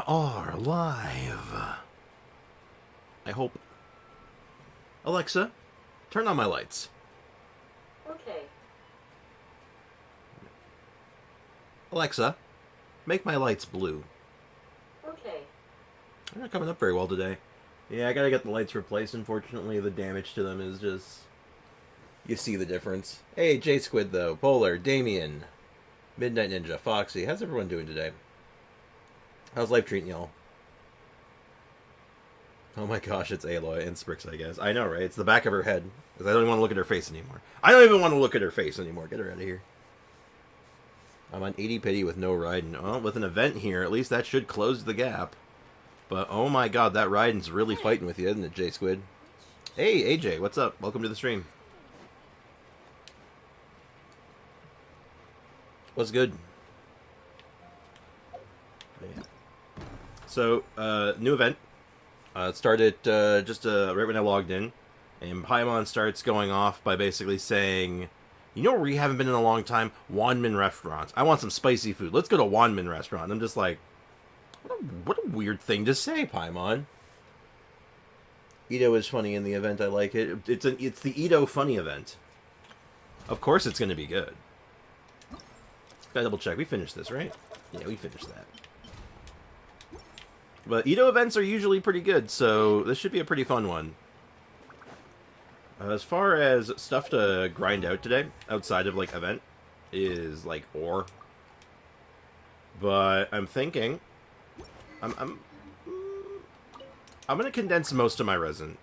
are live. I hope. Alexa, turn on my lights. Okay. Alexa, make my lights blue. Okay. They're not coming up very well today. Yeah, I gotta get the lights replaced. Unfortunately, the damage to them is just... You see the difference. Hey, J-Squid, though. Polar, Damien, Midnight Ninja, Foxy. How's everyone doing today? How's life treating y'all? Oh my gosh, it's Aloy and Sprix, I guess. I know, right? It's the back of her head. Because I don't even want to look at her face anymore. I don't even want to look at her face anymore. Get her out of here. I'm on 80 pity with no riding. Well, with an event here, at least that should close the gap. But oh my god, that riding's really fighting with you, isn't it, J-Squid? Hey, AJ, what's up? Welcome to the stream. What's good? So, new event. It started just right when I logged in. And Paimon starts going off by basically saying, you know where we haven't been in a long time? Wanmin restaurants. I want some spicy food. Let's go to Wanmin restaurant. And I'm just like, what a weird thing to say, Paimon. Ito is funny in the event. I like it. It's the Ito funny event. Of course it's going to be good. Gotta double check. We finished this, right? Yeah, we finished that. But Ito events are usually pretty good, so this should be a pretty fun one. As far as stuff to grind out today, outside of, like, event, is, like, ore. But I'm thinking... I'm gonna condense most of my resin.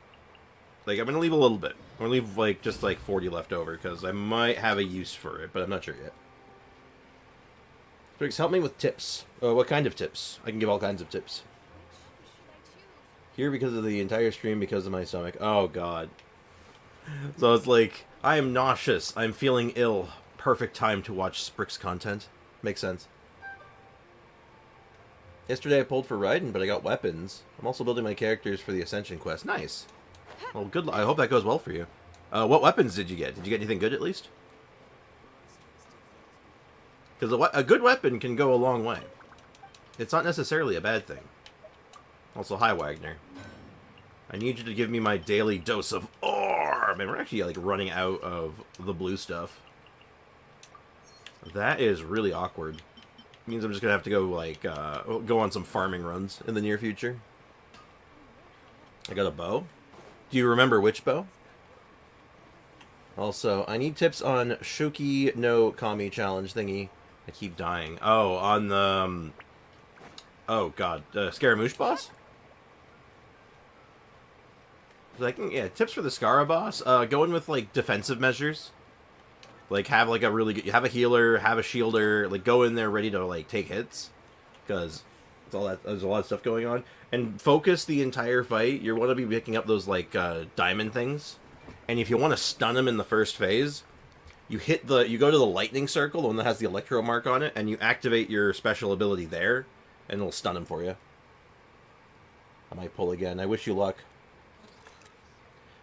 Like, I'm gonna leave a little bit. I'm gonna leave, like, just, like, 40 left over, because I might have a use for it, but I'm not sure yet. Briggs, help me with tips. What kind of tips? I can give all kinds of tips. Here because of the entire stream, because of my stomach. Oh, God. So it's like, I am nauseous. I'm feeling ill. Perfect time to watch Sprix content. Makes sense. Yesterday I pulled for Raiden, but I got weapons. I'm also building my characters for the Ascension quest. Nice. Well, good. I hope that goes well for you. What weapons did you get? Did you get anything good at least? Because a good weapon can go a long way. It's not necessarily a bad thing. Also, hi, Wagner. I need you to give me my daily dose of ore. Man, we're actually, like, running out of the blue stuff. That is really awkward. It means I'm just going to have to go, like, go on some farming runs in the near future. I got a bow. Do you remember which bow? Also, I need tips on Shoki no Kami challenge thingy. I keep dying. Oh, on the... oh, God. Scaramouche boss? Like, yeah, tips for the Scara boss. Go in with, like, defensive measures. Like, have, like, a really good... Have a healer, have a shielder. Like, go in there ready to, like, take hits. Because there's a lot of stuff going on. And focus the entire fight. You want to be picking up those, like, diamond things. And if you want to stun them in the first phase... You go to the lightning circle, the one that has the electro mark on it, and you activate your special ability there, and it'll stun him for you. I might pull again. I wish you luck.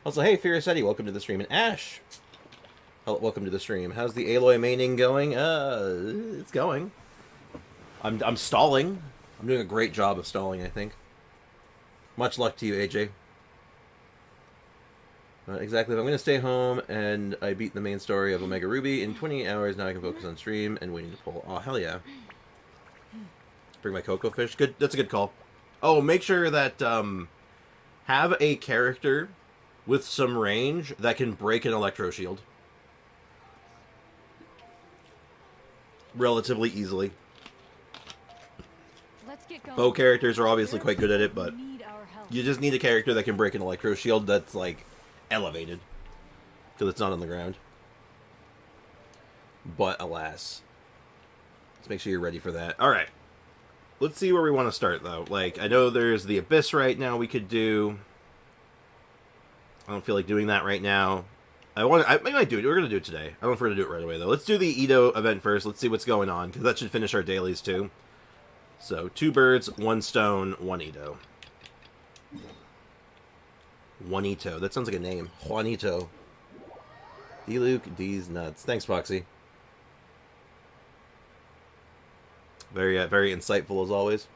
Also, hey, Fierce Eddie, welcome to the stream. And Ash, welcome to the stream. How's the Aloy maining going? It's going. I'm stalling. I'm doing a great job of stalling, I think. Much luck to you, AJ. Exactly. If I'm going to stay home and I beat the main story of Omega Ruby in 28 hours, now I can focus on stream and waiting to pull. Oh, hell yeah. Bring my Cocoa Fish. Good. That's a good call. Oh, make sure that, have a character with some range that can break an Electro Shield. Relatively easily. Bow characters are obviously quite good at it, but you just need a character that can break an Electro Shield that's, like, elevated, because it's not on the ground. But alas, let's make sure you're ready for that. All right, let's see where we want to start, though. Like, I know there's the Abyss right now we could do. I don't feel like doing that right now. I might do it. We're gonna do it today. I don't know if we're gonna do it right away though. Let's do the Ito event first. Let's see what's going on, because that should finish our dailies too. So 2 birds, 1 stone, 1 Ito. Juanito. That sounds like a name. Juanito. D-Luke, D's nuts. Thanks, Foxy. Very insightful as always.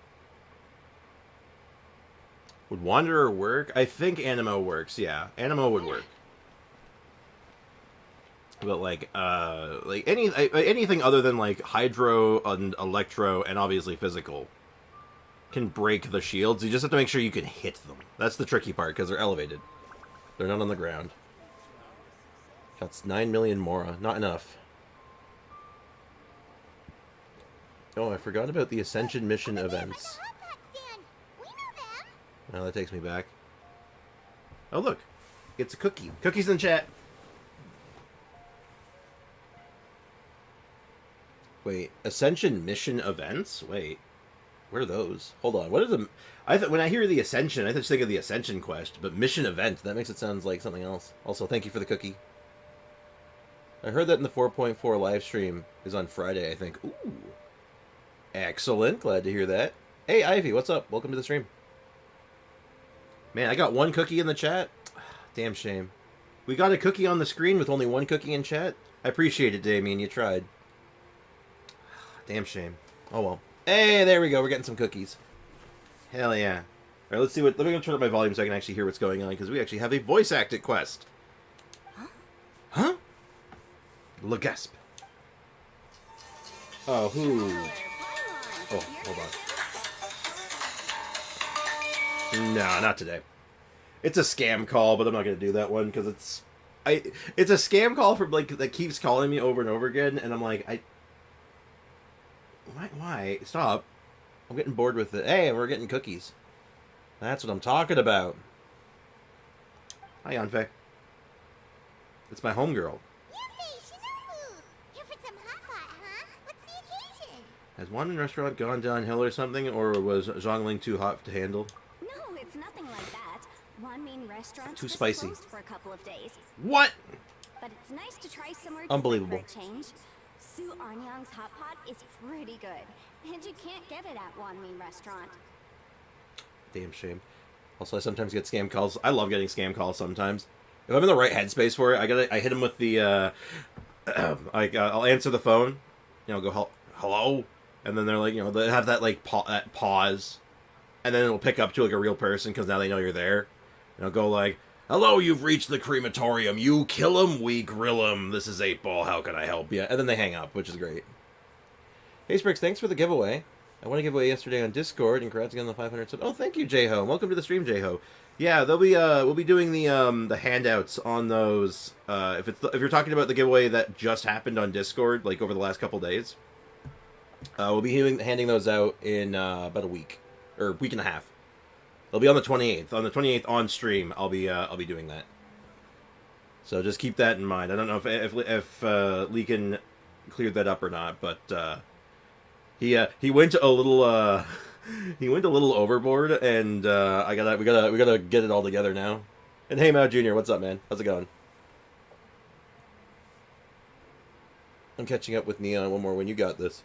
Would Wanderer work? I think Animo works, yeah. Animo would work. But like anything other than like Hydro and Electro and obviously Physical can break the shields. You just have to make sure you can hit them. That's the tricky part, because they're elevated. They're not on the ground. That's 9 million Mora. Not enough. Oh, I forgot about the Ascension mission events. Oh, that takes me back. Oh, look. It's a cookie. Cookies in chat. Wait, Ascension mission events? Wait. What are those? Hold on. What are the... when I hear the Ascension, I just think of the Ascension quest, but mission event, that makes it sound like something else. Also, thank you for the cookie. I heard that in the 4.4 live stream is on Friday, I think. Ooh. Excellent. Glad to hear that. Hey, Ivy, what's up? Welcome to the stream. Man, I got one cookie in the chat. Damn shame. We got a cookie on the screen with only one cookie in chat. I appreciate it, Damien. You tried. Damn shame. Oh, well. Hey, there we go. We're getting some cookies. Hell yeah. All right, let's see what... Let me go turn up my volume so I can actually hear what's going on, because we actually have a voice acted quest. Huh? Legasp. Oh, who? Oh, hold on. No, not today. It's a scam call, but I'm not going to do that one, because it's... It's a scam call from, like, that keeps calling me over and over again, and I'm like, Why? Stop. I'm getting bored with it. Hey, we're getting cookies. That's what I'm talking about. Hi, Yanfei. It's my homegirl. Has Wanmin Restaurant gone downhill or something, or was Zhongling too hot to handle? No, it's nothing like that. Wanmin Restaurant Too spicy. Closed for a couple of days. What? But it's nice to try somewhere Unbelievable. different for a change. Su Arnyang's hot pot is pretty good, and you can't get it at Wanmin Restaurant. Damn shame. Also, I sometimes get scam calls. I love getting scam calls sometimes. If I'm in the right headspace for it, I hit them with the, I'll answer the phone, go, hello? And then they're like, they have that, like, pause. And then it'll pick up to, like, a real person, because now they know you're there. And I'll go, like, hello, you've reached the crematorium. You kill 'em, we grill 'em. This is 8-Ball. How can I help you? And then they hang up, which is great. Hey, Sprix, thanks for the giveaway. I won a giveaway yesterday on Discord, and congrats again on the 500 subs. Oh, thank you, J-Ho. Welcome to the stream, J-Ho. Yeah, we'll be doing the handouts on those. If you're talking about the giveaway that just happened on Discord, like over the last couple days, we'll be handing those out in about a week or week and a half. They'll be on the 28th. On the 28th on stream, I'll be doing that. So just keep that in mind. I don't know if Leakin cleared that up or not, but he went a little he went a little overboard, and we gotta get it all together now. And hey, Mao Jr., what's up, man? How's it going? I'm catching up with Neon one more when you got this.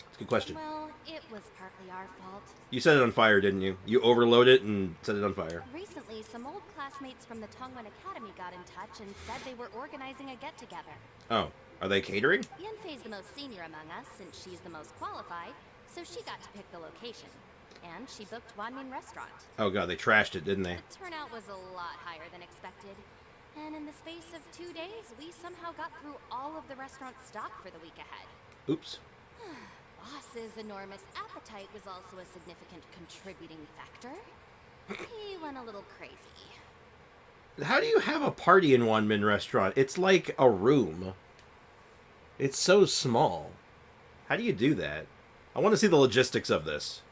It's a good question. Well, it was partly our fault. You set it on fire, didn't you? You overloaded it and set it on fire. Recently, some old classmates from the Tongwen Academy got in touch and said they were organizing a get-together. Oh, are they catering? Yanfei's the most senior among us, since she's the most qualified, so she got to pick the location. And she booked Wanmin Restaurant. Oh god, they trashed it, didn't they? The turnout was a lot higher than expected. And in the space of 2 days, we somehow got through all of the restaurant's stock for the week ahead. Oops. Boss's enormous appetite was also a significant contributing factor. He went a little crazy. How do you have a party in Wanmin Restaurant? It's like a room. It's so small. How do you do that? I want to see the logistics of this.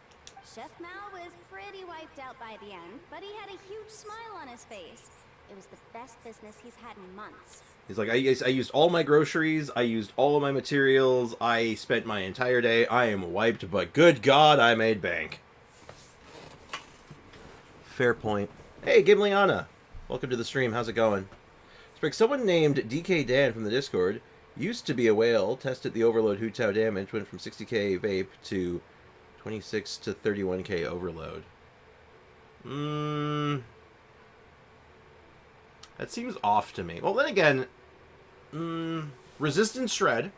Chef Mao was pretty wiped out by the end, but he had a huge smile on his face. It was the best business he's had in months. He's like, I used all my groceries, I used all of my materials, I spent my entire day, I am wiped, but good God, I made bank. Fair point. Hey, Gibliana. Welcome to the stream, how's it going? Someone named DK Dan from the Discord used to be a whale, tested the overload Hu Tao damage, went from 60k vape to 26 to 31k overload. That seems off to me. Well, then again, resistance shred.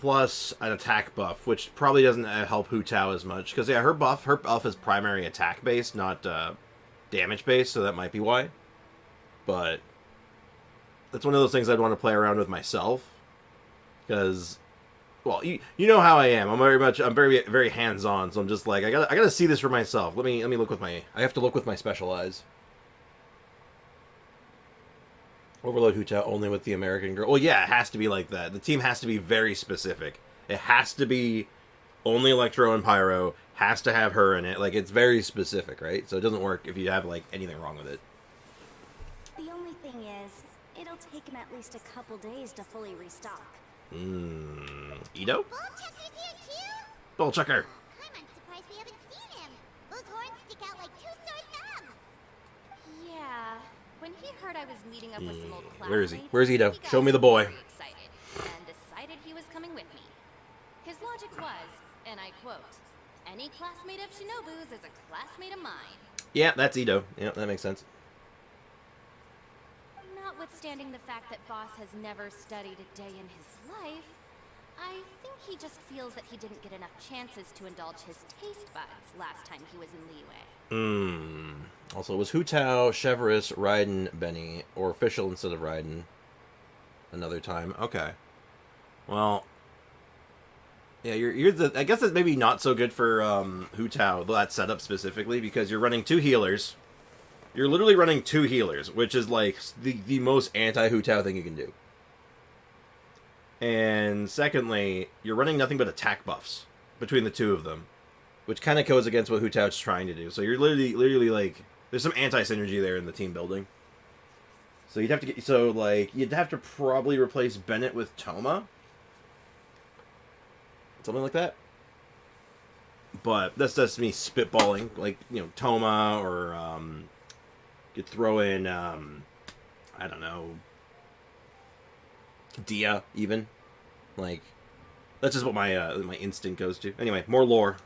plus an attack buff, which probably doesn't help Hu Tao as much. Because, yeah, her buff is primary attack based, not damage based, so that might be why. But that's one of those things I'd want to play around with myself. Because, well, you know how I am. I'm very, very hands-on, so I'm just like, I gotta see this for myself. Let me look with I have to look with my special eyes. Overload Hu Tao only with the American girl. Well, yeah, it has to be like that. The team has to be very specific. It has to be only Electro and Pyro. Has to have her in it. Like, it's very specific, right? So it doesn't work if you have, like, anything wrong with it. The only thing is, it'll take him at least a couple days to fully restock. Ito? Bullchucker's here too? Bullchucker! I'm surprised we haven't seen him. Those horns stick out like two sore thumbs. Yeah, when he heard I was meeting up with some old classmates... Where is he? Where's Ito? he got Show me the boy. very excited and decided he was coming with me. His logic was, and I quote, "Any classmate of Shinobu's is a classmate of mine." Yeah, that's Ito. Yeah, that makes sense. Notwithstanding the fact that Boss has never studied a day in his life, I think he just feels that he didn't get enough chances to indulge his taste buds last time he was in Liyue. Also, it was Hu Tao, Chevrolet, Raiden, Benny, or official instead of Raiden. Another time. Okay. Well, yeah, you're the. I guess it's maybe not so good for Hu Tao, that setup specifically, because you're running two healers. You're literally running two healers, which is like the most anti-Hu Tao thing you can do. And secondly, you're running nothing but attack buffs between the two of them, which kind of goes against what Hu Tao's trying to do. So you're literally like, there's some anti-synergy there in the team building. So you'd have to probably replace Bennett with Toma, something like that. But that's just me spitballing, like, you know, Toma, or you could throw in I don't know, Dia even. Like, that's just what my instinct goes to. Anyway, more lore.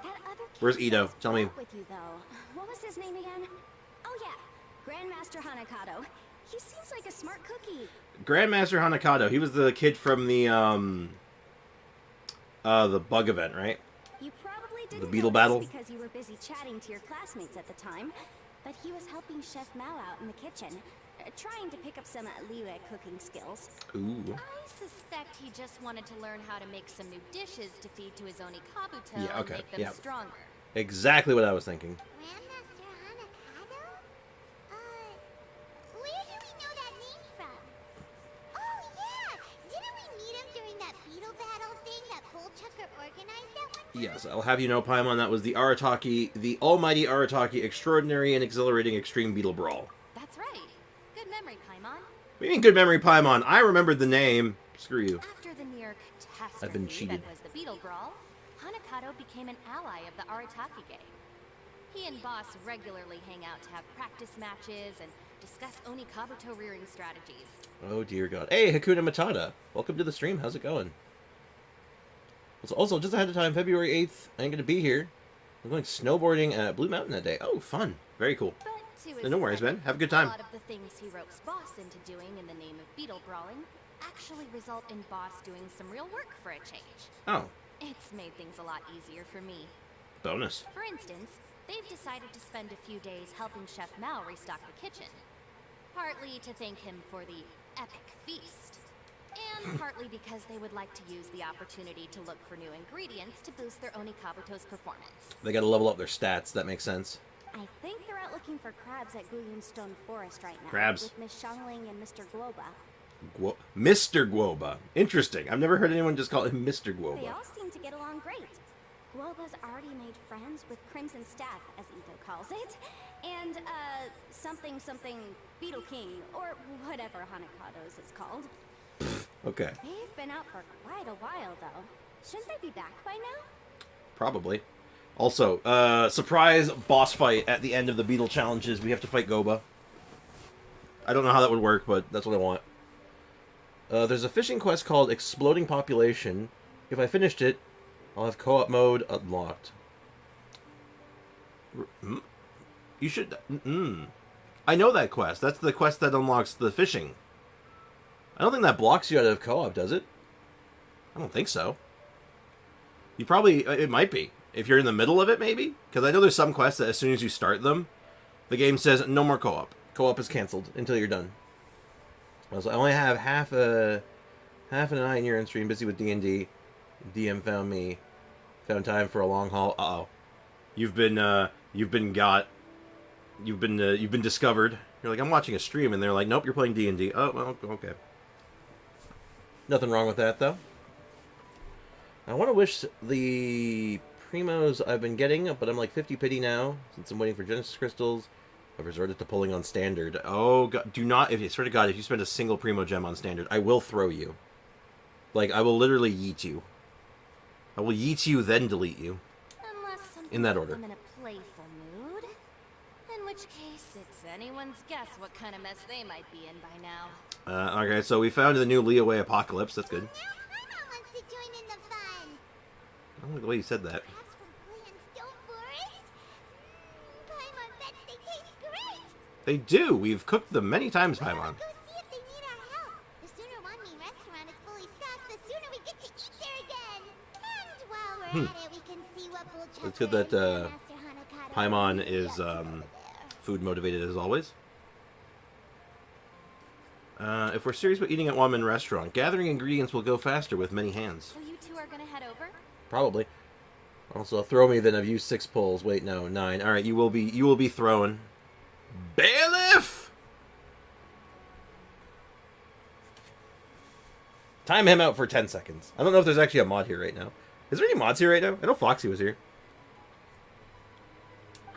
Where's Ito? Tell me. With you, though. What was his name again? Oh yeah, Grandmaster Hanakado. He seems like a smart cookie. Grandmaster Hanakado. He was the kid from the bug event, right? You probably didn't The beetle know battle? this because you were busy chatting to your classmates at the time, but he was helping Chef Mao out in the kitchen, trying to pick up some Liyue cooking skills. Ooh. I suspect he just wanted to learn how to make some new dishes to feed to his Onikabuto Yeah, okay, and make them yeah. stronger. Exactly what I was thinking. Grandmaster Hanakado? Where do we know that name from? Oh yeah! Didn't we meet him during that beetle battle thing that Bullchucker organized that one time? Yes, I'll have you know, Paimon, that was the Arataki, the almighty Arataki Extraordinary and Exhilarating Extreme Beetle Brawl. That's right. Good memory, Paimon. What do you mean, good memory, Paimon? I remembered the name. Screw you. After the near catastrophe I've been cheated. that was the Beetle Brawl, Hanakado became an ally of the Arataki gang. He and Boss regularly hang out to have practice matches and discuss Onikabuto rearing strategies. Oh, dear God. Hey, Hakuna Matata. Welcome to the stream. How's it going? Also, just ahead of time, February 8th, I'm going to be here. I'm going snowboarding at Blue Mountain that day. Oh, fun. Very cool. But to his No worries, credit, man. Have a good time. A lot of the things he ropes Boss into doing in the name of beetle brawling actually result in Boss doing some real work for a change. Oh, It's made things a lot easier for me. bonus. For instance, they've decided to spend a few days helping Chef Mao restock the kitchen. Partly to thank him for the epic feast, and partly because they would like to use the opportunity to look for new ingredients to boost their Onikabuto's performance. They got to level up their stats. That makes sense. I think they're out looking for crabs at Guyun Stone Forest right now. Crabs. With Miss Shangling and Mr. Guoba. Mr. Guoba. Interesting. I've never heard anyone just call him Mr. They Guoba. all seem to get along great. Guoba's already made friends with Crimson Staff, as Ito calls it, and, something Beetle King, or whatever Hanakado's is called. Okay. They've been out for quite a while, though. Shouldn't they be back by now? Probably. Also, surprise boss fight at the end of the Beetle challenges. We have to fight Goba. I don't know how that would work, but that's what I want. There's a fishing quest called Exploding Population. If I finished it, I'll have co-op mode unlocked. You should... I know that quest. That's the quest that unlocks the fishing. I don't think that blocks you out of co-op, does it? I don't think so. You probably... It might be. If you're in the middle of it, maybe? Because I know there's some quests that as soon as you start them, the game says, no more co-op. Co-op is canceled until you're done. So I only have half an eye in your end stream, busy with D&D. DM found me. Found time for a long haul. Uh-oh. You've been discovered. You're like, I'm watching a stream, and they're like, nope, you're playing D&D. Oh, well, okay. Nothing wrong with that, though. I want to wish the primos I've been getting, but I'm like 50 pity now, since I'm waiting for Genesis Crystals. I've resorted to pulling on Standard. Oh, God, do not, if you swear to God, if you spend a single primo gem on Standard, I will throw you. Like, I will literally yeet you. I will yeet you, then delete you. In that order. I'm in a playful mood. In which case, it's anyone's guess what kind of mess they might be in by now. Okay, so we found the new Leeway Apocalypse. That's good. Now Paimon wants to join in the fun. I don't like the way you said that. Perhaps from Glen's Stone Forest? Paimon bets they taste great. They do. We've cooked them many times, Well, Paimon. go see if they need our help. The sooner Wanmi restaurant is fully stocked, the sooner we get to eat there again. And while we're at it, we can see what Bullchucker It's good that and Master Hanakata Paimon are is up to over there. food motivated as always. If we're serious about eating at Wanmin Restaurant, gathering ingredients will go faster with many hands. So you two are gonna head over? Probably. Also, throw me. Then I've used 6 pulls. Wait, no, 9. All right, you will be thrown. Bailiff. Time him out for 10 seconds. I don't know if there's actually a mod here right now. Is there any mods here right now? I know Foxy was here.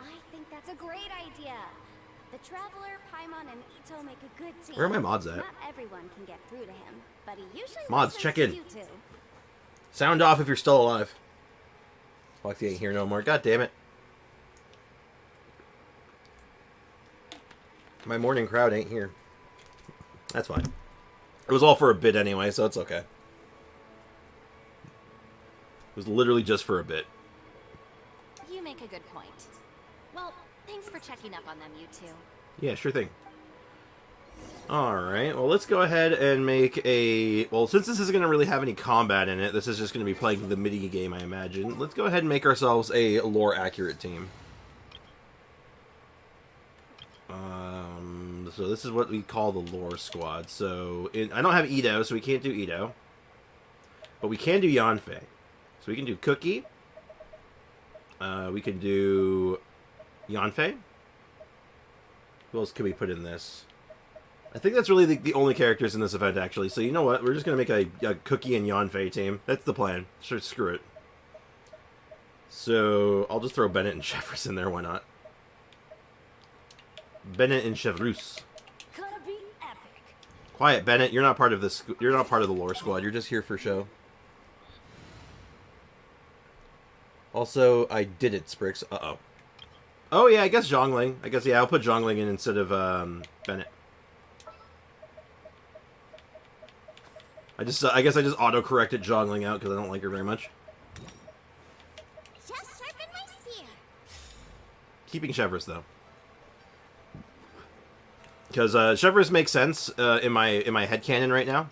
I think that's a great idea. The Traveler, Paimon, and Ito make a good team. Where are my mods at? Not everyone can get through to him, but he usually Mods, listens check to in. you two. Sound off if you're still alive. Foxy ain't here no more. God damn it. My morning crowd ain't here. That's fine. It was all for a bit anyway, so it's okay. It was literally just for a bit. You make a good point. Well, thanks for checking up on them, you two. Yeah, sure thing. Alright, well, let's go ahead and make a... Well, since this isn't going to really have any combat in it, this is just going to be playing the MIDI game, I imagine. Let's go ahead and make ourselves a lore-accurate team. So this is what we call the lore squad. So, I don't have Ito, so we can't do Ito. But we can do Yanfei. So we can do Cookie. We can do Yanfei. Who else can we put in this? I think that's really the only characters in this event, actually. So you know what? We're just going to make a Cookie and Yanfei team. That's the plan. Sure, screw it. So I'll just throw Bennett and Chevreuse in there. Why not? Bennett and Chevreuse. Gonna be epic. Quiet, Bennett. You're not part of this. You're not part of the lore squad. You're just here for show. Also, I did it, Sprix. Uh-oh. Oh, yeah, I guess Zhongling. I guess, yeah, I'll put Zhongling in instead of Bennett. I guess I just auto-corrected Zhongling out because I don't like her very much. Just sharpen my spear. Keeping Chevreuse, though. Because Chevreuse makes sense in my headcanon right now.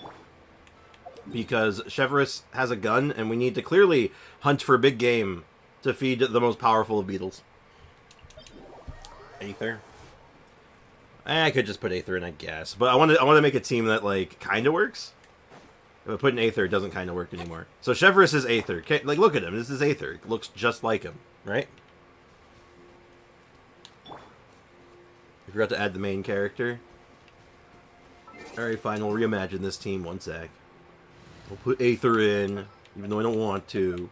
Because Chevreuse has a gun, and we need to clearly hunt for big game to feed the most powerful of beetles. Aether. I could just put Aether in, I guess. But I want to make a team that, like, kind of works. If I put in Aether, it doesn't kind of work anymore. So Chevreuse is Aether. Like, look at him. This is Aether. It looks just like him, right? I forgot to add the main character. Alright, fine. We'll reimagine this team. One sec. We'll put Aether in, even though I don't want to.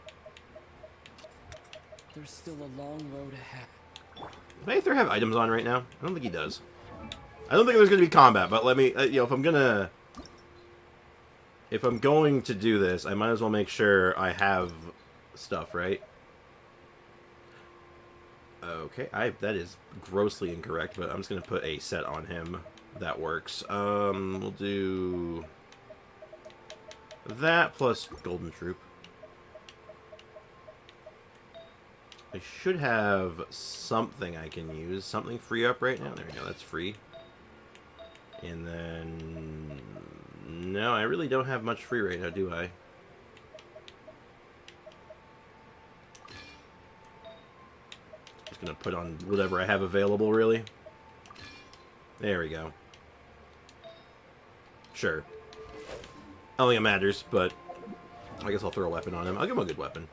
There's still a long road ahead. Does Aether have items on right now? I don't think he does. I don't think there's going to be combat, but let me... if I'm going to do this, I might as well make sure I have stuff, right? Okay, that is grossly incorrect, but I'm just going to put a set on him. That works. We'll do... that plus Golden Troop. I should have something I can use. Something free up right now. There we go. That's free. And then... no, I really don't have much free right now, do I? Gonna put on whatever I have available, really. There we go. Sure. I don't think it matters, but I guess I'll throw a weapon on him. I'll give him a good weapon.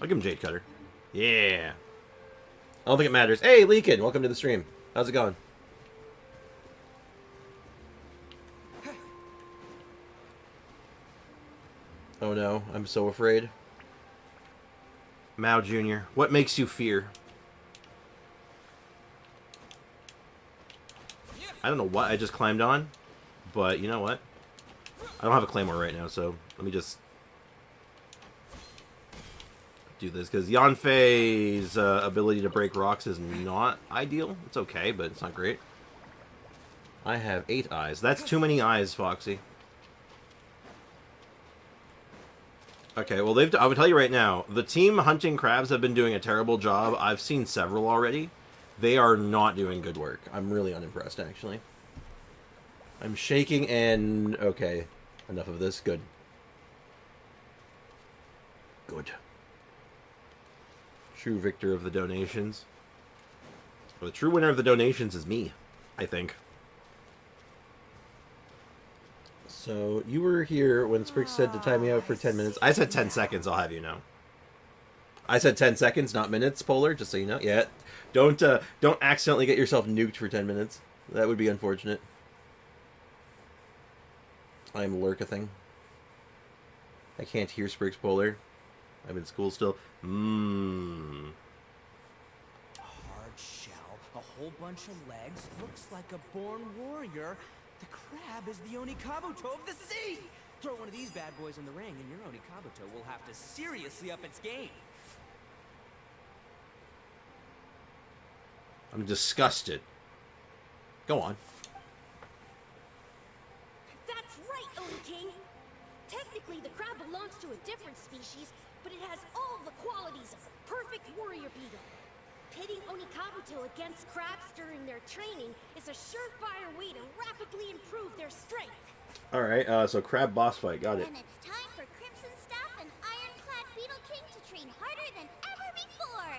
I'll give him Jade Cutter. Yeah. I don't think it matters. Hey, Leakin! Welcome to the stream. How's it going? Oh no, I'm so afraid. Mao Jr., what makes you fear? I don't know what I just climbed on, but you know what? I don't have a claymore right now, so let me just do this, because Yanfei's ability to break rocks is not ideal. It's okay, but it's not great. I have 8 eyes. That's too many eyes, Foxy. Okay, well, I would tell you right now, the team hunting crabs have been doing a terrible job. I've seen several already. They are not doing good work. I'm really unimpressed, actually. I'm shaking and... Okay, enough of this. Good. Good. True victor of the donations. Well, the true winner of the donations is me, I think. So, you were here when Spriggs said to time me out for 10 minutes. I said 10 seconds, I'll have you know. I said 10 seconds, not minutes, Polar, just so you know. Yeah, don't accidentally get yourself nuked for 10 minutes. That would be unfortunate. I'm lurkething. I can't hear Spriggs, Polar. I'm in school still. Hard shell, a whole bunch of legs, looks like a born warrior. The crab is the Onikabuto of the sea! Throw one of these bad boys in the ring and your Onikabuto will have to seriously up its game. I'm disgusted. Go on. That's right, Oni King! Technically, the crab belongs to a different species, but it has all the qualities of a perfect warrior beetle. Pitting Onikabuto against crabs during their training is a surefire way to rapidly improve their strength. Alright, so crab boss fight, got it. And it's time for Crimson Staff and Ironclad Beetle King to train harder than ever before.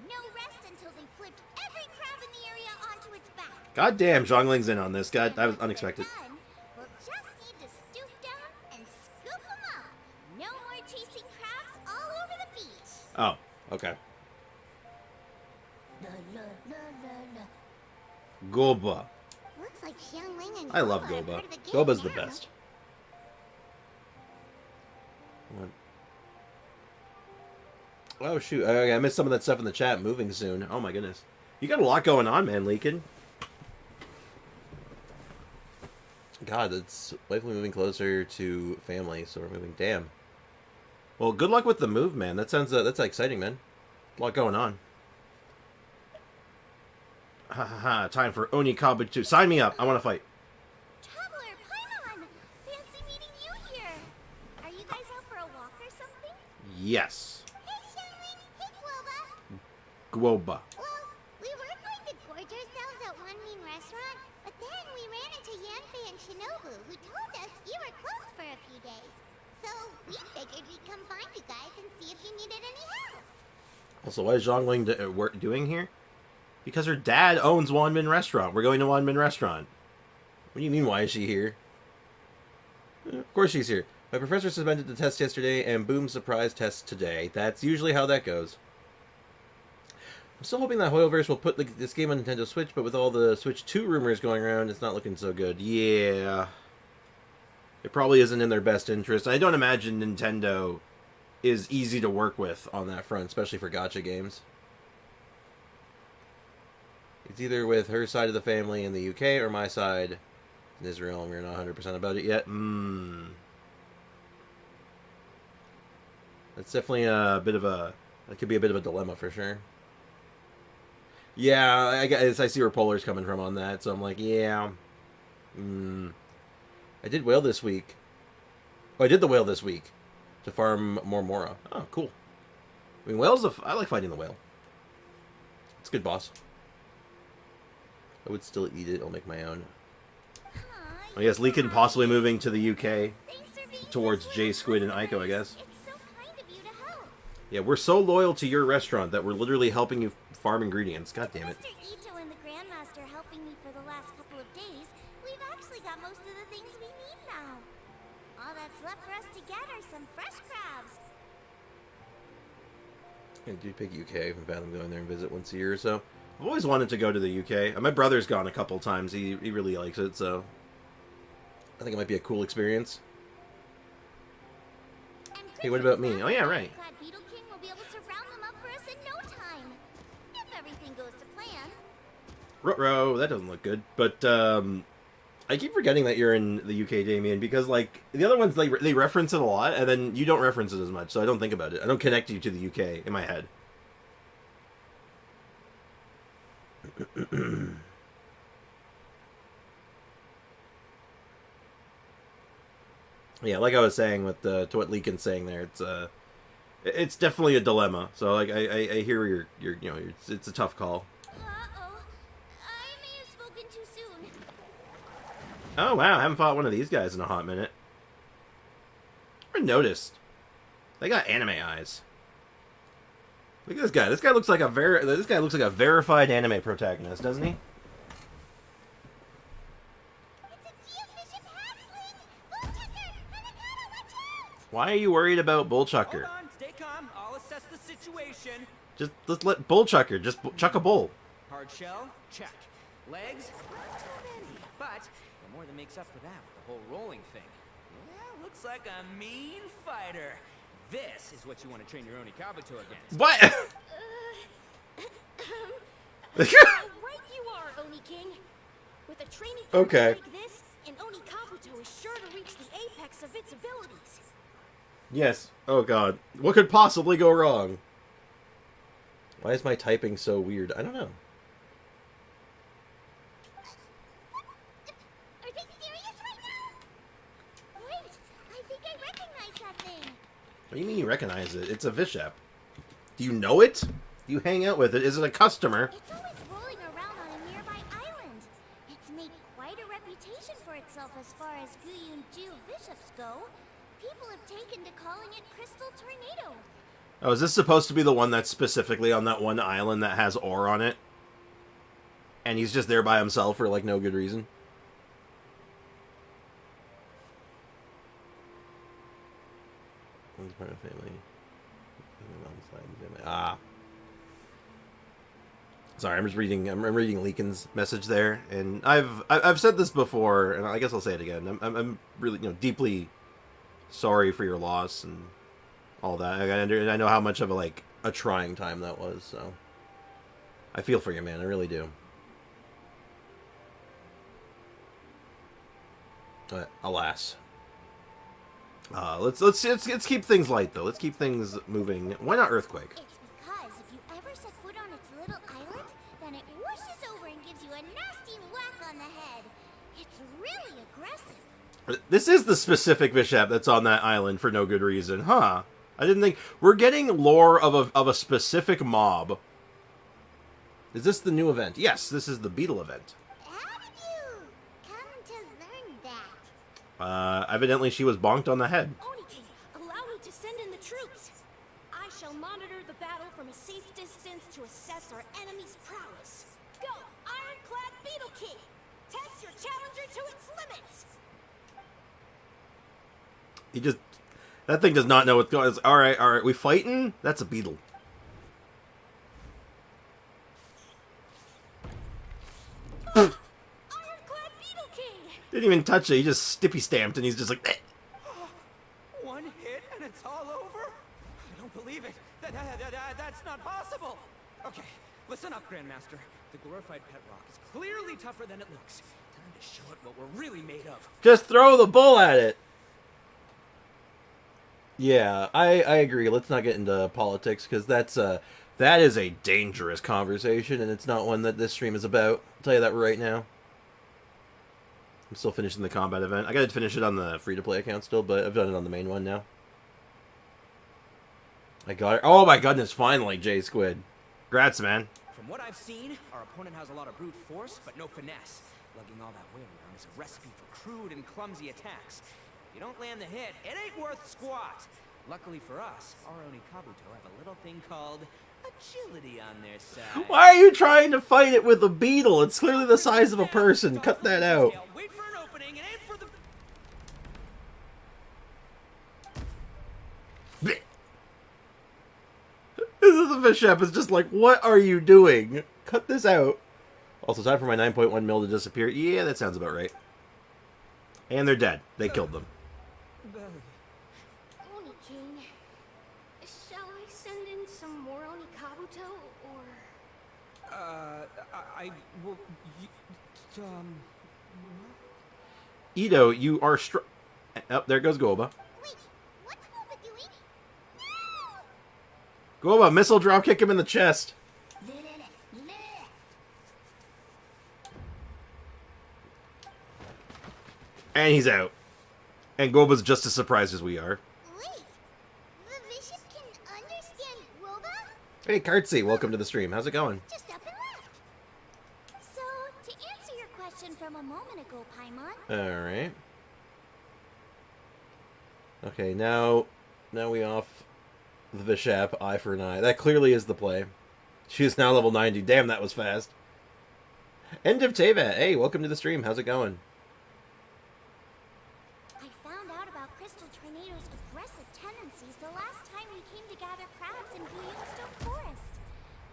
No rest until they flipped every crab in the area onto its back. God damn, Zhongling's in on this. God, that was unexpected. Done, we'll just need to stoop down and scoop them up. No more chasing crabs all over the beach. Oh, okay. Goba. Looks like Xiangling and I love Goba are Goba. part of the game Goba's the now. best. What? Oh, shoot. Okay, I missed some of that stuff in the chat. Moving soon. Oh, my goodness. You got a lot going on, man, Leakin. God, it's definitely moving closer to family, so we're moving. Damn. Well, good luck with the move, man. That sounds that's exciting, man. A lot going on. Ha ha ha. Time for Onikabuto. Sign me up. I want to fight. Traveler, Paimon! Fancy meeting you here. Are you guys out for a walk or something? Yes. Hey, Xiangling. Hey, Guoba. Guoba. Well, we were going to gorge ourselves at One Mean Restaurant, but then we ran into Yanfei and Shinobu, who told us you were closed for a few days. So we figured we'd come find you guys and see if you needed any help. Also, what is Zhongling doing here? Because her dad owns Wanmin Restaurant. We're going to Wanmin Restaurant. What do you mean, why is she here? Of course she's here. My professor suspended the test yesterday, and boom, surprise test today. That's usually how that goes. I'm still hoping that Hoyoverse will put this game on Nintendo Switch, but with all the Switch 2 rumors going around, it's not looking so good. Yeah. It probably isn't in their best interest. I don't imagine Nintendo is easy to work with on that front, especially for gacha games. It's either with her side of the family in the UK or my side in Israel, and we're not 100% about it yet. That's definitely a bit of a... That could be a bit of a dilemma for sure. Yeah, I guess I see where Polar's coming from on that, so I'm like, yeah. I did whale this week. Oh, I did the whale this week to farm more Mora. Oh, cool. I mean, whales, I like fighting the whale. It's a good boss. I would still eat it. I'll make my own. I guess Leakin possibly moving to the UK towards J Squid and Aiko, I guess. It's so kind of you to help. Yeah, we're so loyal to your restaurant that we're literally helping you farm ingredients. God damn it. Mr. Ito and the Grandmaster helping me for the last couple of days, we've actually got most of the things we need now. All that's left for us to get are some fresh crabs. I do pick UK. I've had them going there and visit once a year or so. I've always wanted to go to the UK. My brother's gone a couple times. He really likes it, so I think it might be a cool experience. Hey, what about me? Oh yeah, right. Glad Beetle King will be able to round them up for us in no time. If everything goes to plan. Ruh-roh, that doesn't look good. But I keep forgetting that you're in the UK, Damien, because like the other ones, they reference it a lot, and then you don't reference it as much, so I don't think about it. I don't connect you to the UK in my head. Yeah, like I was saying with to what Leakin's saying there, it's definitely a dilemma. So like I hear your you know it's a tough call. Uh-oh. I may have spoken too soon. Oh wow, I haven't fought one of these guys in a hot minute. I noticed. They got anime eyes. Look at this guy. This guy looks like a verified anime protagonist, doesn't he? It's a geofishing hatchling! Bullchucker! Hanakata, watch out! Why are you worried about Bullchucker? Hold on, stay calm. I'll assess the situation. Let's let Bullchucker chuck a bull. Hard shell, check. Legs, not too many. But the more than makes up for that with the whole rolling thing. Yeah, looks like a mean fighter. This is what you want to train your Oni Kabuto against. What? Right you are, Oni King. With a training Okay. like this, an Oni Kabuto is sure to reach the apex of its abilities. Yes. Oh god. What could possibly go wrong? Why is my typing so weird? I don't know. Are they serious right now? Wait, I think I recognize that thing. What do you mean you recognize it? It's a Vishap. Do you know it? Do you hang out with it? Is it a customer? It's always rolling around on a nearby island. It's made quite a reputation for itself as far as Guyun Geoviships go. People have taken to calling it Crystal Tornado. Oh, is this supposed to be the one that's specifically on that one island that has ore on it? And he's just there by himself for, like, no good reason? One's part of family. Ah. Sorry, I'm reading Leakin's message there, and I've said this before, and I guess I'll say it again. I'm really, deeply sorry for your loss and all that. I know how much of a trying time that was, so I feel for you, man. I really do. But alas, let's keep things light though. Let's keep things moving. Why not earthquake? It's because if you ever set foot on its little island, then it whooshes over and gives you a nasty whack on the head. It's really aggressive. This is the specific Vishap that's on that island for no good reason, huh? I didn't think we're getting lore of a specific mob. Is this the new event? Yes, this is the Beetle event. How did you come to learn that? Evidently she was bonked on the head. Oni King, allow me to send in the troops. I shall monitor the battle from a safe distance to assess our enemy's prowess. Go, Ironclad Beetle King! Test your challenger to its limits! That thing does not know what's going on. Alright, we fighting? That's a beetle. Ironclad Beetle King! Didn't even touch it, he just stippy stamped and he's just like, eh. One hit and it's all over? I don't believe it. That's not possible. Okay, listen up, Grandmaster. The glorified pet rock is clearly tougher than it looks. Time to show it what we're really made of. Just throw the bull at it. Yeah, I agree. Let's not get into politics because that is a dangerous conversation, and it's not one that this stream is about. I'll tell you that right now. I'm still finishing the combat event. I gotta finish it on the free-to-play account still, but I've done it on the main one now. I got it. Oh my goodness! Finally, J Squid. Grats, man. From what I've seen, our opponent has a lot of brute force, but no finesse. Lugging all that weight around is a recipe for crude and clumsy attacks. If you don't land the hit, it ain't worth squat. Luckily for us, our Onikabuto have a little thing called agility on their side. Why are you trying to fight it with a beetle? It's clearly the size of a person. Cut that out. Wait for an opening and aim for the... This is the fish chef is just like, what are you doing? Cut this out. Also, time for my 9.1 mil to disappear. Yeah, that sounds about right. And they're dead. They killed them. Oni King, shall I send in some more Onikabuto, or... I will... Ito, you are Oh, there goes Goba. Wait, what's Goba doing? No! Goba, missile drop kick him in the chest. And he's out. And Goba's just as surprised as we are. Wait, the bishop can understand Goba? Hey, Kartzy, welcome to the stream. How's it going? Just up and left. So, to answer your question from a moment ago, Paimon, Alright. Okay, now we off the Bishop, eye for an eye. That clearly is the play. She is now level 90. Damn, that was fast. End of Teva. Hey, welcome to the stream. How's it going? I found out about Crystal Tornado's aggressive tendencies the last time we came to gather crabs in Bluestone Forest.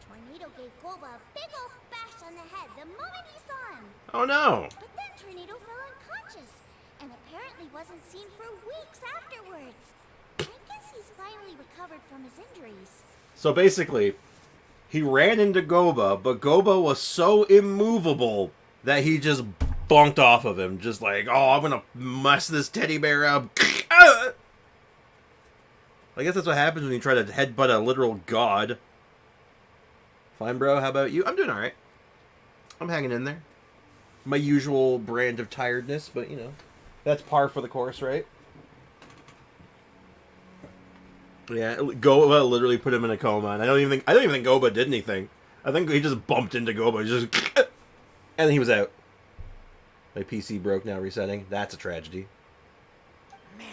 Tornado gave Goba a big old bash on the head the moment he saw him. Oh no! But then Tornado fell unconscious, and apparently wasn't seen for weeks afterwards. I guess he's finally recovered from his injuries. So basically, he ran into Goba, but Goba was so immovable that he just bunked off of him. Just like, oh, I'm gonna mess this teddy bear up. I guess that's what happens when you try to headbutt a literal god. Fine, bro. How about you? I'm doing alright. I'm hanging in there. My usual brand of tiredness, but, you know, that's par for the course, right? Yeah, Goba literally put him in a coma, and I don't even think Goba did anything. I think he just bumped into Goba, just and then he was out. My PC broke, now resetting. That's a tragedy. Man,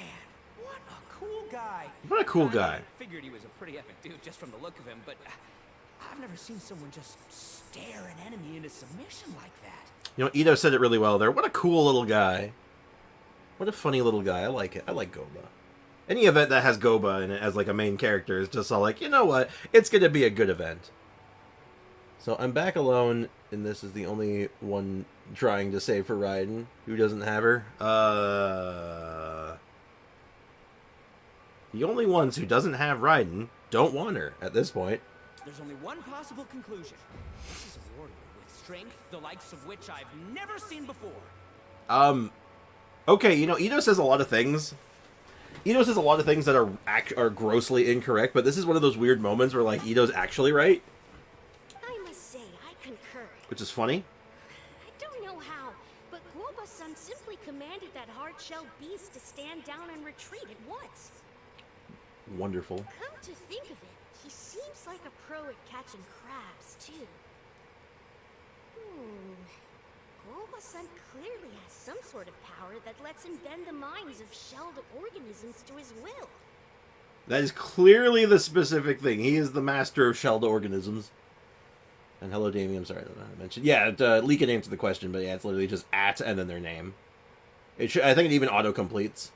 what a cool guy. What a cool guy. I figured he was a pretty epic dude just from the look of him, but I've never seen someone just stare an enemy into submission like that. You know, Ito said it really well there. What a cool little guy. What a funny little guy. I like it. I like Goba. Any event that has Goba in it as like a main character is just all like, you know what? It's going to be a good event. So I'm back alone, and this is the only one trying to save for Raiden. Who doesn't have her? The only ones who doesn't have Raiden don't want her at this point. There's only one possible conclusion. This is a warrior with strength the likes of which I've never seen before. Okay, you know, Ito says a lot of things. Ito says a lot of things that are grossly incorrect, but this is one of those weird moments where, like, Ito's actually right. I must say, I concur. Which is funny. I don't know how, but Guoba-san simply commanded that hard-shelled beast to stand down and retreat at once. Wonderful. Come to think of it, he seems like a pro at catching crabs, too. Guoba-san clearly has some sort of power that lets him bend the minds of shelled organisms to his will. That is clearly the specific thing. He is the master of shelled organisms. And hello, Damien. I'm sorry, I don't know how to mention. Yeah, Lee can answer the question, but yeah, it's literally just at and then their name. I think it even auto-completes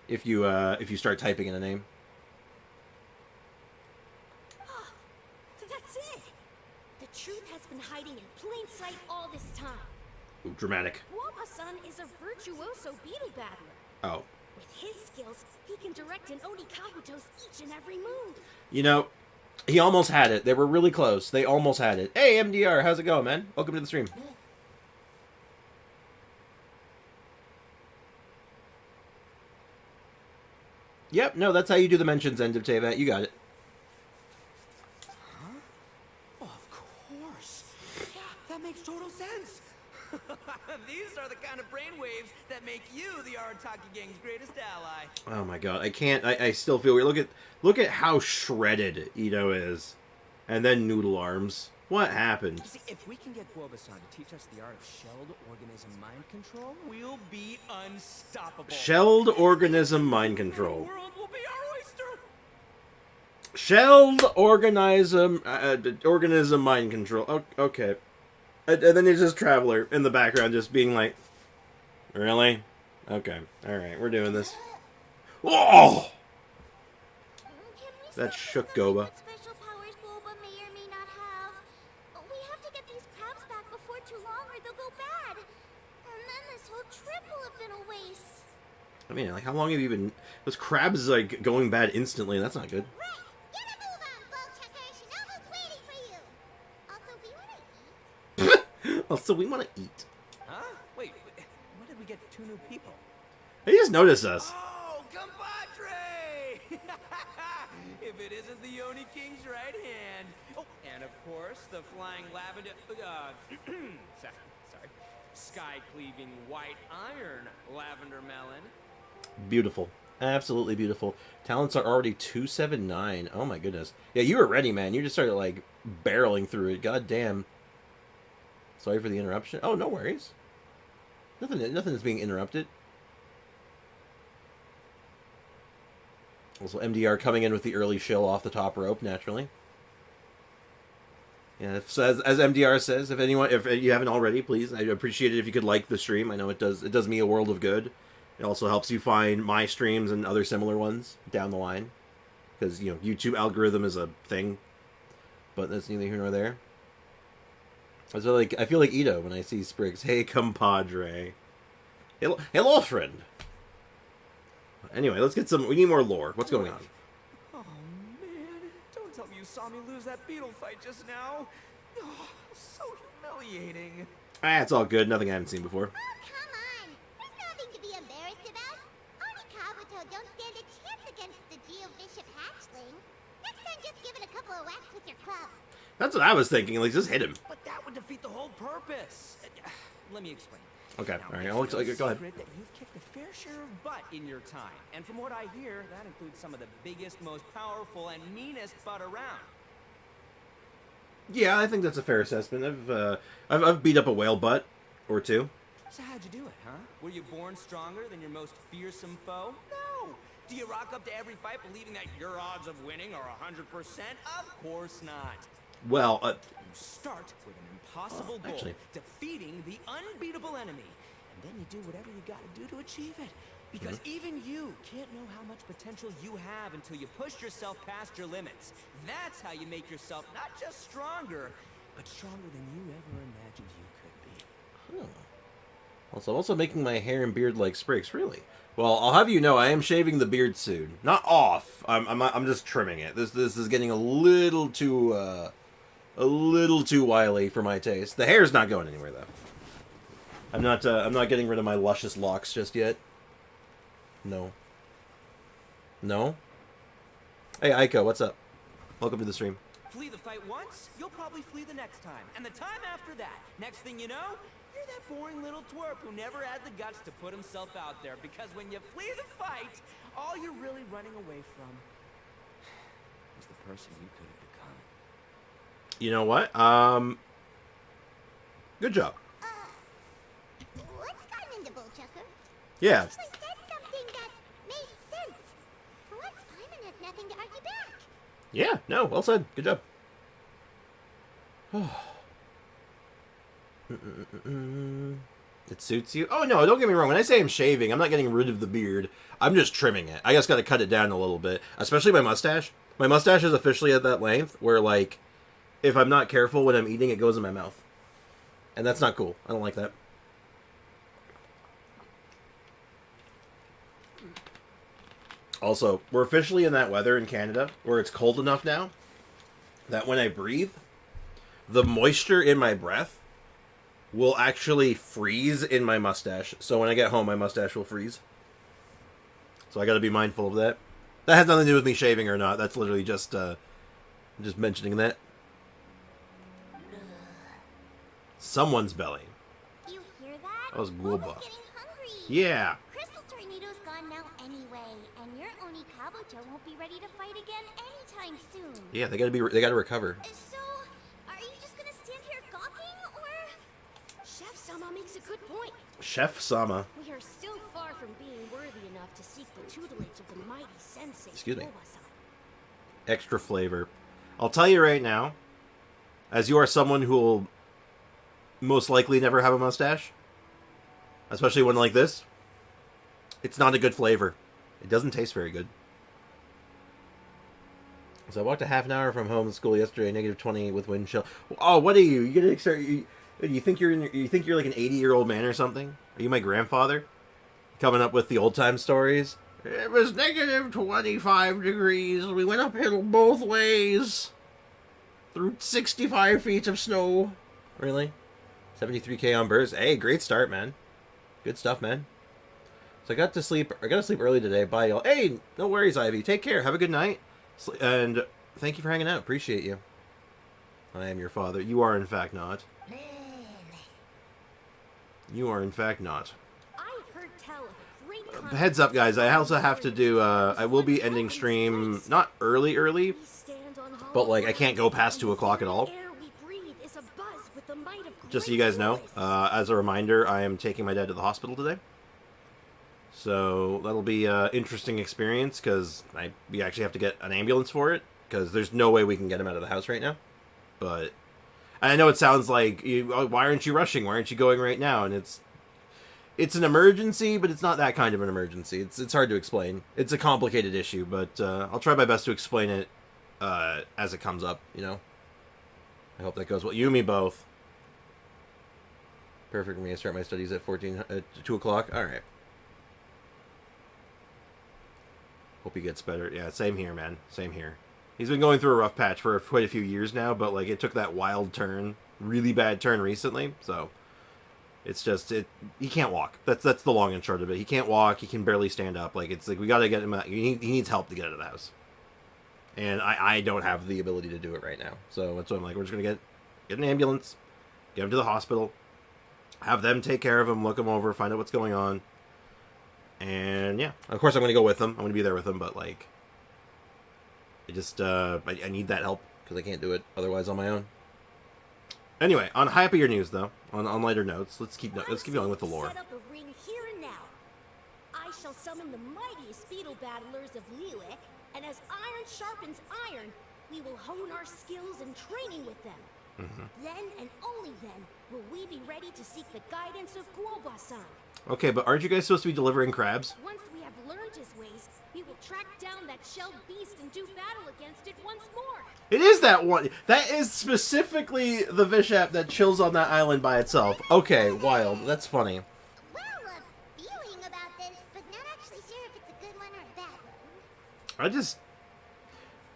if you start typing in a name. That's it! The truth has been hiding in plain sight all this time. Ooh, dramatic. Guoba-san is a virtuoso beetle battler. Oh. With his skills, he can direct an Onikabuto's each and every move. You know, he almost had it. They were really close. They almost had it. Hey, MDR, how's it going, man? Welcome to the stream. Yep, no, that's how you do the mentions, End of Tevat. You got it. Huh? Oh, of course. Yeah, that makes total sense. These are the kind of brainwaves that make you the Arataki gang's greatest ally. Oh my god, I can't. I still feel weird. Look at how shredded Ito is, and then Noodle Arms. What happened? See, if we can get Guoba-san to teach us the art of shelled organism mind control, we'll be unstoppable. Shelled organism mind control. The world will be our oyster. Shelled organism mind control. Okay. And then there's this traveler in the background just being like, really? Okay. Alright, we're doing this. Oh! That shook Goba. What special powers Goba may or may not have. We have to get these crabs back before too long or they'll go bad. And then this whole trip will have been a waste. I mean, like, how long have you been... Those crabs, like, going bad instantly. That's not good. Right! Get a move on, Bowchucker! Shinobu's waiting for you! Also, we want to eat. Also, we want to eat. Huh? Wait, when did we get 2 new people? They just noticed us. Oh, compadre! If it isn't the Oni King's right hand. Oh, and of course, the flying lavender... sorry. Sky-cleaving white iron lavender melon. Beautiful. Absolutely beautiful. Talents are already 279. Oh my goodness. Yeah, you were ready, man. You just started, like, barreling through it. God damn. Sorry for the interruption. Oh, no worries. Nothing is being interrupted. Also, MDR coming in with the early shill off the top rope, naturally. Yeah, so as MDR says, if you haven't already, please, I'd appreciate it if you could like the stream. I know it does me a world of good. It also helps you find my streams and other similar ones down the line, because YouTube algorithm is a thing. But that's neither here nor there. I feel like Ito when I see Spriggs. Hey, compadre. Hello, friend. Anyway, let's get some... We need more lore. What's going on? Oh, man. Don't tell me you saw me lose that beetle fight just now. Oh, so humiliating. It's all good. Nothing I haven't seen before. Oh, come on! There's nothing to be embarrassed about. Oni Kabuto don't stand a chance against the Geo Bishop hatchling. Next time, just give it a couple of whacks with your club. That's what I was thinking. Like, just hit him. But that would defeat the whole purpose. Let me explain. Okay, Now, all right. it's no Go ahead. secret that you've kicked a fair share of butt in your time. And from what I hear, that includes some of the biggest, most powerful, and meanest butt around. Yeah, I think that's a fair assessment. I've beat up a whale butt or two. So how'd you do it, huh? Were you born stronger than your most fearsome foe? No! Do you rock up to every fight believing that your odds of winning are 100%? Of course not. Well, You start with an impossible goal, actually. defeating the unbeatable enemy, and then you do whatever you gotta do to achieve it. Because even you can't know how much potential you have until you push yourself past your limits. That's how you make yourself not just stronger, but stronger than you ever imagined you could be. Also, I'm also making my hair and beard like Spriggs. Really? Well, I'll have you know, I am shaving the beard soon. Not off. I'm just trimming it. This is getting a little too wily for my taste. The hair's not going anywhere though. I'm not getting rid of my luscious locks just yet. No. Hey, Aiko, what's up? Welcome to the stream. Flee the fight once, you'll probably flee the next time. And the time after that. Next thing you know, you're that boring little twerp who never had the guts to put himself out there. Because when you flee the fight, all you're really running away from is the person you could have become. You know what? Good job. What's gotten into Bullchucker? Yeah. Actually said something that made sense. For once, Paimon has nothing to argue back. Yeah, no, well said. Good job. It suits you? Oh, no, don't get me wrong. When I say I'm shaving, I'm not getting rid of the beard. I'm just trimming it. I just got to cut it down a little bit. Especially my mustache. My mustache is officially at that length where, like, if I'm not careful when I'm eating, it goes in my mouth. And that's not cool. I don't like that. Also, we're officially in that weather in Canada where it's cold enough now that when I breathe, the moisture in my breath will actually freeze in my mustache. So when I get home, my mustache will freeze. So I got to be mindful of that. That has nothing to do with me shaving or not. That's literally just mentioning that. Someone's belly. You hear that? That was Bulba's Gulba. getting hungry. Yeah. Crystal Tornado's gone now anyway, and your Oni Kabuto won't be ready to fight again anytime soon. Yeah, they gotta recover. So, are you just gonna Sama makes a good point. Chef Sama. We are still far from being worthy enough to seek the tutelage of the mighty sensei. Excuse me. Oba-san. Extra flavor. I'll tell you right now, as you are someone who will most likely never have a mustache, especially one like this, it's not a good flavor. It doesn't taste very good. So I walked a half an hour from home to school yesterday, -20 with wind chill. Oh, what are you? You gonna start? You think you're you think you're like an 80-year-old man or something? Are you my grandfather? Coming up with the old time stories? It was -25 degrees. We went uphill both ways through 65 feet of snow. Really? 73K on Burrs. Hey, great start, man. Good stuff, man. So I got to sleep early today. Bye, y'all. Hey, no worries, Ivy. Take care. Have a good night. And thank you for hanging out. Appreciate you. I am your father. You are, in fact, not. You are, in fact, not. I've heard tell of a great Heads up, guys. I also have to do, I will be ending stream, not early, but, like, I can't go past 2 o'clock at all. Just so you guys know, as a reminder, I am taking my dad to the hospital today. So that'll be an interesting experience, because we actually have to get an ambulance for it, because there's no way we can get him out of the house right now. But I know it sounds like, why aren't you rushing? Why aren't you going right now? And it's an emergency, but it's not that kind of an emergency. It's hard to explain. It's a complicated issue, but I'll try my best to explain it as it comes up, you know? I hope that goes well. You and me both. Perfect for me. I start my studies at 2 o'clock. All right. Hope he gets better. Yeah, same here, man. Same here. He's been going through a rough patch for quite a few years now, but like it took that wild turn, really bad turn recently. So it's just he can't walk. That's the long and short of it. He can't walk. He can barely stand up. Like it's like we got to get him out. He needs help to get out of the house, and I don't have the ability to do it right now. So that's what I'm like. We're just gonna get an ambulance, get him to the hospital, have them take care of him, look him over, find out what's going on. And yeah, of course I'm going to go with them. I'm going to be there with them, but like, I just, I need that help because I can't do it otherwise on my own. Anyway, on happier news though, on lighter notes, let's keep going with the lore. Set up a ring here and now. I shall summon the mightiest beetle battlers of Liyue, and as iron sharpens iron, we will hone our skills and training with them. Then and only then will we be ready to seek the guidance of Guoba-san. Okay, but aren't you guys supposed to be delivering crabs? Once we have learned his ways, we will track down that shelled beast and do battle against it once more. It is that one. That is specifically the Vishap that chills on that island by itself. Okay, wild. That's funny. Well, a feeling about this, but not actually sure if it's a good one or a bad one. I just...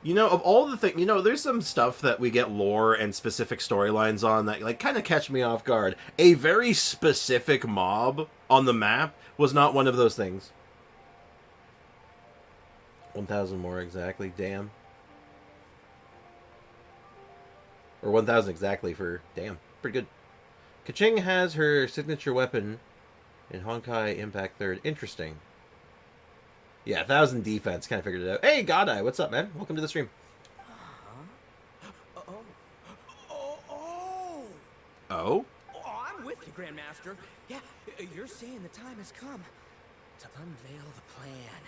You know, of all the things, you know, there's some stuff that we get lore and specific storylines on that, like, kind of catch me off guard. A very specific mob on the map was not one of those things. 1,000 more exactly, damn. Or 1,000 exactly for, damn, pretty good. Kaching has her signature weapon in Honkai Impact 3rd. Interesting. Yeah, 1,000 defense. Kind of figured it out. Hey, Godeye, what's up, man? Welcome to the stream. Oh? Oh, I'm with you, Grandmaster. Yeah, you're saying the time has come to unveil the plan.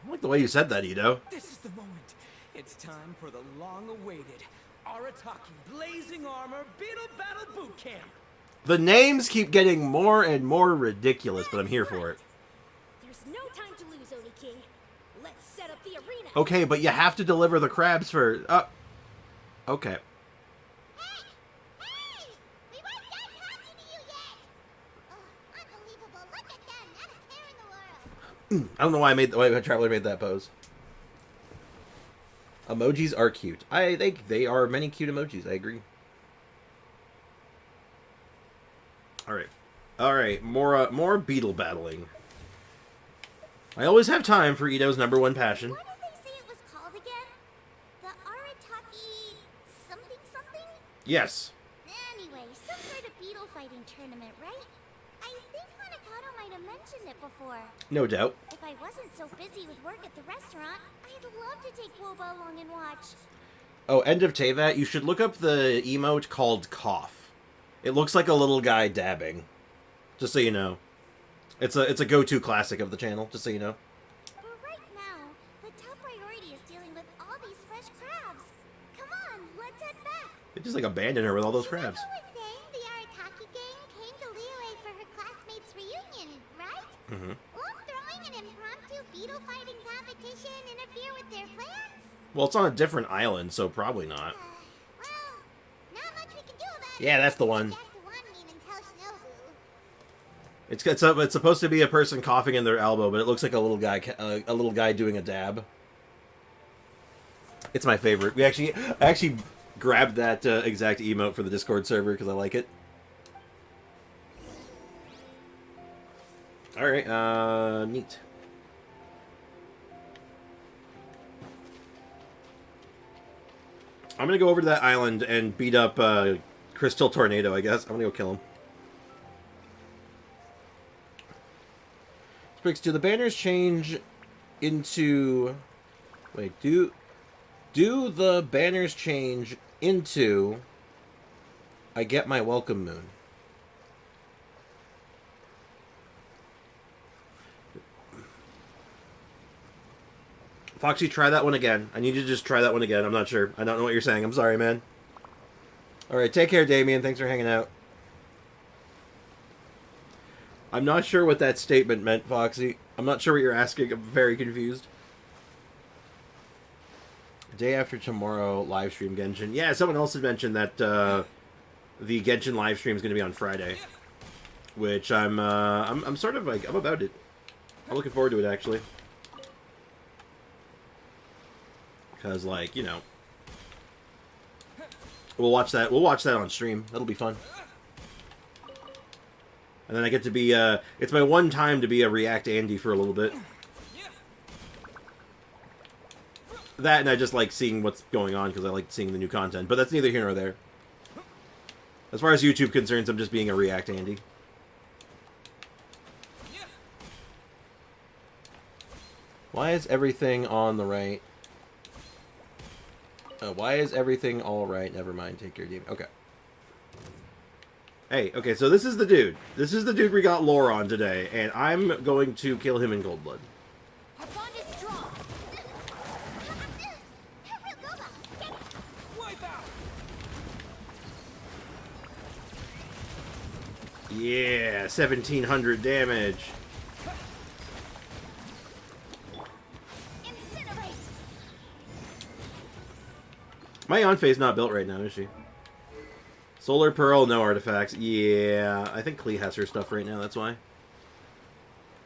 I like the way you said that, Ito. This is the moment. It's time for the long-awaited Arataki Blazing Armor Beetle Battle Boot Camp. The names keep getting more and more ridiculous, but I'm here for it. There's no time to lose, Oni King. Let's set up the arena. Okay, but you have to deliver the crabs first. Okay. Hey! We weren't done talking to you yet! Oh, unbelievable. Look at them. Not a care in the world. I don't know why Traveler made that pose. Emojis are cute. I think they are many cute emojis. I agree. All right. More beetle battling. I always have time for Ito's #1 passion. What did they say it was called again? The Arataki something something? Yes. Anyway, some sort of beetle fighting tournament, right? I think Hanakato might have mentioned it before. No doubt. If I wasn't so busy with work at the restaurant, I'd love to take Woba along and watch. Oh, end of Tevat, you should look up the emote called Cough. It looks like a little guy dabbing. Just so you know. It's a go-to classic of the channel, just so you know. But right now, the top priority is dealing with all these fresh crabs. Come on, let's head back. They just like abandoned her with all those crabs. Shinobu was saying the Arataki gang came to Liyue for her classmates' reunion, right? Mm-hmm. Won't throwing an impromptu beetle fighting competition interfere with their plans? Well, it's on a different island, so probably not. Well, not much we can do about it. Yeah, that's the one. Back to Wanmin and tell Shinobu. It's supposed to be a person coughing in their elbow, but it looks like a little guy doing a dab. It's my favorite. I actually grabbed that exact emote for the Discord server because I like it. All right, neat. I'm gonna go over to that island and beat up Crystal Tornado. I guess I'm gonna go kill him. Sprix, do the banners change into... Wait, do the banners change into... I get my welcome moon? Foxy, try that one again. I need you to just try that one again. I'm not sure. I don't know what you're saying. I'm sorry, man. Alright, take care, Damien. Thanks for hanging out. I'm not sure what that statement meant, Foxy. I'm not sure what you're asking. I'm very confused. Day after tomorrow, live stream Genshin. Yeah, someone else had mentioned that the Genshin live stream is going to be on Friday, which I'm sort of like I'm about it. I'm looking forward to it actually, because like you know, we'll watch that on stream. That'll be fun. And then I get to be, it's my one time to be a React Andy for a little bit. That and I just like seeing what's going on because I like seeing the new content. But that's neither here nor there. As far as YouTube concerns, I'm just being a React Andy. Why is everything on the right? Why is everything all right? Never mind, take your game. Okay. Hey, okay, so this is the dude. This is the dude we got lore on today, and I'm going to kill him in Cold Blood. Our bond is strong. Wipe out! Yeah, 1700 damage. Incinerate. My Yanfei's not built right now, is she? Solar Pearl, no artifacts. Yeah, I think Klee has her stuff right now, that's why.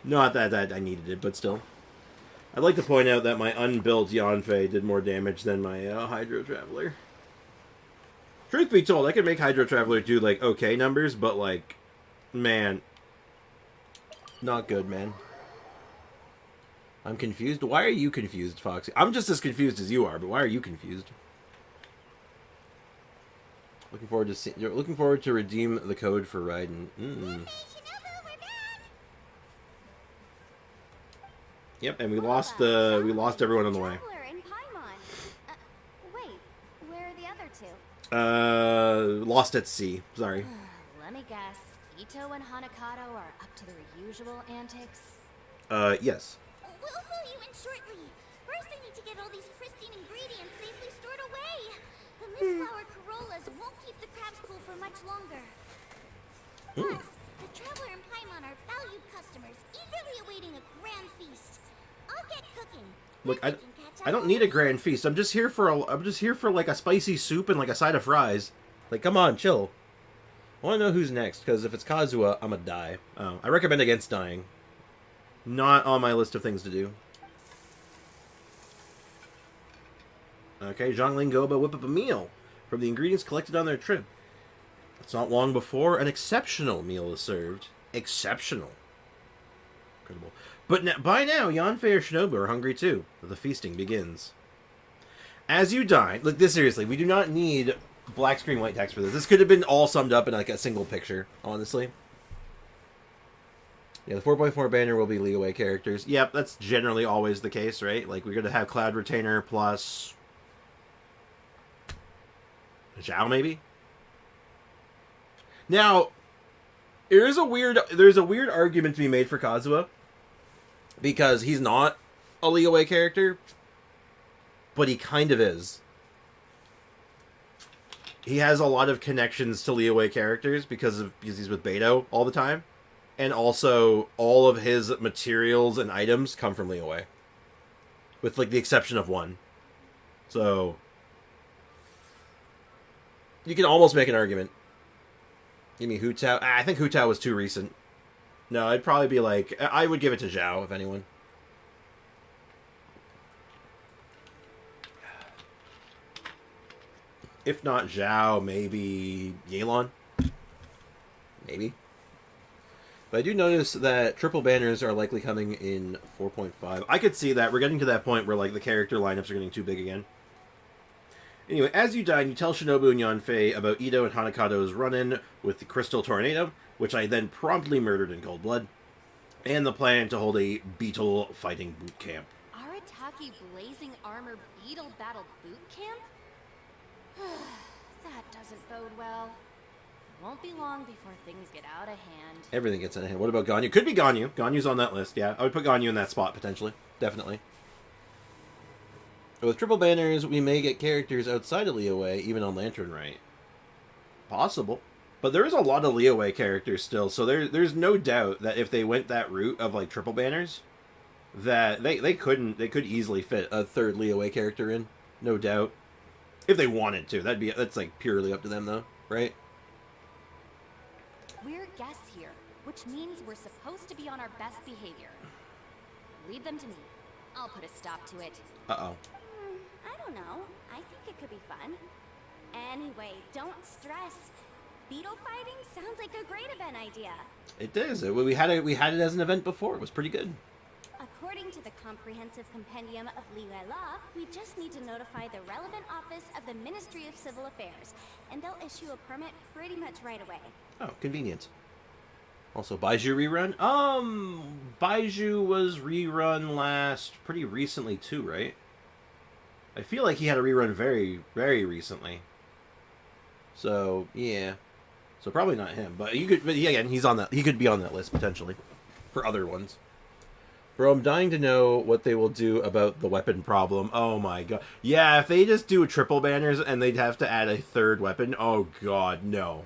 Not that I needed it, but still. I'd like to point out that my unbuilt Yanfei did more damage than my Hydro Traveler. Truth be told, I could make Hydro Traveler do, like, okay numbers, but, like, man. Not good, man. I'm confused. Why are you confused, Foxy? I'm just as confused as you are, but why are you confused? You're looking forward to redeem the code for Raiden. Yep, and we lost everyone on the way. Wait, where are the other two? Lost at sea. Sorry. Let me guess. Ito and Hanakato are up to their usual antics. Yes. We'll fill you in shortly. First, I need to get all these pristine ingredients safely stored away. The mistflower corollas won't keep the crabs cool for much longer. Plus, the Traveler and Paimon are valued customers, eagerly awaiting a grand feast. I'll get cooking. Look, I don't need a grand feast. I'm just here for like a spicy soup and like a side of fries. Like, come on, chill. I want to know who's next, because if it's Kazuha, I'm gonna die. Oh, I recommend against dying. Not on my list of things to do. Okay, Zhongling Goba whip up a meal from the ingredients collected on their trip. It's not long before an exceptional meal is served. Exceptional. Incredible. But by now, Yanfei or Shinobu are hungry too. The feasting begins. As you dine... Look, this seriously, we do not need black screen white text for this. This could have been all summed up in like a single picture, honestly. Yeah, the 4.4 banner will be Liyue characters. Yep, that's generally always the case, right? Like, we're going to have Cloud Retainer plus... Zhao, maybe? Now, there's a weird argument to be made for Kazuha, because he's not a Liyue character, but he kind of is. He has a lot of connections to Liyue characters because he's with Beto all the time. And also, all of his materials and items come from Liyue. With, like, the exception of one. So, you can almost make an argument. Give me Hu Tao. I think Hu Tao was too recent. No, I'd probably be like... I would give it to Zhao, if anyone. If not Zhao, maybe Yelan? Maybe. But I do notice that triple banners are likely coming in 4.5. I could see that. We're getting to that point where, like, the character lineups are getting too big again. Anyway, as you dine, you tell Shinobu and Yanfei about Ito and Hanakado's run-in with the Crystal Tornado, which I then promptly murdered in cold blood, and the plan to hold a beetle fighting boot camp. Arataki Blazing Armor Beetle Battle Boot Camp? That doesn't bode well. Won't be long before things get out of hand. Everything gets out of hand. What about Ganyu? Could be Ganyu. Ganyu's on that list, yeah. I would put Ganyu in that spot, potentially. Definitely. With triple banners, we may get characters outside of Liyue, even on Lantern Right. Possible. But there is a lot of Liyue characters still, so there's no doubt that if they went that route of, like, triple banners, that they could easily fit a third Liyue character in. No doubt. If they wanted to. That's, like, purely up to them, though. Right? We're guests here, which means we're supposed to be on our best behavior. Lead them to me. I'll put a stop to it. Uh-oh. I don't know. I think it could be fun. Anyway, don't stress. Beetle fighting sounds like a great event idea. It is. We had it as an event before. It was pretty good. According to the Comprehensive Compendium of Liyue Law, we just need to notify the relevant office of the Ministry of Civil Affairs, and they'll issue a permit pretty much right away. Oh, convenient. Also, Baiju rerun? Baiju was rerun pretty recently too, right? I feel like he had a rerun very, very recently. So, yeah. So probably not him, but yeah, again, he's on that. He could be on that list potentially for other ones. Bro, I'm dying to know what they will do about the weapon problem. Oh my god. Yeah, if they just do triple banners and they'd have to add a third weapon, oh god, no.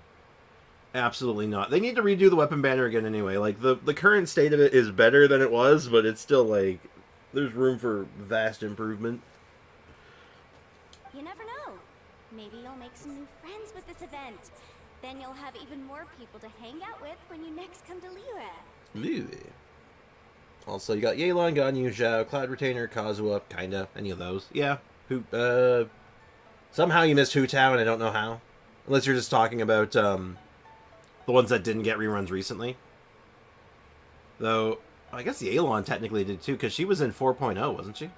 Absolutely not. They need to redo the weapon banner again anyway. Like, the current state of it is better than it was, but it's still, like, there's room for vast improvement. You never know. Maybe you'll make some new friends with this event. Then you'll have even more people to hang out with when you next come to Liyue. Liyue. Also, you got Yelan, Ganyu, Zhao, Cloud Retainer, Kazuha, kinda. Any of those. Yeah. Somehow you missed Hu Tao, and I don't know how. Unless you're just talking about, the ones that didn't get reruns recently. Though, I guess Yelan technically did too, because she was in 4.0, wasn't she?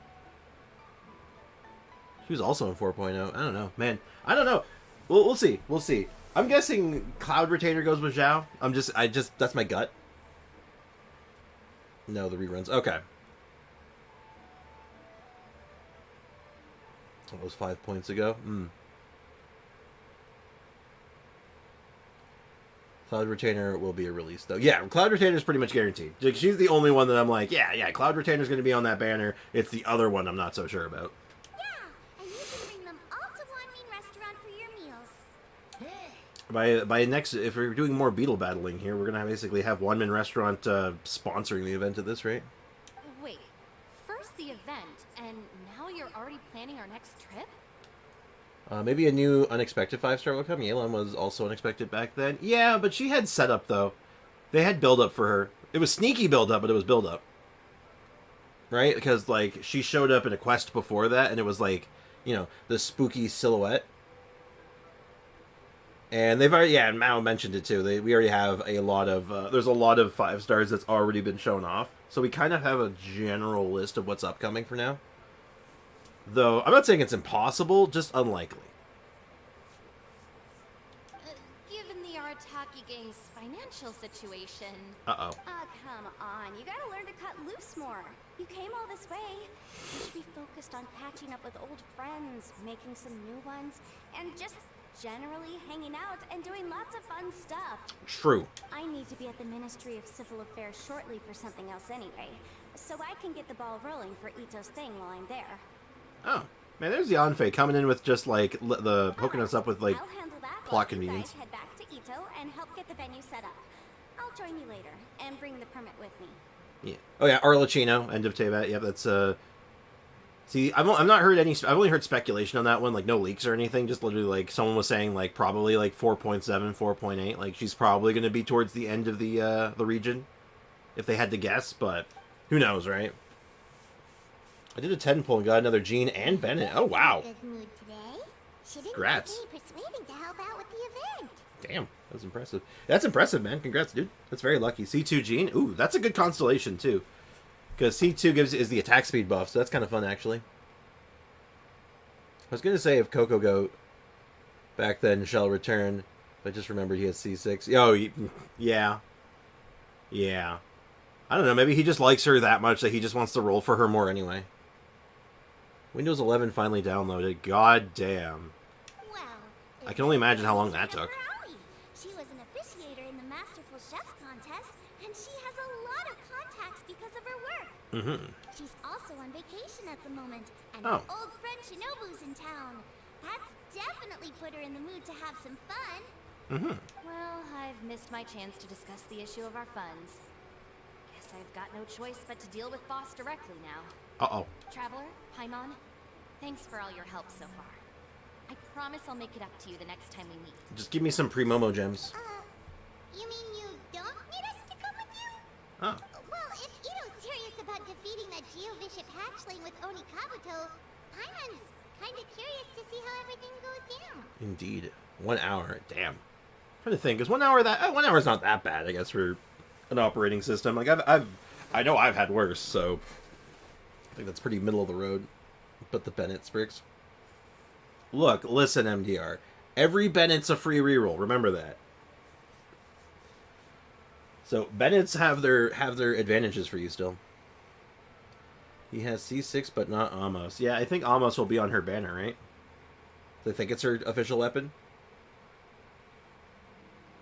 She was also in 4.0. I don't know. Man, I don't know. We'll see. We'll see. I'm guessing Cloud Retainer goes with Zhao. That's my gut. No, the reruns. Okay. That was 5 points ago. Cloud Retainer will be a release, though. Yeah, Cloud Retainer is pretty much guaranteed. She's the only one that I'm like, yeah, Cloud Retainer is going to be on that banner. It's the other one I'm not so sure about. Yeah, and you can bring them all to Wanmin Restaurant for your meals. By next, if we're doing more beetle battling here, we're gonna basically have One Man Restaurant sponsoring the event at this rate. Wait, first the event, and now you're already planning our next trip? Maybe a new unexpected 5-star will come. Yelan was also unexpected back then. Yeah, but she had setup though. They had build up for her. It was sneaky build up, but it was build up, right? Because like she showed up in a quest before that, and it was like, you know, the spooky silhouette. And they've already, and Mao mentioned it too. We already have a lot of, there's a lot of 5 stars that's already been shown off. So we kind of have a general list of what's upcoming for now. Though, I'm not saying it's impossible, just unlikely. Given the Arataki gang's financial situation... Uh-oh. Ah, come on. You gotta learn to cut loose more. You came all this way. You should be focused on catching up with old friends, making some new ones, and just generally hanging out and doing lots of fun stuff. True. I need to be at the Ministry of Civil Affairs shortly for something else anyway, so I can get the ball rolling for Ito's thing while I'm there. Oh, man, there's the Anfei coming in with just, like, the hooking us up with, like, I'll handle that plot while convenience. You guys head back to Ito and help get the venue set up. I'll join you later and bring the permit with me. Yeah. Oh, yeah, Arlecchino, end of Teyvat. Yep, that's, See, I've not heard any... I've only heard speculation on that one, like, no leaks or anything. Just literally, like, someone was saying, like, probably, like, 4.7, 4.8. Like, she's probably going to be towards the end of the region, if they had to guess, but who knows, right? I did a 10 pull and got another Jean and Bennett. Oh, wow. Good mood today. She didn't Congrats. take any persuading to help out with the event. Damn, that was impressive. That's impressive, man. Congrats, dude. That's very lucky. C2 Jean. Ooh, that's a good constellation, too. Because C2 is the attack speed buff, so that's kind of fun, actually. I was going to say if Coco Goat back then shall return, but I just remembered he has C6. Oh, yeah. Yeah. I don't know, maybe he just likes her that much that he just wants to roll for her more anyway. Windows 11 finally downloaded. God damn. Well, I can only imagine how long that took. She was an officiator in the Masterful Chefs contest, and she has a lot of contacts because of her work. Mm-hmm. She's also on vacation at the moment, and Oh. her old friend Shinobu's in town. That's definitely put her in the mood to have some fun. Mm-hmm. Well, I've missed my chance to discuss the issue of our funds. Guess I've got no choice but to deal with Boss directly now. Uh-oh. Traveler, Paimon, thanks for all your help so far. I promise I'll make it up to you the next time we meet. Just give me some pre-Momo gems. You mean you don't need us to come with you? Oh. Well, if Ito's serious about defeating that Geovishap hatchling with Oni Kabuto, Paimon's kinda curious to see how everything goes down. Indeed. 1 hour. Damn. I'm trying to think. Is 1 hour that... 1 hour is not that bad, I guess, for an operating system. Like, I know I've had worse, so... I think that's pretty middle of the road. But the Bennett Spricks. Look, listen, MDR. Every Bennett's a free reroll. Remember that. So, Bennett's have their advantages for you still. He has C6, but not Amos. Yeah, I think Amos will be on her banner, right? I think it's her official weapon.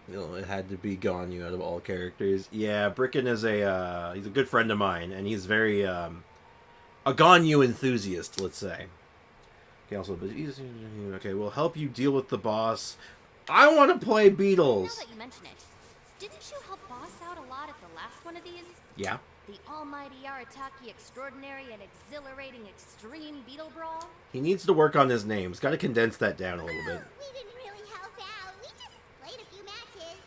You know, it had to be Ganyu out of all characters. Yeah, Bricken is he's a good friend of mine, and he's very, a Ganyu enthusiast, let's say. Okay, also, but okay, we'll help you deal with the boss. I want to play Now Beatles! that you mention it, didn't you help Boss out a lot at the last one of these? Yeah. The almighty Arataki extraordinary and exhilarating extreme beetle brawl? He needs to work on his names. Got to condense that down a little bit. We didn't really help out. We just played a few matches.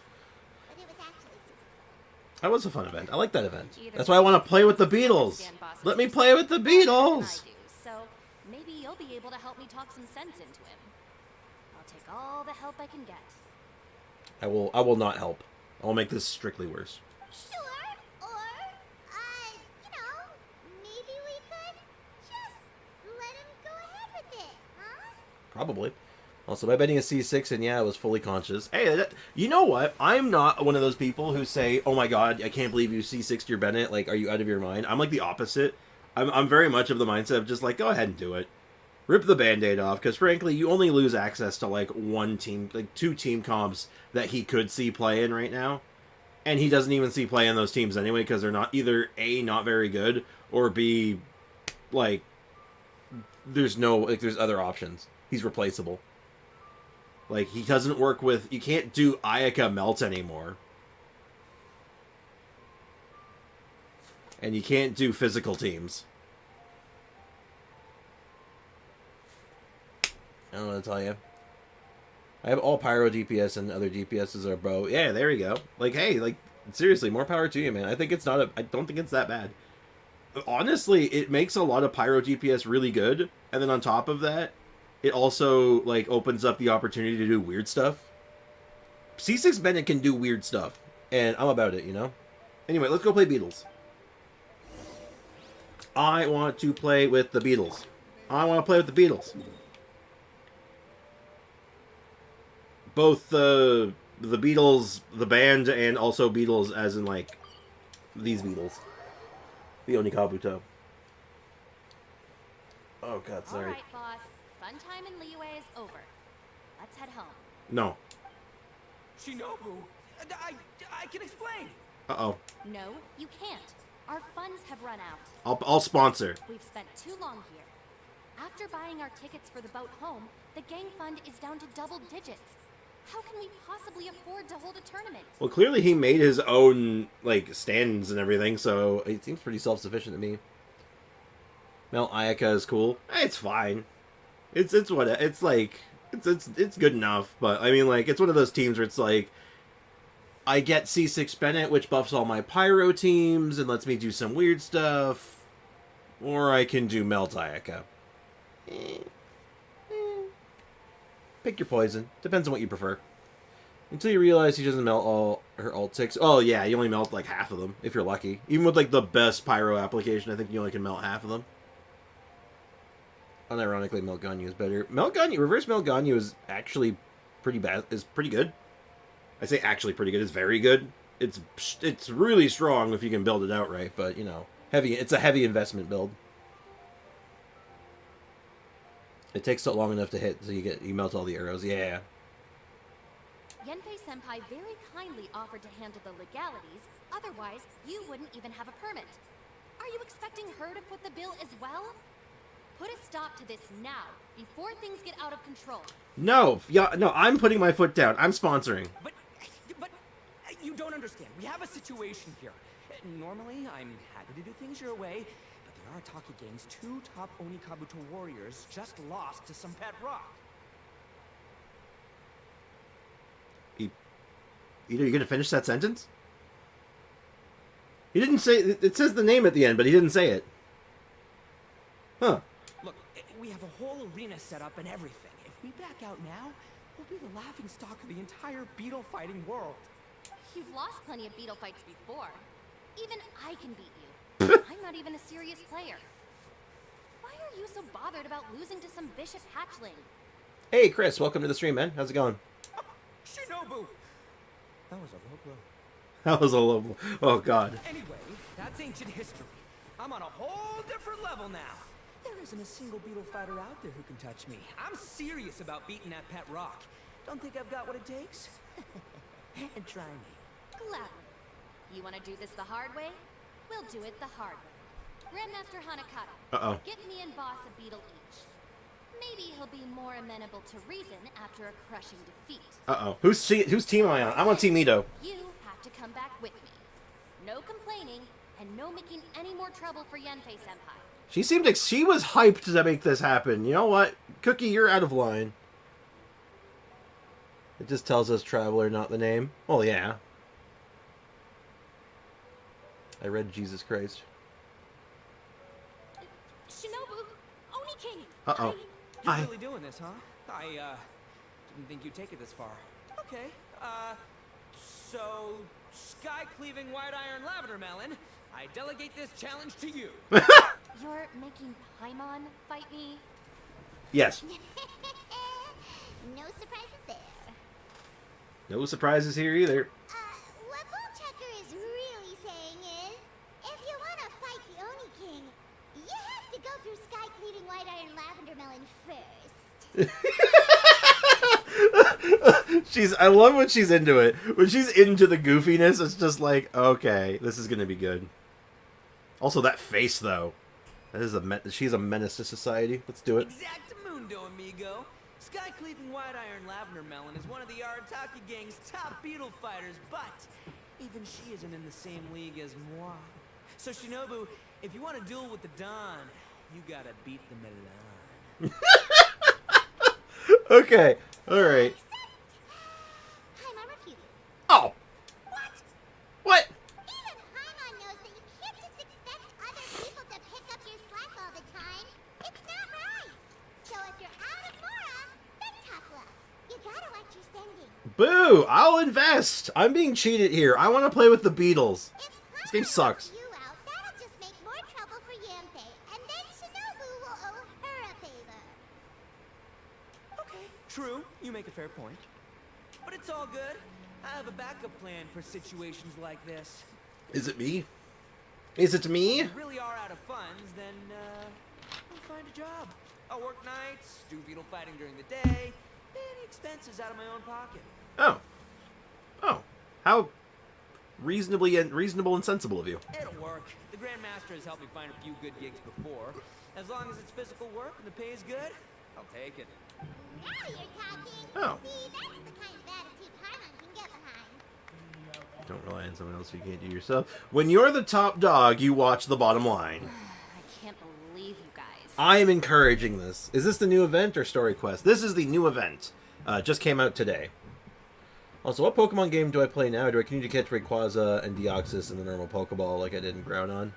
But it was actually super fun. That was a fun event. I like that event. Either That's why I want to play with the way, Beatles. understand Boss's Let me play with the perspective better than Beatles. I do, so maybe you'll be able to help me talk some sense into him. I'll take all the help I can get. I will not help. I'll make this strictly worse. Sure. Or, you know, maybe we could just let him go ahead with it, huh? Probably. Also, by betting a C6, and yeah, I was fully conscious. Hey, you know what? I'm not one of those people who say, oh my god, I can't believe you C6'd your Bennett. Like, are you out of your mind? I'm like the opposite. I'm very much of the mindset of just like, go ahead and do it. Rip the Band-Aid off, because frankly, you only lose access to like one team, like 2 team comps that he could see play in right now. And he doesn't even see play in those teams anyway, because they're not either A, not very good, or B, like, there's other options. He's replaceable. Like, he doesn't work with... You can't do Ayaka Melt anymore. And you can't do physical teams. I don't know what to tell you. I have all Pyro DPS and other DPSs are bow. Yeah, there you go. Like, hey, like, seriously, more power to you, man. I think it's not I don't think it's that bad. Honestly, it makes a lot of Pyro DPS really good. And then on top of that, it also, like, opens up the opportunity to do weird stuff. C6 Bennett can do weird stuff. And I'm about it, you know? Anyway, let's go play Beatles. I want to play with the Beatles. I want to play with the Beatles. Both the Beatles, the band, and also Beatles as in, like, these Beatles. The Onikabuto. Oh, God, sorry. Alright, boss. Fun time in Liyue is over. let's head home. No. Shinobu, I can explain. Uh-oh. No, you can't. Our funds have run out. I'll sponsor. We've spent too long here. After buying our tickets for the boat home, the gang fund is down to double digits. How can we possibly afford to hold a tournament? Well, clearly he made his own, like, stands and everything, so it seems pretty self-sufficient to me. Melt Ayaka is cool. It's fine. It's good enough, but I mean, like, it's one of those teams where it's like, I get C6 Bennett, which buffs all my pyro teams and lets me do some weird stuff, or I can do Melt Ayaka. Pick your poison. Depends on what you prefer. Until you realize he doesn't melt all her alt 6. Oh yeah, you only melt like half of them, if you're lucky. Even with like the best pyro application, I think you only can melt half of them. Unironically, Melt Ganyu is better. Reverse Melt Ganyu is actually pretty bad. Is pretty good. I say actually pretty good. It's very good. It's really strong if you can build it out right, but you know, heavy. It's a heavy investment build. It takes so long enough to hit, so you melt all the arrows. Yeah. Yenfei-senpai very kindly offered to handle the legalities, otherwise you wouldn't even have a permit. Are you expecting her to foot the bill as well? Put a stop to this now, before things get out of control. No, I'm putting my foot down. I'm sponsoring. But you don't understand. We have a situation here. Normally, I'm happy to do things your way, but the Arataki gang's 2 top Onikabuto warriors just lost to some pet rock. Either you're gonna finish that sentence? He didn't say. It says the name at the end, but he didn't say it. Huh. Look, we have a whole arena set up and everything. If we back out now, we'll be the laughingstock of the entire beetle fighting world. You've lost plenty of beetle fights before. Even I can beat you. I'm not even a serious player. Why are you so bothered about losing to some bishop hatchling? Hey, Chris, welcome to the stream, man. How's it going? Oh, Shinobu! That was a low blow. That was a low. Oh God. Anyway, that's ancient history. I'm on a whole different level now. There isn't a single beetle fighter out there who can touch me. I'm serious about beating that pet rock. Don't think I've got what it takes? And try me. Gladly. You want to do this the hard way? We'll do it the hard way. Grandmaster Hanakata, Uh-oh. get me and Boss a beetle each. Maybe he'll be more amenable to reason after a crushing defeat. Uh-oh. Whose team am I on? I'm on Team Ito. You have to come back with me. No complaining, and no making any more trouble for Yenfei-senpai. She seemed like she was hyped to make this happen. You know what? Cookie, you're out of line. It just tells us Traveler, not the name. Oh, yeah. I read Jesus Christ. Shinobu, Oni King. Uh-oh. You're really doing this, huh? I didn't think you'd take it this far. Okay, so sky-cleaving white iron lavender melon, I delegate this challenge to you. You're making Paimon fight me? Yes. No surprises there. No surprises here either. What Bullchucker is really saying is, if you want to fight the Oni King, you have to go through sky-cleaving white iron lavender melon first. I love when she's into it. When she's into the goofiness, it's just like, okay, this is gonna be good. Also, that face though, she's a menace to society. Let's do it. Exactamundo, amigo. Sky-cleaving white iron lavender melon is one of the Arataki gang's top beetle fighters, but even she isn't in the same league as moi. So Shinobu, if you want to duel with the Don, you gotta beat the Milan. Okay, alright. Paimon refuses. Oh! What? What? Even Paimon knows that you can't just expect other people to pick up your slack all the time. It's not right. So if you're out of Mora, then tough luck. You gotta watch your spending. Boo! I'll invest! I'm being cheated here. I want to play with the Beatles. If This game Paimon sucks. helps you out, that'll just make more trouble for Yanfei, and then Shinobu will owe her a favor. Okay, true. You make a fair point. But it's all good. I have a backup plan for situations like this. Is it me? Is it me? If you really are out of funds, then I'll find a job. I'll work nights, do beetle fighting during the day, Any expenses out of my own pocket. Oh. Oh. How reasonable and sensible of you. It'll work. The Grandmaster has helped me find a few good gigs before. As long as it's physical work and the pay is good, I'll take it. Now you're talking. Oh. See, that's the kind of attitude Paimon can get behind. Don't rely on someone else you can't do yourself. When you're the top dog, you watch the bottom line. I can't believe you guys. I am encouraging this. Is this the new event or story quest? This is the new event. Just came out today. Also, what Pokemon game do I play now? Do I continue to catch Rayquaza and Deoxys in the normal Pokeball like I did in Groudon?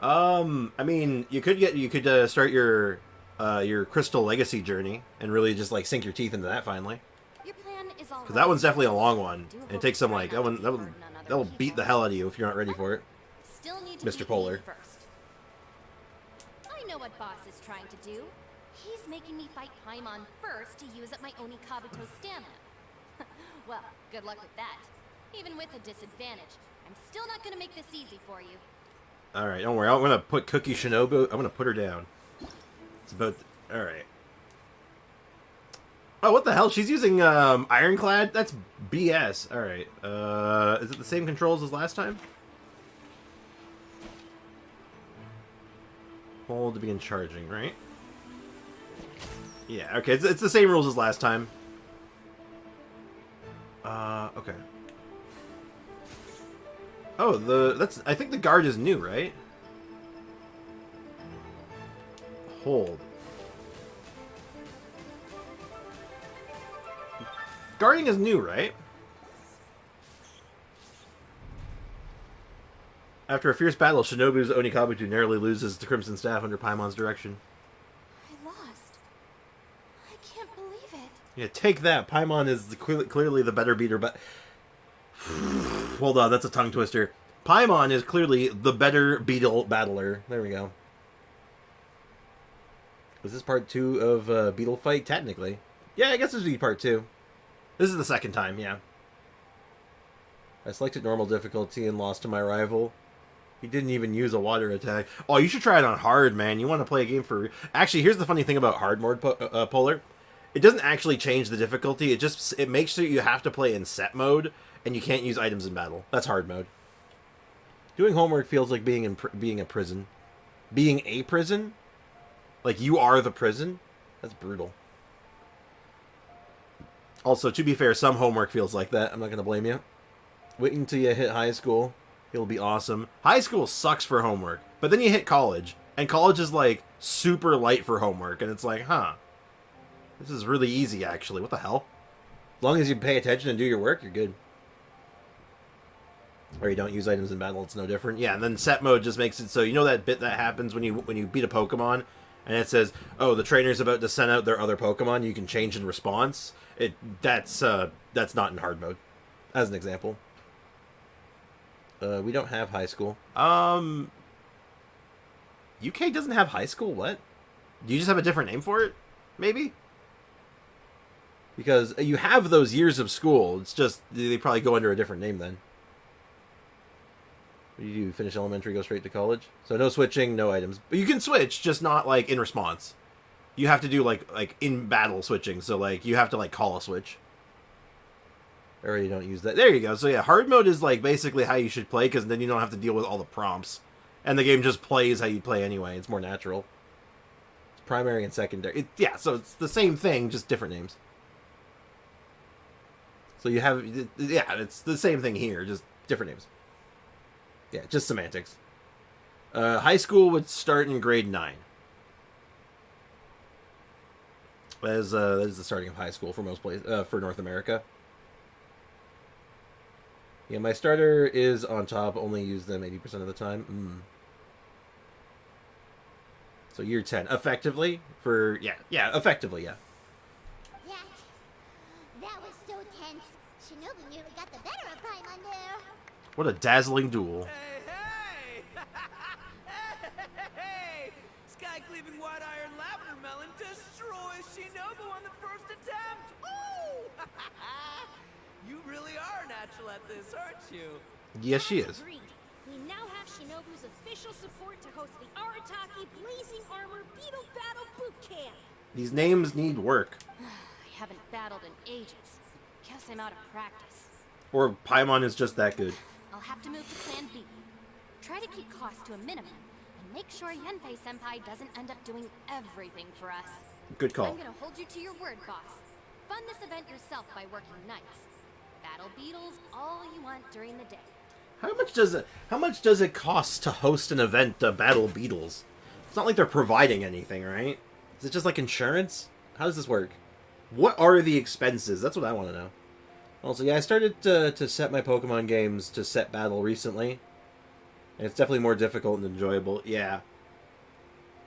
I mean, you could start your Crystal Legacy journey and really just like sink your teeth into that finally. Your plan is all Because that one's right. definitely a long one. Do And hope it takes you some try like not to that be burden on other will people. beat the hell out of you if you're not ready for it. Still need to Mr. beat Polar. me first. I know what Boss is trying to do. He's making me fight Paimon first to use up my Oni Kabuto's stamina. Well, good luck with that. Even with a disadvantage, I'm still not gonna make this easy for you. Alright, don't worry. I'm going to put Cookie Shinobu. I'm going to put her down. It's about... Alright. Oh, what the hell? She's using Ironclad? That's BS. Alright. Is it the same controls as last time? Hold to begin charging, right? Yeah, okay. It's the same rules as last time. Okay. Oh, I think the guard is new, right? Hold. Guarding is new, right? After a fierce battle, Shinobu's Onikabuto narrowly loses the Crimson Staff under Paimon's direction. I lost. I can't believe it. Yeah, take that. Paimon is clearly the better beater, but... Hold on, that's a tongue twister. Paimon is clearly the better battler. There we go. Is this part 2 of Beetle Fight? Technically. Yeah, I guess this would be part 2. This is the second time, yeah. I selected normal difficulty and lost to my rival. He didn't even use a water attack. Oh, you should try it on hard, man. You want to play a game for... Actually, here's the funny thing about hard mode, Polar. It doesn't actually change the difficulty. It makes sure you have to play in set mode, and you can't use items in battle. That's hard mode. Doing homework feels like being a prison. Being a prison? Like you are the prison? That's brutal. Also, to be fair, some homework feels like that. I'm not going to blame you. Wait until you hit high school. It'll be awesome. High school sucks for homework, but then you hit college, and college is like super light for homework, and it's like, huh, this is really easy actually. What the hell? As long as you pay attention and do your work, you're good. Or you don't use items in battle, it's no different. Yeah, and then set mode just makes it so, you know that bit that happens when you beat a Pokemon, and it says, oh, the trainer's about to send out their other Pokemon, you can change in response. That's not in hard mode, as an example. We don't have high school. UK doesn't have high school? What? Do you just have a different name for it? Maybe? Because you have those years of school. It's just, they probably go under a different name then. What do you do? Finish elementary, go straight to college? So no switching, no items. But you can switch, just not, like, in response. You have to do, like in battle switching. So, like, you have to, like, call a switch. Or you don't use that. There you go. So, yeah, hard mode is, like, basically how you should play, because then you don't have to deal with all the prompts. And the game just plays how you play anyway. It's more natural. It's primary and secondary. Yeah, so it's the same thing, just different names. So you have... Yeah, it's the same thing here, just different names. Yeah, just semantics. High school would start in grade 9. That is the starting of high school for most places, for North America. Yeah, my starter is on top. Only use them 80% of the time. So year 10, effectively for effectively, yeah. That was so tense. Shinobu nearly got the better of Paimon there. What a dazzling duel. Hey, hey! Hey! Sky cleaving wide iron lavender melon destroys Shinobu on the first attempt. Ooh! You really are natural at this, aren't you? Yes, she is. Agreed. We now have Shinobu's official support to host the Arataki Blazing Armor Beetle Battle Boot Camp. These names need work. I battled in ages. Guess I'm out of practice. Or Paimon is just that good. I'll have to move to Plan B. Try to keep costs to a minimum, and make sure Yanfei-senpai doesn't end up doing everything for us. Good call. I'm gonna hold you to your word, boss. Fund this event yourself by working nights. Battle beetles all you want during the day. How much does it cost to host an event to battle beetles? It's not like they're providing anything, right? Is it just like insurance? How does this work? What are the expenses? That's what I want to know. Also, yeah, I started to set my Pokemon games to set battle recently. And it's definitely more difficult and enjoyable. Yeah.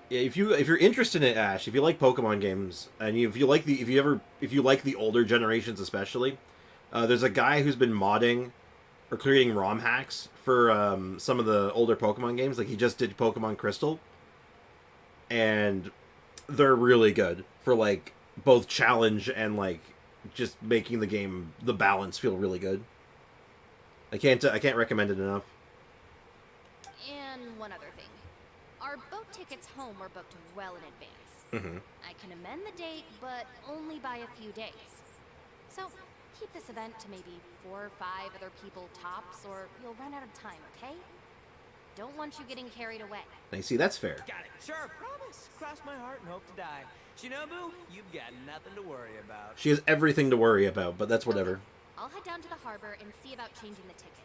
Yeah, if you're interested in it, Ash, if you like Pokemon games, and if you like the older generations especially, there's a guy who's been modding or creating ROM hacks for some of the older Pokemon games. Like, he just did Pokemon Crystal. And they're really good for, like, both challenge and, like, just making the game, the balance feel really good. I can't recommend it enough. And one other thing. Our boat tickets home were booked well in advance. Mm-hmm. I can amend the date, but only by a few days. So, keep this event to maybe 4 or 5 other people tops, or you'll run out of time, okay? Don't want you getting carried away. I see, that's fair. Got it. Sure, promise. Cross my heart and hope to die. Shinobu, you've got nothing to worry about. She has everything to worry about, but that's whatever. Okay. I'll head down to the harbor and see about changing the tickets.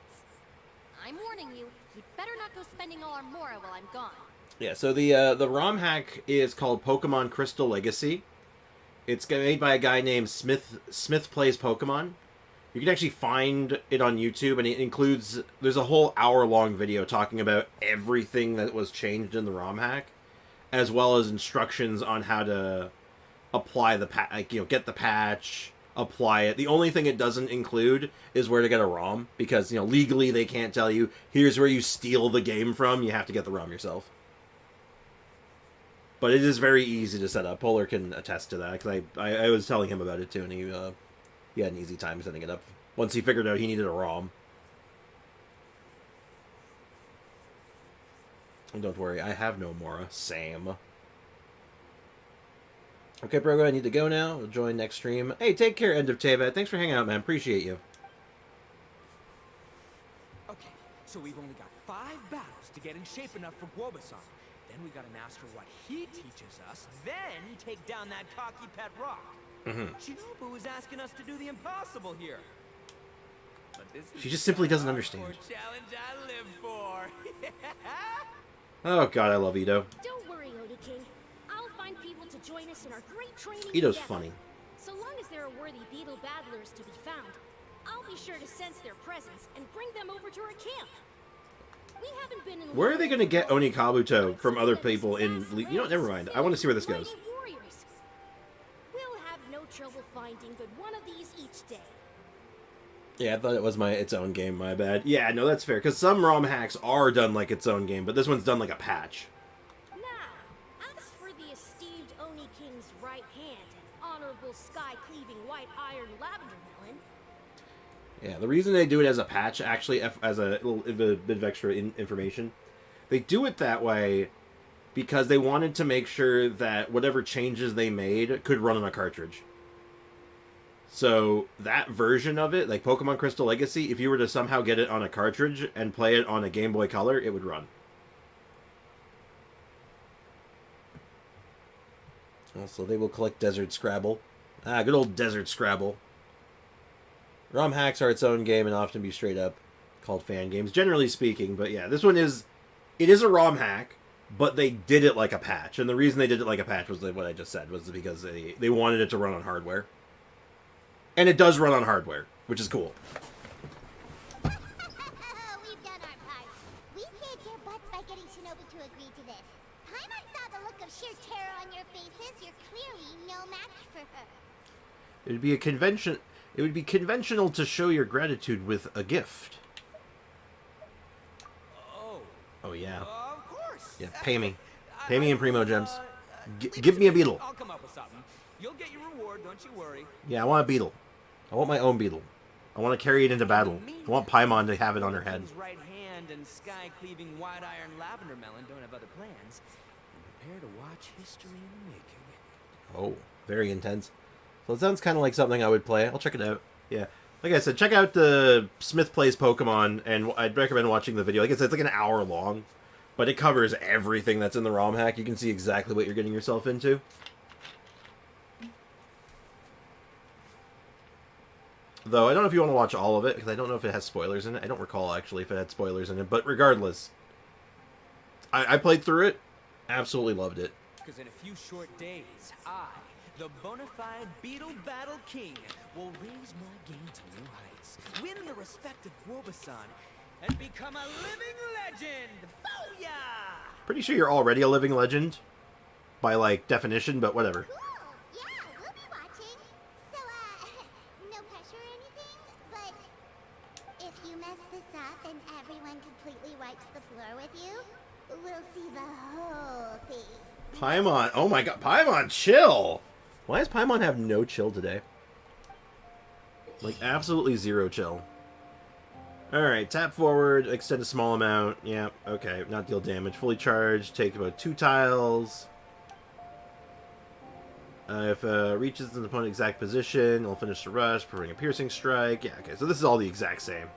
I'm warning you, you'd better not go spending all our mora while I'm gone. Yeah, so the ROM hack is called Pokemon Crystal Legacy. It's made by a guy named Smith Plays Pokemon. You can actually find it on YouTube, and it includes... There's a whole hour-long video talking about everything that was changed in the ROM hack, as well as instructions on how to apply the get the patch, apply it. The only thing it doesn't include is where to get a ROM, because, legally they can't tell you, here's where you steal the game from, you have to get the ROM yourself. But it is very easy to set up. Polar can attest to that, because I was telling him about it too, and he had an easy time setting it up once he figured out he needed a ROM. And don't worry, I have no Mora. Sam. Okay, Brogo, I need to go now. We'll join next stream. Hey, take care, End of Teva. Thanks for hanging out, man. Appreciate you. Okay, so we've only got 5 battles to get in shape enough for Guobasan. Then we gotta master what he teaches us, then take down that cocky pet rock. Shinobu was asking us to do the impossible here. But this She just simply doesn't understand. Challenge I live for. Oh god, I love Ito. Don't worry, Oni King. I'll find people to join us in our great training Ito's together. funny. So long as there are worthy beetle battlers to be found, I'll be sure to sense their presence and bring them over to our camp. We haven't been in Where are they going to get Onikabuto from other people in... never mind. I want to see where this goes. Warriors. We'll have no trouble finding but one of these each day. Yeah, I thought it was its own game, my bad. Yeah, no, that's fair, because some ROM hacks are done like its own game, but this one's done like a patch. Now, as for the esteemed Oni King's right hand and honorable sky-cleaving white iron lavender melon, Yeah, the reason they do it as a patch, actually, as a little bit of extra information, they do it that way because they wanted to make sure that whatever changes they made could run on a cartridge. So that version of it, like Pokemon Crystal Legacy, if you were to somehow get it on a cartridge and play it on a Game Boy Color, it would run. Also, they will collect Desert Scrabble. Ah, good old Desert Scrabble. ROM hacks are its own game and often be straight up called fan games, generally speaking. But yeah, this one is a ROM hack, but they did it like a patch. And the reason they did it like a patch was what I just said, was because they wanted it to run on hardware. And it does run on hardware, which is cool. We've done our part. We saved your butts by getting Shinobu to agree to this. Paimon saw the look of sheer terror on your faces. You're clearly no match for her. It would be conventional to show your gratitude with a gift. Oh yeah. Of course. Yeah, pay me. Pay me in Primo Gems. Give me a beetle. I'll come up with something. You'll get your reward, don't you worry. Yeah, I want a beetle. I want my own beetle. I want to carry it into battle. I want Paimon to have it on her head. Right hand and sky-cleaving white iron lavender melon don't have other plans. And prepare to watch history in the making. Oh, very intense. So it sounds kind of like something I would play. I'll check it out. Yeah. Like I said, check out the Smith Plays Pokemon, and I'd recommend watching the video. Like I said, it's like an hour long, but it covers everything that's in the ROM hack. You can see exactly what you're getting yourself into. Though, I don't know if you want to watch all of it, because I don't know if it has spoilers in it. I don't recall, actually, if it had spoilers in it. But regardless, I played through it. Absolutely loved it. Because in a few short days, I, the bona fide Beetle Battle King, will raise my game to new heights, win the respect of Wobasan, and become a living legend! Booyah! Pretty sure you're already a living legend, by, like, definition, but whatever. Cool. Yeah, we'll be watching. So, no pressure or anything, but if you mess this up and everyone completely wipes the floor with you, we'll see the whole thing. Paimon. Oh my god. Paimon, chill! Why does Paimon have no chill today? Like, absolutely zero chill. Alright, tap forward, extend a small amount. Yeah, okay. Not deal damage. Fully charged. Take about 2 tiles. If reaches an opponent's exact position, it'll finish the rush, providing a piercing strike. Yeah, okay. So this is all the exact same.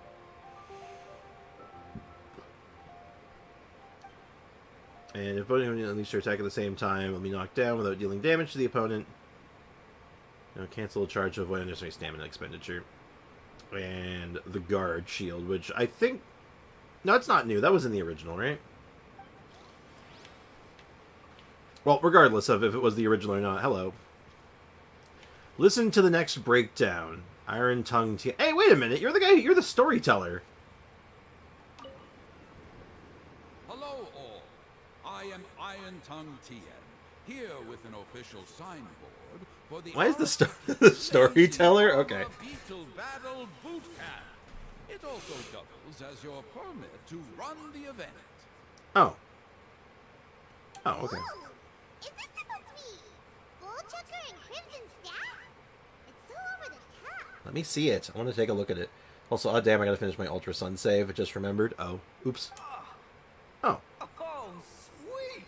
And if opponent unleashes their attack at the same time, will be knocked down without dealing damage to the opponent. Cancel a charge to avoid unnecessary stamina expenditure. And the guard shield, which I think... No, it's not new. That was in the original, right? Well, regardless of if it was the original or not. Hello. Listen to the next breakdown. Iron Tongue T... Hey, wait a minute. You're the guy... You're the storyteller. Hello, all. I am Iron Tongue Tien, here with an official signboard for the... Why is the storyteller? Okay. Beetle Battle Boot Camp. It also doubles as your permit to run the event. Oh. Oh, okay. Whoa! Is this supposed to be Bullchucker and Crimson Staff? It's so over the top. Let me see it. I want to take a look at it. Also, oh damn, I gotta finish my Ultra Sun save. I just remembered. Oh. Oops. Oh. Oh, sweet!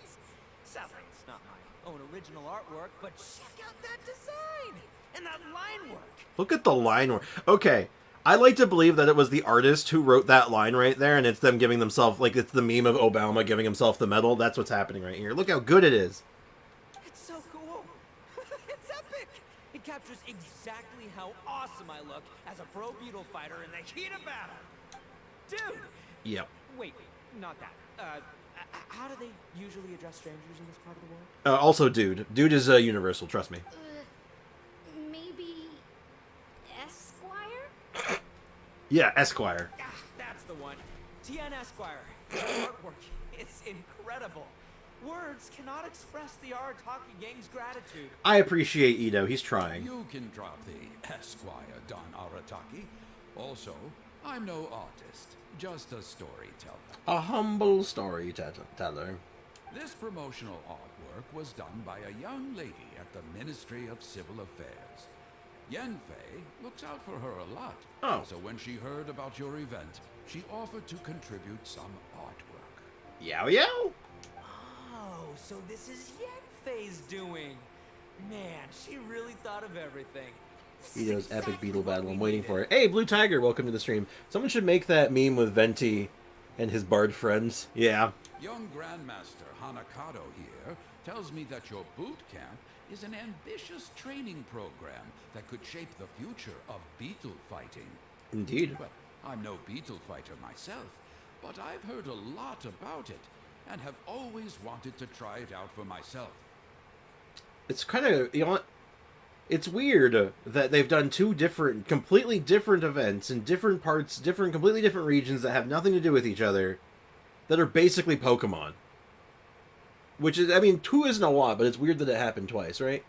Sounds like it's not my own original artwork, but check out that design! And that line work! Look at the line work. Okay. I like to believe that it was the artist who wrote that line right there, and it's them giving themselves, like, it's the meme of Obama giving himself the medal. That's what's happening right here. Look how good it is. It's so cool! It's epic! It captures exactly how awesome I look as a pro beetle fighter in the heat of battle! Dude! Yep. Wait, not that. How do they usually address strangers in this part of the world? Also, dude. Dude is universal, trust me. Maybe Esquire? Yeah, Esquire. Ah, that's the one. Tien Esquire. Your artwork is incredible. Words cannot express the Arataki gang's gratitude. I appreciate Ito. He's trying. You can drop the Esquire Don Arataki. Also, I'm no artist, just a storyteller. A humble storyteller. This promotional artwork was done by a young lady at the Ministry of Civil Affairs. Yanfei looks out for her a lot. Oh. So when she heard about your event, she offered to contribute some artwork. Yow yow! Oh, so this is Yanfei's doing. Man, she really thought of everything. This is Ito's epic exactly beetle what battle. we I'm waiting needed. for it. Hey, Blue Tiger, welcome to the stream. Someone should make that meme with Venti and his bard friends. Yeah. Young Grandmaster Hanakado here tells me that your boot camp is an ambitious training program that could shape the future of beetle fighting. Indeed. Well, I'm no beetle fighter myself, but I've heard a lot about it and have always wanted to try it out for myself. It's kind of, you know what? It's weird that they've done two completely different events in different parts, completely different regions that have nothing to do with each other, that are basically Pokemon. Which is, I mean, 2 isn't a lot, but it's weird that it happened twice, right?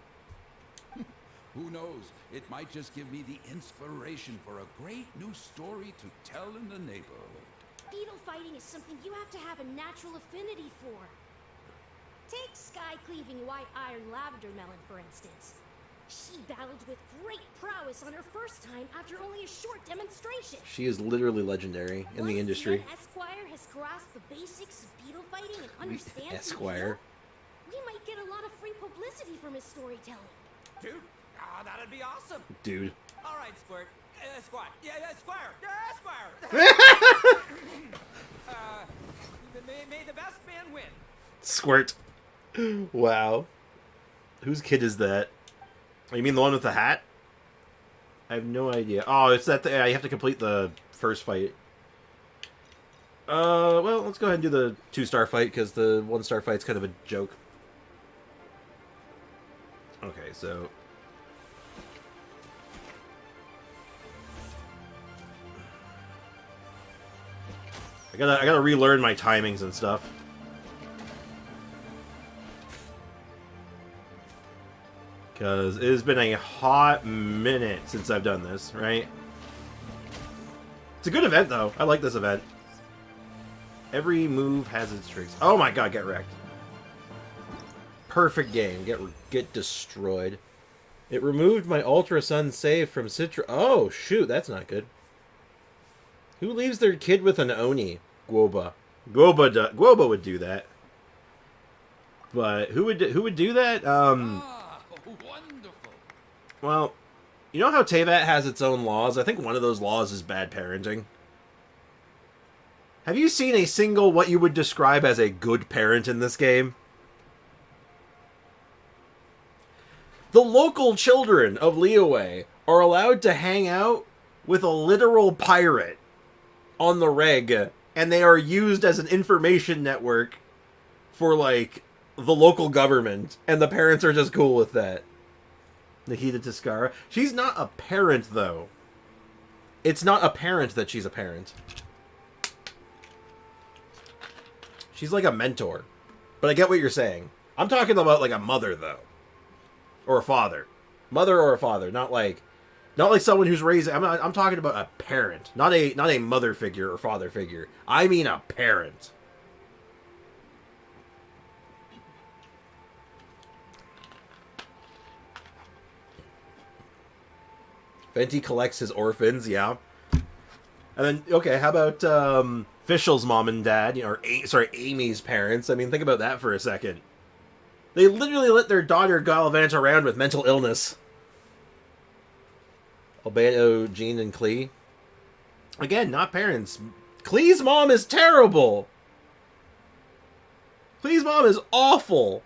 Who knows? It might just give me the inspiration for a great new story to tell in the neighborhood. Beetle fighting is something you have to have a natural affinity for. Take sky-cleaving white iron lavender melon, for instance. She battled with great prowess on her first time after only a short demonstration. She is literally legendary in the industry. Once Esquire has grasped the basics of beetle fighting and understands Esquire. the beetle, we might get a lot of free publicity from his storytelling. Dude, Ah, that'd be awesome. Dude. All right, Squirt. Squire. Yeah, Squire. Squire. May the best man win. Squirt. Wow. Whose kid is that? Oh, you mean the one with the hat? I have no idea. Oh, it's that. Yeah, you have to complete the first fight. Well, let's go ahead and do the 2-star fight, because the 1-star fight's kind of a joke. Okay, so... I gotta relearn my timings and stuff. Because it has been a hot minute since I've done this, right? It's a good event, though. I like this event. Every move has its tricks. Oh my god, get wrecked. Perfect game. Get destroyed. It removed my Ultra Sun save from Citra. Oh, shoot, that's not good. Who leaves their kid with an Oni? Guoba. Guoba would do that. But who would do that? Wonderful. Well, you know how Teyvat has its own laws? I think one of those laws is bad parenting. Have you seen a single what you would describe as a good parent in this game? The local children of Liyue are allowed to hang out with a literal pirate on the reg, and they are used as an information network for, like, the local government, and the parents are just cool with that. Nikita Tiscara. She's not a parent, though. It's not apparent that she's a parent. She's like a mentor. But I get what you're saying. I'm talking about, like, a mother, though. Or a father. Mother or a father. Not like someone who's raising... I'm talking about a parent. Not a mother figure or father figure. I mean a parent. Venti collects his orphans, yeah. And then, okay, how about Fischl's mom and dad, or Amy's parents? I mean, think about that for a second. They literally let their daughter gallivant around with mental illness. Albedo, Jean, and Klee. Again, not parents. Klee's mom is terrible. Klee's mom is awful.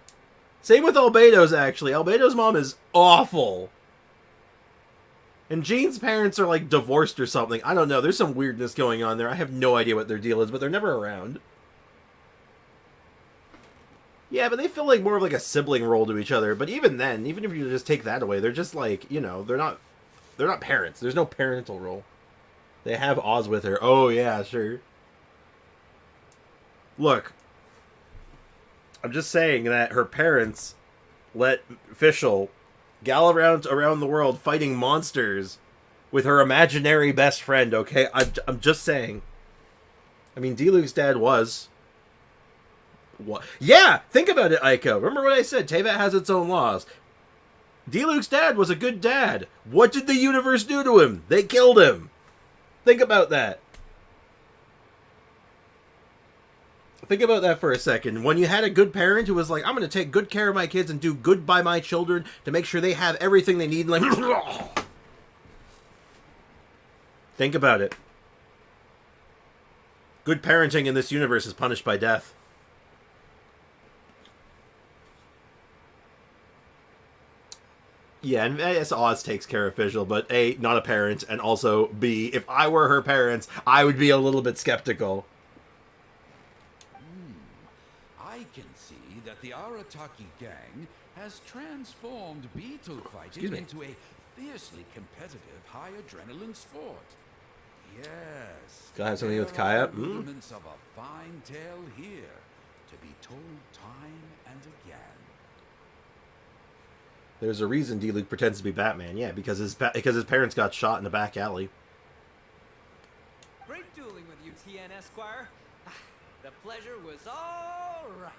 Same with Albedo's, actually. Albedo's mom is awful. And Jean's parents are, like, divorced or something. I don't know. There's some weirdness going on there. I have no idea what their deal is, but they're never around. Yeah, but they feel like more of, like, a sibling role to each other. But even then, even if you just take that away, they're just, like, you know, they're not parents. There's no parental role. They have Oz with her. Oh, yeah, sure. Look. I'm just saying that her parents let Fischl gallivant around the world fighting monsters with her imaginary best friend, okay? I'm just saying. I mean, D-Luke's dad was... What? Yeah! Think about it, Aiko. Remember what I said? Teyvat has its own laws. D-Luke's dad was a good dad. What did the universe do to him? They killed him. Think about that. Think about that for a second. When you had a good parent who was like, I'm going to take good care of my kids and do good by my children to make sure they have everything they need. Like, think about it. Good parenting in this universe is punished by death. Yeah, and yes, Oz takes care of Fischl, but A, not a parent, and also B, if I were her parents, I would be a little bit skeptical. I can see that the Arataki gang has transformed beetle fighting into a fiercely competitive, high-adrenaline sport. Yes. Gotta have something with Kaya. There are elements of a fine tale here, to be told time and again. There's a reason D-Luke pretends to be Batman. Yeah, because his parents got shot in the back alley. Great dueling with you, TN Esquire. The pleasure was all right.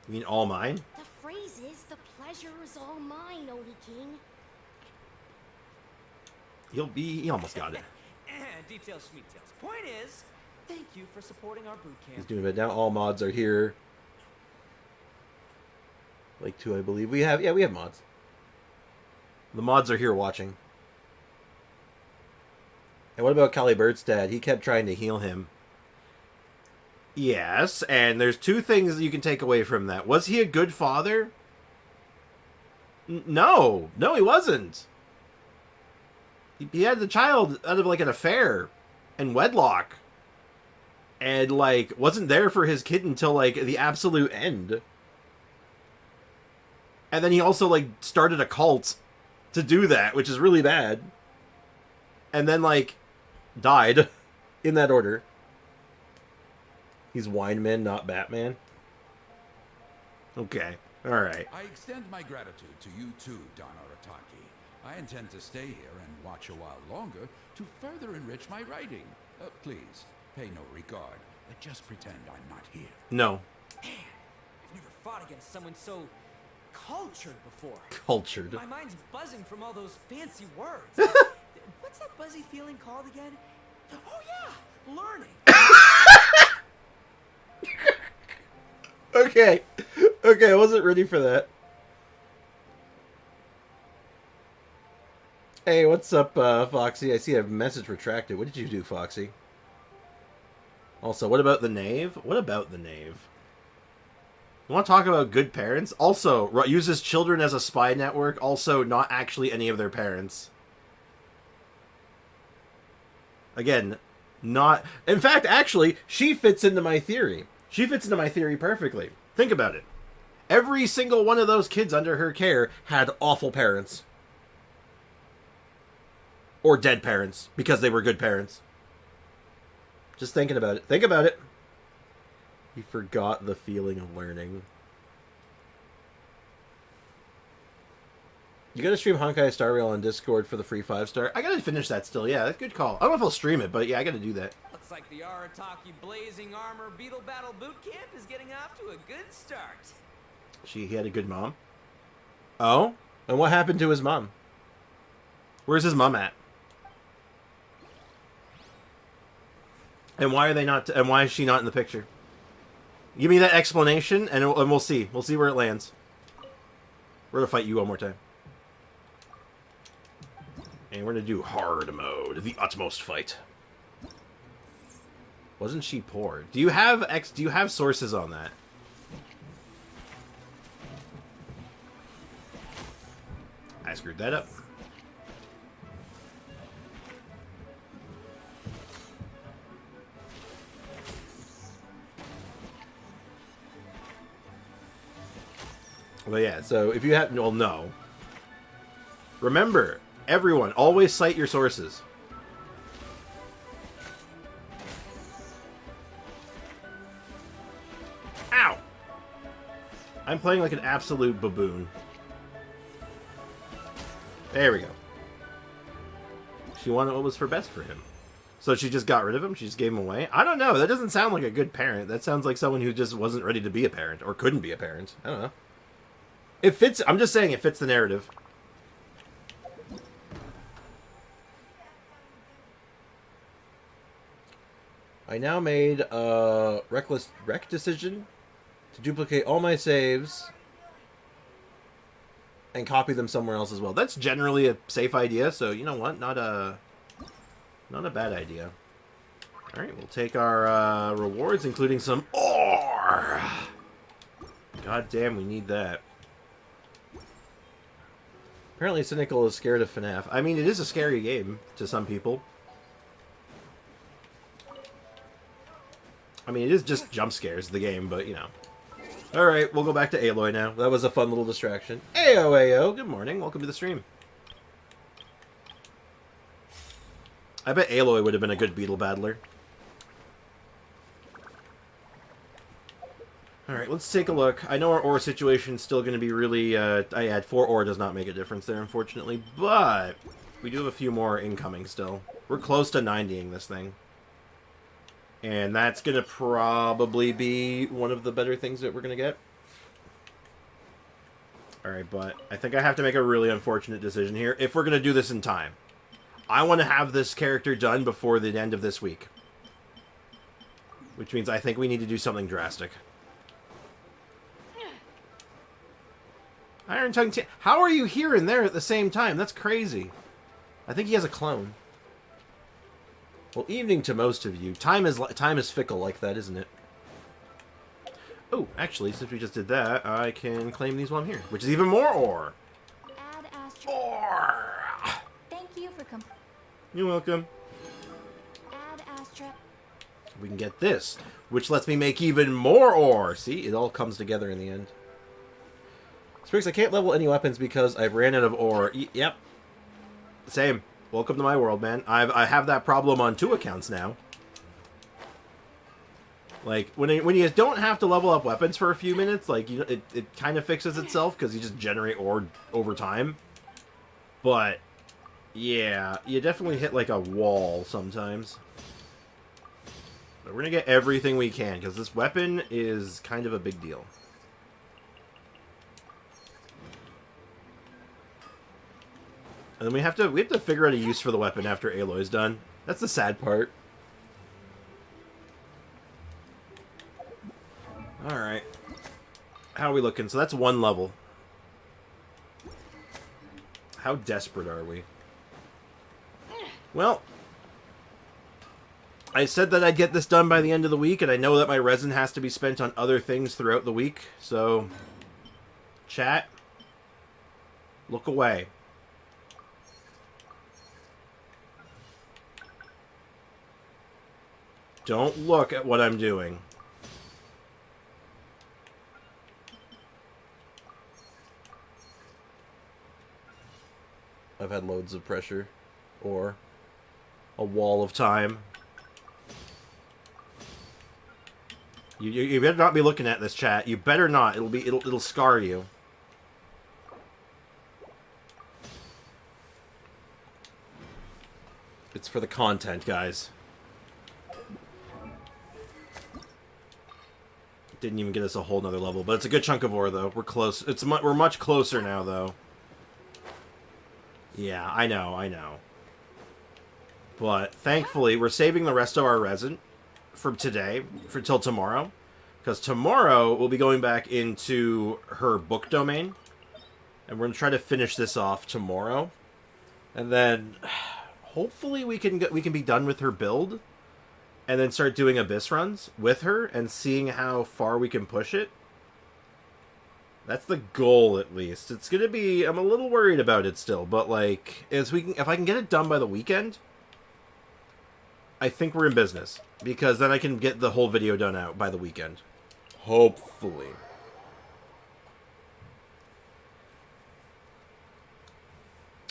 You mean all mine? The phrase is, the pleasure is all mine, Oni King. He almost got it. Details, schmeetails. Point is, thank you for supporting our boot camp. He's doing it now. All mods are here. Like 2, I believe. We have mods. The mods are here watching. And what about Callie Bird's dad? He kept trying to heal him. Yes, and there's two things you can take away from that. Was he a good father? No. No, he wasn't. He had the child out of, like, an affair and wedlock. And, like, wasn't there for his kid until, like, the absolute end. And then he also, like, started a cult to do that, which is really bad. And then, like, died in that order. He's Wineman, not Batman. Okay. Alright. I extend my gratitude to you too, Don Arataki. I intend to stay here and watch a while longer to further enrich my writing. Please, pay no regard. Just pretend I'm not here. No. Man, I've never fought against someone so cultured before. Cultured. My mind's buzzing from all those fancy words. What's that buzzy feeling called again? Oh yeah, learning. Okay. Okay, I wasn't ready for that. Hey, what's up, Foxy? I see a message retracted. What did you do, Foxy? Also, what about the knave? What about the knave? You want to talk about good parents? Also, uses children as a spy network. Also, not actually any of their parents. Again, not... In fact, actually, she fits into my theory. She fits into my theory perfectly. Think about it. Every single one of those kids under her care had awful parents. Or dead parents, because they were good parents. Just thinking about it. Think about it. He forgot the feeling of learning. You gotta stream Honkai Star Rail on Discord for the free 5-star. I gotta finish that still. Yeah, that's a good call. I don't know if I'll stream it, but yeah, I gotta do that. Looks like the Arataki Blazing Armor Beetle Battle Boot Camp is getting off to a good start. He had a good mom? Oh? And what happened to his mom? Where's his mom at? And why are they not... And why is she not in the picture? Give me that explanation, and we'll see. We'll see where it lands. We're gonna fight you one more time. And we're gonna do hard mode. The utmost fight. Wasn't she poor? Do you have sources on that? I screwed that up. Well, yeah, so if you have... Well, no. Remember, everyone, always cite your sources. Ow! I'm playing like an absolute baboon. There we go. She wanted what was for best for him. So she just got rid of him? She just gave him away? I don't know. That doesn't sound like a good parent. That sounds like someone who just wasn't ready to be a parent. Or couldn't be a parent. I don't know. It fits... I'm just saying it fits the narrative. I now made a reckless wreck decision to duplicate all my saves and copy them somewhere else as well. That's generally a safe idea, so you know what? Not a bad idea. Alright, we'll take our rewards, including some ore! God damn, we need that. Apparently Cynical is scared of FNAF. I mean, it is a scary game to some people. I mean, it is just jump scares, the game, but, you know. Alright, we'll go back to Aloy now. That was a fun little distraction. Ayo, good morning. Welcome to the stream. I bet Aloy would have been a good beetle battler. Alright, let's take a look. I know our ore situation is still going to be really... I had 4 ore does not make a difference there, unfortunately. But we do have a few more incoming still. We're close to 90ing this thing. And that's going to probably be one of the better things that we're going to get. Alright, but I think I have to make a really unfortunate decision here. If we're going to do this in time. I want to have this character done before the end of this week. Which means I think we need to do something drastic. Iron Tongue. How are you here and there at the same time? That's crazy. I think he has a clone. Well, evening to most of you. Time is fickle like that, isn't it? Oh, actually, since we just did that, I can claim these while I'm here, which is even more ore. Add Astra. Ore. Thank you for You're welcome. Add Astra. We can get this, which lets me make even more ore. See, it all comes together in the end. Spriggs, I can't level any weapons because I've ran out of ore. Yep. Same. Welcome to my world, man. I have that problem on 2 accounts now. Like, when you don't have to level up weapons for a few minutes, like, you know, it kind of fixes itself because you just generate ore over time. But, yeah, you definitely hit, like, a wall sometimes. But we're going to get everything we can because this weapon is kind of a big deal. And then we have to figure out a use for the weapon after Aloy's done. That's the sad part. Alright. How are we looking? So that's 1 level. How desperate are we? Well, I said that I'd get this done by the end of the week, and I know that my resin has to be spent on other things throughout the week, so... Chat. Look away. Don't look at what I'm doing. I've had loads of pressure. Or a wall of time. You better not be looking at this, chat. You better not. It'll scar you. It's for the content, guys. Didn't even get us a whole nother level, but it's a good chunk of ore, though. We're close. We're much closer now, though. Yeah, I know. But thankfully, we're saving the rest of our resin for today, till tomorrow, because tomorrow we'll be going back into her book domain, and we're gonna try to finish this off tomorrow, and then hopefully we can be done with her build. And then start doing abyss runs with her and seeing how far we can push it. That's the goal, at least. It's gonna be... I'm a little worried about it still, but like, if I can get it done by the weekend, I think we're in business, because then I can get the whole video done out by the weekend, hopefully.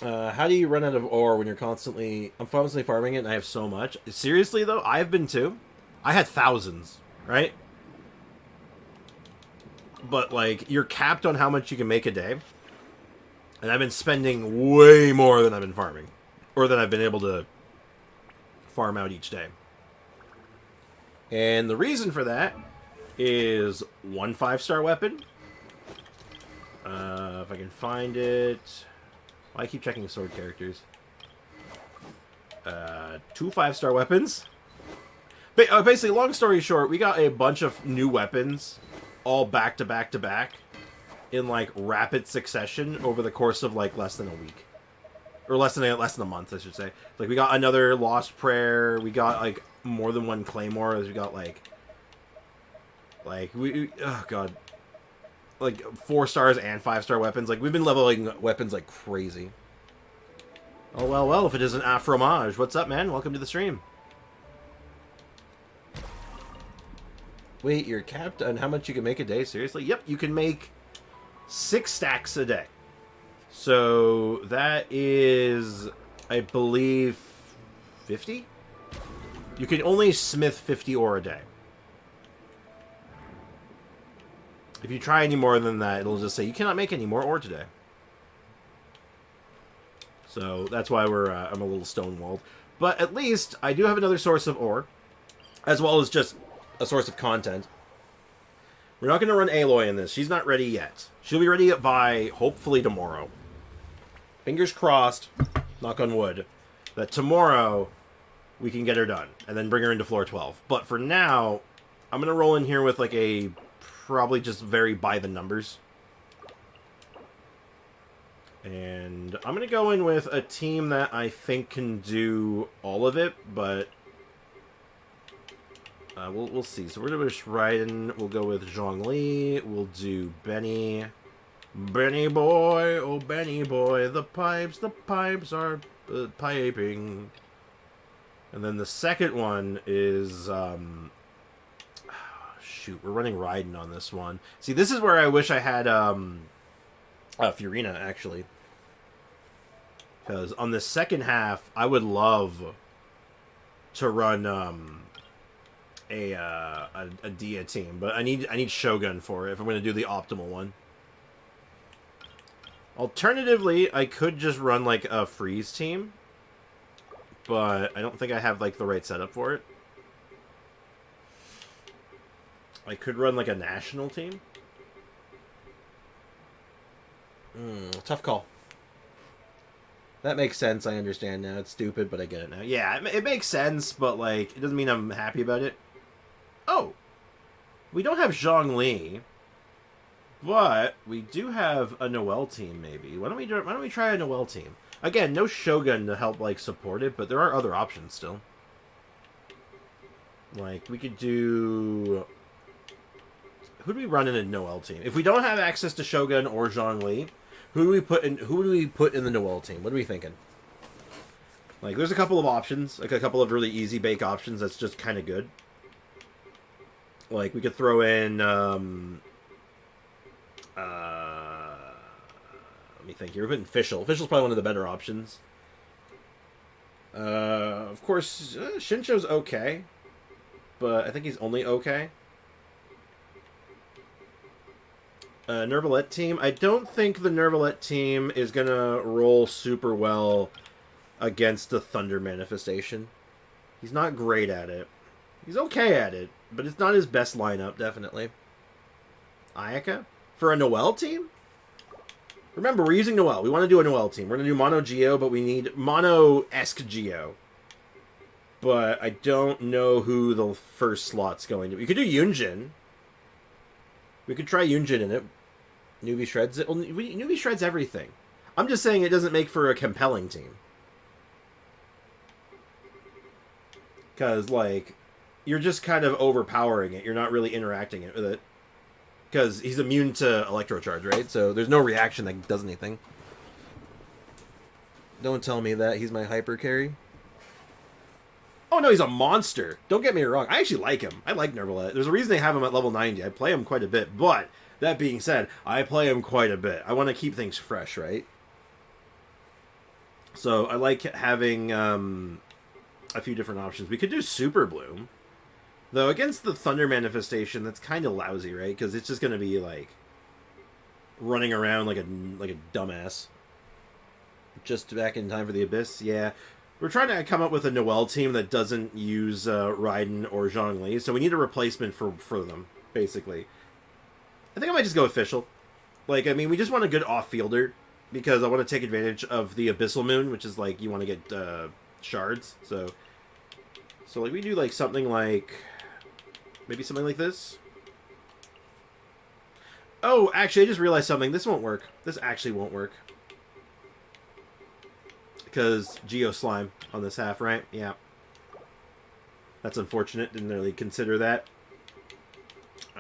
How do you run out of ore when you're constantly... I'm constantly farming it and I have so much. Seriously, though, I've been too. I had thousands, right? But, like, you're capped on how much you can make a day. And I've been spending way more than I've been farming. Or than I've been able to farm out each day. And the reason for that is 1 5-star weapon. If I can find it... I keep checking sword characters. 2 5-star weapons. Basically, long story short, we got a bunch of new weapons, all back to back to back, in like rapid succession over the course of like less than a week, or less than a month, I should say. Like we got another Lost Prayer. We got like more than 1 Claymore. We got like oh god. Like 4 stars and 5-star weapons. Like we've been leveling weapons like crazy. Oh well, if it isn't a fromage. What's up, man? Welcome to the stream. Wait, you're capped on how much you can make a day? Seriously? Yep, you can make 6 stacks a day. So that is, I believe, 50? You can only smith 50 ore a day. If you try any more than that, it'll just say, you cannot make any more ore today. So that's why I'm a little stonewalled. But at least I do have another source of ore, as well as just a source of content. We're not going to run Aloy in this. She's not ready yet. She'll be ready by, hopefully, tomorrow. Fingers crossed, knock on wood, that tomorrow we can get her done, and then bring her into floor 12. But for now, I'm going to roll in here with like a... probably just very by the numbers. And I'm going to go in with a team that I think can do all of it, but we'll see. So we're going to just Raiden. We'll go with Zhongli. We'll do Benny. Benny boy, oh Benny boy, the pipes are piping. And then the second one is, shoot, we're running Raiden on this one. See, this is where I wish I had, Furina, actually. Because on the second half, I would love to run, a Dia team. But I need Shogun for it if I'm going to do the optimal one. Alternatively, I could just run, like, a freeze team. But I don't think I have, like, the right setup for it. I could run, like, a national team. Tough call. That makes sense, I understand now. It's stupid, but I get it now. Yeah, it makes sense, but, like, it doesn't mean I'm happy about it. Oh! We don't have Zhongli. But we do have a Noelle team, maybe. Why don't we try a Noelle team? Again, no Shogun to help like support it, but there are other options still. Like we could do. Who do we run in a Noelle team? If we don't have access to Shogun or Zhongli, who do we put in? Who do we put in the Noelle team? What are we thinking? Like, there's a couple of options, like a couple of really easy bake options. That's just kind of good. Like we could throw in. Let me think here. We're putting Fischl. Fischl's probably one of the better options. Of course, Shinsho's okay. But I think he's only okay. Nervalette team. I don't think the Nervalette team is going to roll super well against the Thunder Manifestation. He's not great at it. He's okay at it, but it's not his best lineup, definitely. Ayaka? For a Noelle team? Remember, we're using Noelle. We want to do a Noelle team. We're going to do Mono Geo, but we need Mono-esque Geo. But I don't know who the first slot's going to be. We could do Yunjin. We could try Yunjin in it. Nuvi shreds it. Well, Nuvi shreds everything. I'm just saying it doesn't make for a compelling team. Because, like, you're just kind of overpowering it. You're not really interacting with it. Because he's immune to Electrocharge, right? So there's no reaction that does anything. Don't tell me that he's my hyper carry. Oh no, he's a monster. Don't get me wrong. I actually like him. I like Nervalette. There's a reason they have him at level 90. I play him quite a bit. But, that being said, I play him quite a bit. I want to keep things fresh, right? So I like having a few different options. We could do Super Bloom. Though, against the Thunder Manifestation, that's kind of lousy, right? Because it's just going to be, like, running around like a dumbass. Just back in time for the Abyss, yeah. We're trying to come up with a Noelle team that doesn't use Raiden or Zhongli, so we need a replacement for them, basically. I think I might just go with Fischl. Like, I mean, we just want a good off-fielder, because I want to take advantage of the Abyssal Moon, which is, like, you want to get shards, so, like, we do, like, something like... Maybe something like this? Oh, actually, I just realized something. This won't work. This actually won't work. Because Geo Slime on this half, right? Yeah. That's unfortunate. Didn't really consider that.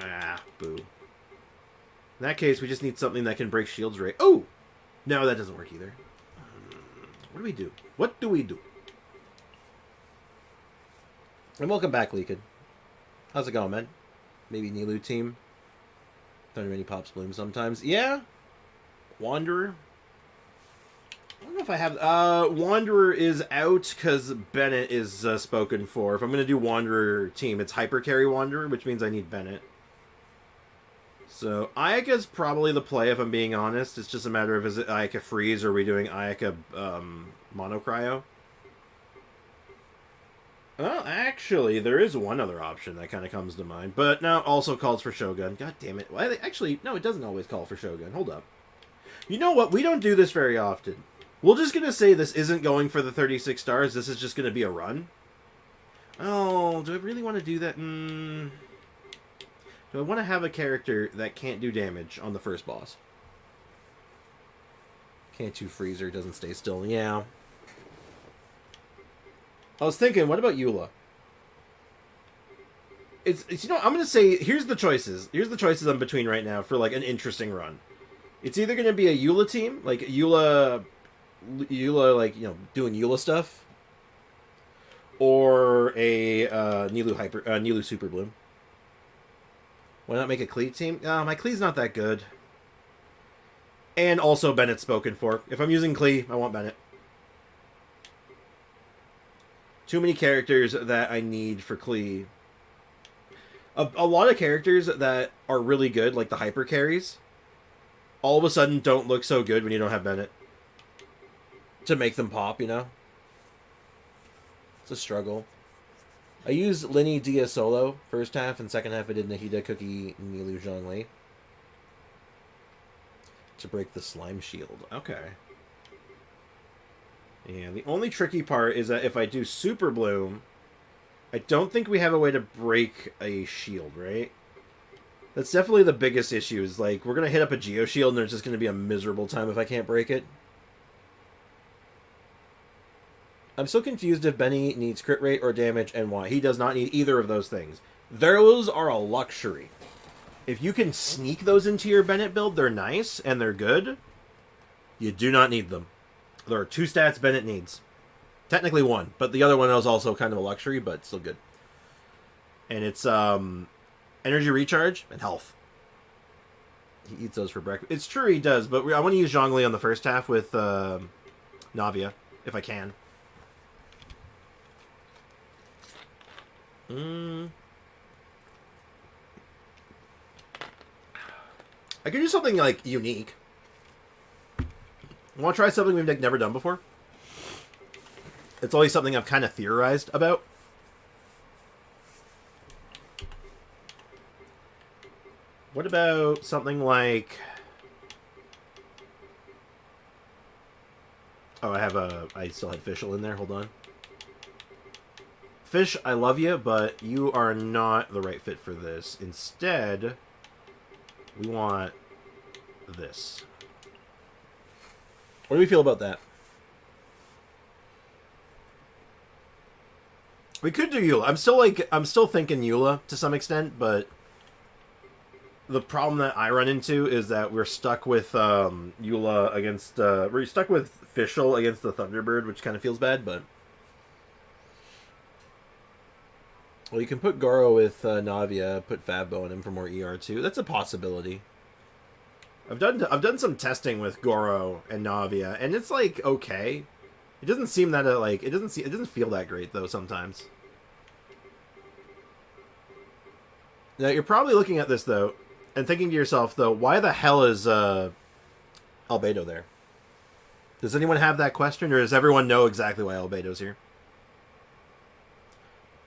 Ah, boo. In that case, we just need something that can break shields right. Oh! No, that doesn't work either. What do we do? What do we do? And welcome back, Leaked. How's it going, man? Maybe Nilu team. Thunder Mini Pops Bloom sometimes. Yeah. Wanderer. I don't know if I have... Wanderer is out because Bennett is spoken for. If I'm going to do Wanderer team, it's Hyper Carry Wanderer, which means I need Bennett. So, Ayaka's probably the play, if I'm being honest. It's just a matter of, is it Ayaka Freeze, or are we doing Ayaka Mono Cryo? Well, actually, there is one other option that kind of comes to mind. But now also calls for Shogun. God damn it. Why actually, no, it doesn't always call for Shogun. Hold up. You know what? We don't do this very often. We're just going to say this isn't going for the 36 stars. This is just going to be a run. Oh, do I really want to do that? Do I want to have a character that can't do damage on the first boss? K2 freezer doesn't stay still. Yeah. I was thinking, what about Eula? It's you know, I'm gonna say here's the choices. Here's the choices I'm between right now for like an interesting run. It's either gonna be a Eula team, like Eula like, you know, doing Eula stuff, or a Nilou Super Bloom. Why not make a Klee team? My Klee's not that good. And also Bennett's spoken for. If I'm using Klee, I want Bennett. Too many characters that I need for Klee. A lot of characters that are really good, like the hyper carries, all of a sudden don't look so good when you don't have Bennett to make them pop, you know? It's a struggle. I used Linny Dia solo first half, and second half I did Nahida, Cookie, Nilou, Zhongli to break the slime shield. Okay. Yeah, the only tricky part is that if I do Super Bloom, I don't think we have a way to break a shield, right? That's definitely the biggest issue, is like, we're going to hit up a Geo Shield and there's just going to be a miserable time if I can't break it. I'm so confused if Benny needs crit rate or damage and why. He does not need either of those things. Those are a luxury. If you can sneak those into your Bennett build, they're nice and they're good. You do not need them. There are 2 stats Bennett needs. Technically 1, but the other one is also kind of a luxury, but still good. And it's energy recharge and health. He eats those for breakfast. It's true he does, but I want to use Zhongli on the first half with Navia, if I can. I could do something, like, unique. Want to try something we've like, never done before? It's always something I've kind of theorized about. What about something like... Oh, I still had Fischl in there. Hold on. Fish, I love you, but you are not the right fit for this. Instead, we want this. What do we feel about that? We could do Eula. I'm still thinking Eula to some extent, but the problem that I run into is that we're stuck with Eula against we're stuck with Fischl against the Thunderbird, which kind of feels bad, but well, you can put Goro with Navia, put Favbo on him for more ER too. That's a possibility. I've done some testing with Goro and Navia, and it's like okay. It doesn't seem that like it doesn't feel that great though sometimes. Now you're probably looking at this though and thinking to yourself though, why the hell is Albedo there? Does anyone have that question, or does everyone know exactly why Albedo's here?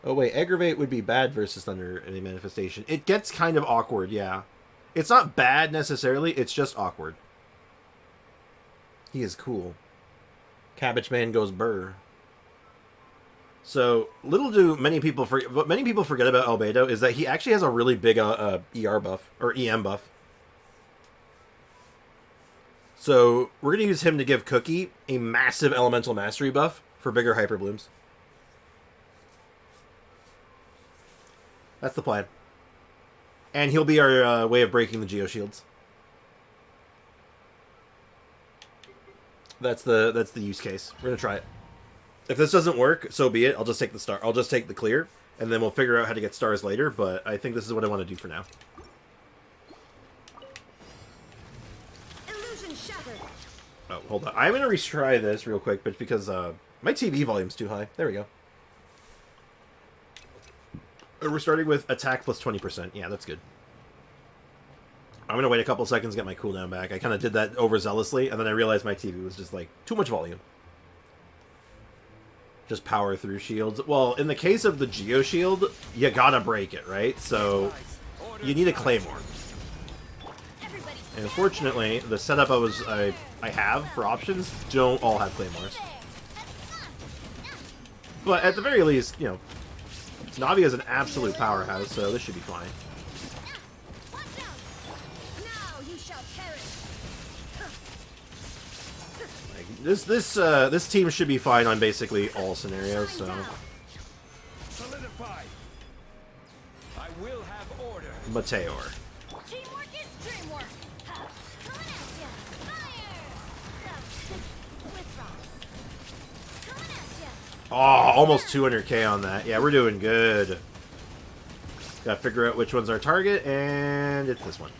Oh wait, Aggravate would be bad versus Thunder in a manifestation. It gets kind of awkward, yeah. It's not bad necessarily, it's just awkward. He is cool. Cabbage Man goes burr. So, many people forget about Albedo is that he actually has a really big ER buff, or EM buff. So, we're going to use him to give Cookie a massive Elemental Mastery buff for bigger Hyper Blooms. That's the plan. And he'll be our way of breaking the Geo Shields. That's the use case. We're gonna try it. If this doesn't work, so be it. I'll just take the star. I'll just take the clear, and then we'll figure out how to get stars later. But I think this is what I want to do for now. Illusion shattered. Oh, hold on. I'm gonna retry this real quick, but because my TV volume's too high. There we go. We're starting with attack plus 20%. Yeah, that's good. I'm going to wait a couple seconds to get my cooldown back. I kind of did that overzealously, and then I realized my TV was just, like, too much volume. Just power through shields. Well, in the case of the Geo Shield, you gotta break it, right? So, you need a Claymore. And unfortunately, the setup I have for options don't all have Claymores. But at the very least, you know, Navi is an absolute powerhouse, so this should be fine. Now you shall perish. This team should be fine on basically all scenarios. So Solidify. I will have order. Meteor. Teamwork is dreamwork. Ha. Coming at ya. Fire. With rocks. Coming at ya. Oh, almost 200k on that. Yeah, we're doing good. Gotta figure out which one's our target, and it's this one.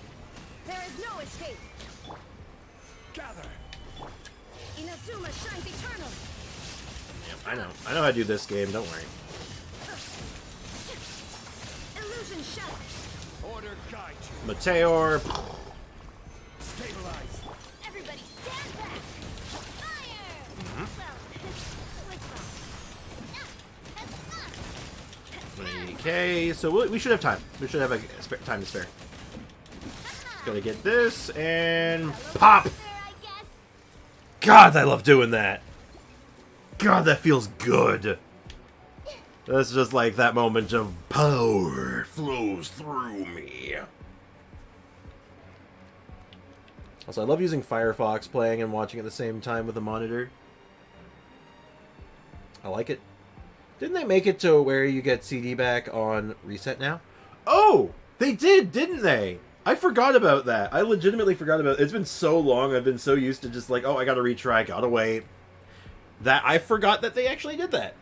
There is no escape. Gather. Inazuma shines eternal. I know how to do this game. Don't worry. Illusion shattered. Order guide you. Meteor. Stabilize. Everybody stand back. Fire. Well, with rocks. 20k. So we should have time. We should have time to spare. Gotta get this and pop. There, I guess. God, I love doing that. God, that feels good. That's just like that moment of power flows through me. Also, I love using Firefox, playing and watching at the same time with a monitor. I like it. Didn't they make it to where you get CD back on reset now? Oh, they did, didn't they? I forgot about that. I legitimately forgot about it. It's been so long. I've been so used to just like, oh, I gotta retry, gotta wait. That I forgot that they actually did that.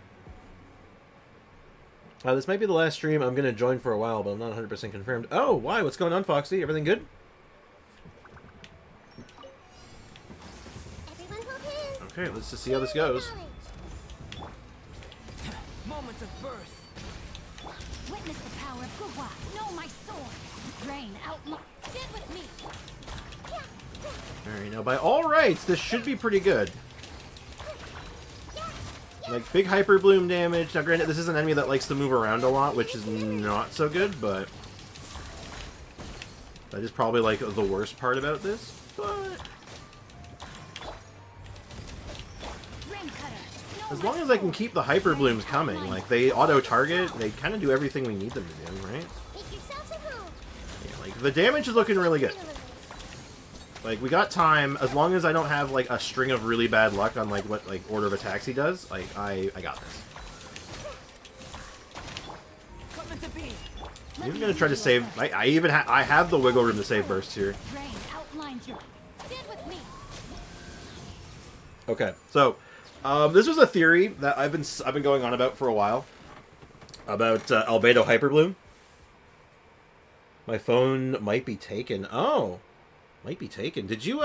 This might be the last stream I'm gonna join for a while, but I'm not 100% confirmed. Oh, why? What's going on, Foxy? Everything good? Everyone hold hands. Okay, let's just see how this goes. Moments of birth. Witness the power of Guhua. Know my sword. Rain out. Sit with me. Alright, now by all rights, this should be pretty good. Like, big Hyper Bloom damage. Now, granted, this is an enemy that likes to move around a lot, which is not so good, but... that is probably, like, the worst part about this, but... as long as I can keep the Hyper Blooms coming, like, they auto-target, they kind of do everything we need them to do, right? Make yourselves at home. Yeah, like, the damage is looking really good. Like, we got time, as long as I don't have, like, a string of really bad luck on, like, what, like, order of attacks he does, like, I got this. Coming to be. I'm even gonna try to save, I have the wiggle room to save bursts here. Rain outlines your. Sit with me. Okay, so, this was a theory that I've been going on about for a while. About, Albedo Hyperbloom. My phone might be taken. Oh! Might be taken. Did you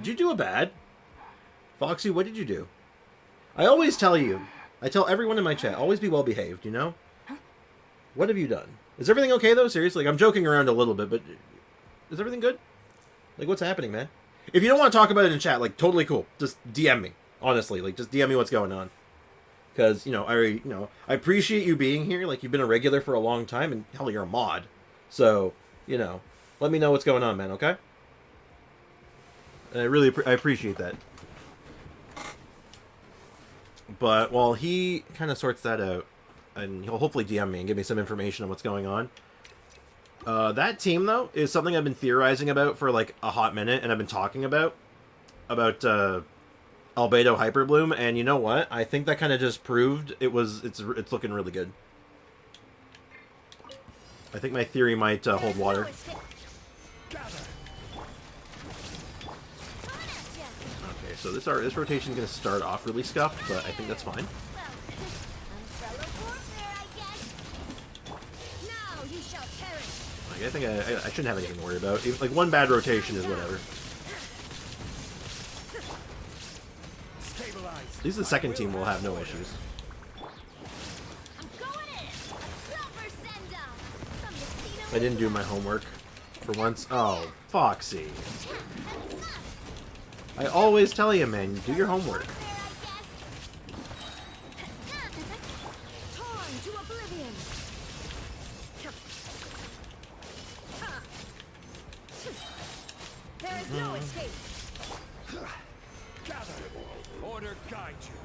do a bad? Foxy, what did you do? I always tell you. I tell everyone in my chat, always be well behaved, you know? What have you done? Is everything okay, though? Seriously, like, I'm joking around a little bit, but is everything good? Like, what's happening, man? If you don't want to talk about it in chat, like, totally cool. Just DM me. Honestly, like, just DM me what's going on. Because, I appreciate you being here. Like, you've been a regular for a long time, and hell, you're a mod. So, let me know what's going on, man, okay? And I appreciate that. But while he kind of sorts that out, and he'll hopefully DM me and give me some information on what's going on. That team, though, is something I've been theorizing about for, like, a hot minute, and I've been talking about Albedo Hyperbloom, and you know what? I think that kind of just proved it's looking really good. I think my theory might hold water. Okay, so this rotation is going to start off really scuffed, but I think that's fine. Like, I think I shouldn't have anything to worry about. Even, like, one bad rotation is whatever. At least the second team will have no issues. I didn't do my homework for once. Oh, Foxy. I always tell you, man, you do your homework.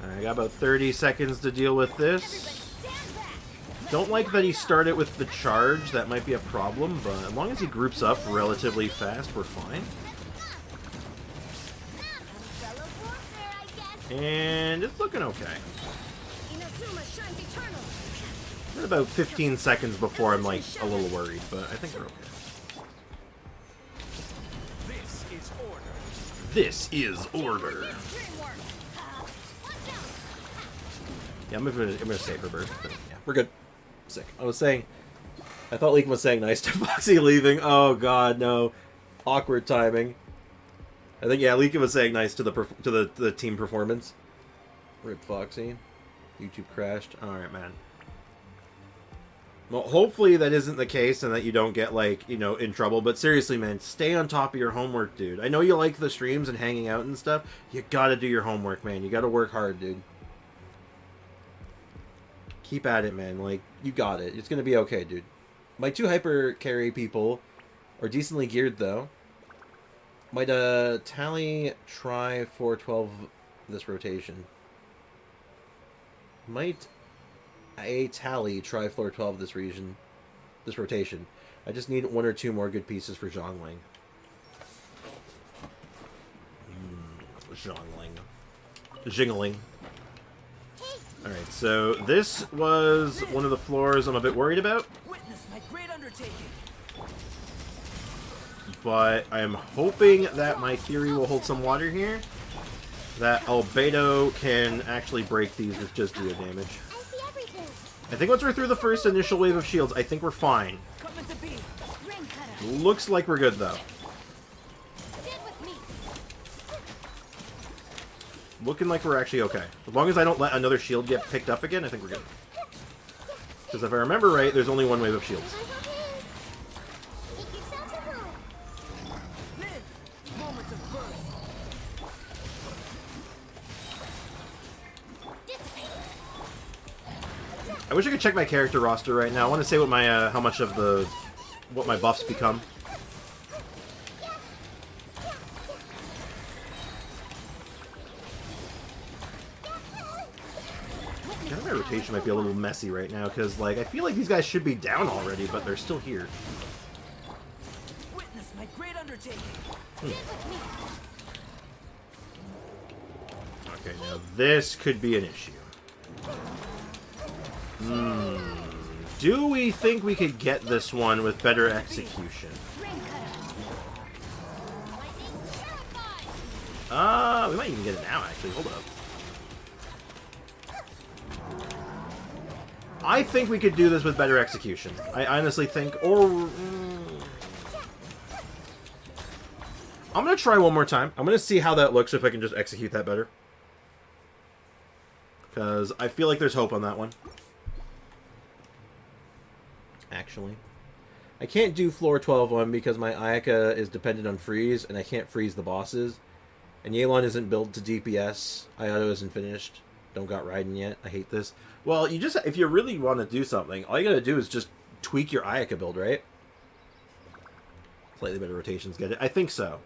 I got about 30 seconds to deal with this. Don't like that he started with the charge. That might be a problem, but as long as he groups up relatively fast, we're fine. And it's looking okay. Inazuma shines eternal. Been about 15 seconds before I'm like a little worried, but I think we're okay. This is order. This is order. Yeah, I'm gonna save her bird. But yeah, we're good. Sick. I was saying, I thought Leek was saying nice to Foxy leaving. Oh god, no. Awkward timing. I think, yeah, Leeka was saying nice to the team performance. Rip Foxy. YouTube crashed. Alright, man. Well, hopefully that isn't the case and that you don't get, like, you know, in trouble. But seriously, man, stay on top of your homework, dude. I know you like the streams and hanging out and stuff. You gotta do your homework, man. You gotta work hard, dude. Keep at it, man. Like, you got it. It's gonna be okay, dude. My 2 hyper carry people are decently geared, though. Might, Tally try 412 this rotation. Might a Tally try floor 12 this rotation. I just need 1 or 2 more good pieces for Zhongling. Jingling. Alright, so this was one of the floors I'm a bit worried about. Witness my great undertaking. But I'm hoping that my theory will hold some water here. That Albedo can actually break these with just Geo damage. I see everything. I think once we're through the first initial wave of shields, I think we're fine. Coming to be. Ring cutter. Looks like we're good, though. Stand with me. Looking like we're actually okay. As long as I don't let another shield get picked up again, I think we're good. Because if I remember right, there's only 1 wave of shields. Make yourselves at home. Live. Moment of birth. I wish I could check my character roster right now. I want to say what my how much of what my buffs become. My rotation might be a little messy right now because, like, I feel like these guys should be down already, but they're still here. Witness my great undertaking. Okay, now this could be an issue. Do we think we could get this one with better execution? Ring cutter. We might even get it now, actually. Hold up. I think we could do this with better execution. I honestly think, or... I'm going to try one more time. I'm going to see how that looks if I can just execute that better. Because I feel like there's hope on that one. Actually. I can't do floor 12 one because my Ayaka is dependent on freeze, and I can't freeze the bosses. And Yelan isn't built to DPS. Ayato isn't finished. Don't got Raiden yet. I hate this. Well, you just, if you really want to do something, all you gotta do is just tweak your Ayaka build, right? Slightly better rotations get it. I think so.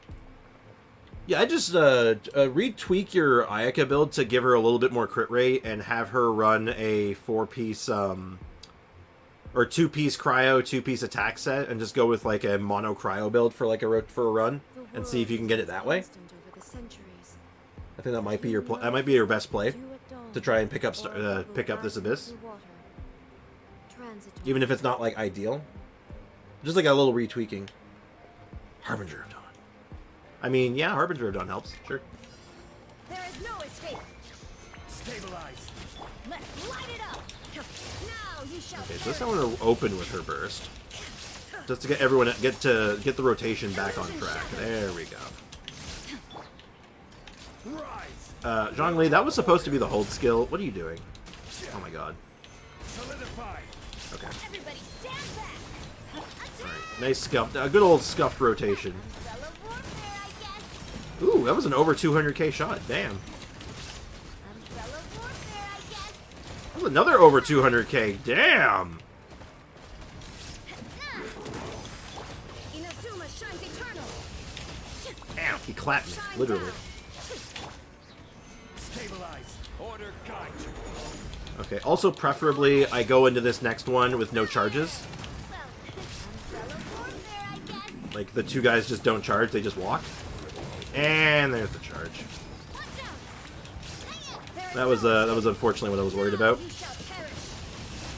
Yeah, I just retweak your Ayaka build to give her a little bit more crit rate and have her run a 4-piece or 2-piece cryo, 2-piece attack set, and just go with like a mono cryo build for like a run and see if you can get it that way. I think that might be your best play to try and pick up this abyss, even if it's not like ideal. Just like a little retweaking. Harbinger of Dawn. I mean, yeah, Harbinger of Dawn helps. Sure. There is no escape. Stabilize. Let's light it up. Now you shall. Okay, so this I want to open with her burst, just to get everyone get the rotation back on track. There we go. Zhongli, that was supposed to be the hold skill. What are you doing? Oh my god. Solidify. Okay. Everybody stand back. Alright. Nice scuffed. A good old scuffed rotation. Umbrella warfare, I guess. Ooh, that was an over 200k shot. Damn. Umbrella warfare, I guess. That was another over 200k. Damn. Inazuma shines eternal. Damn. He clapped me. Literally. Stabilize. Order guide you. Okay. Also, preferably, I go into this next one with no charges. Umbrella warfare, I guess. Like, the 2 guys just don't charge. They just walk. And there's the charge. Watch out. That was unfortunately what I was worried about. You shall perish.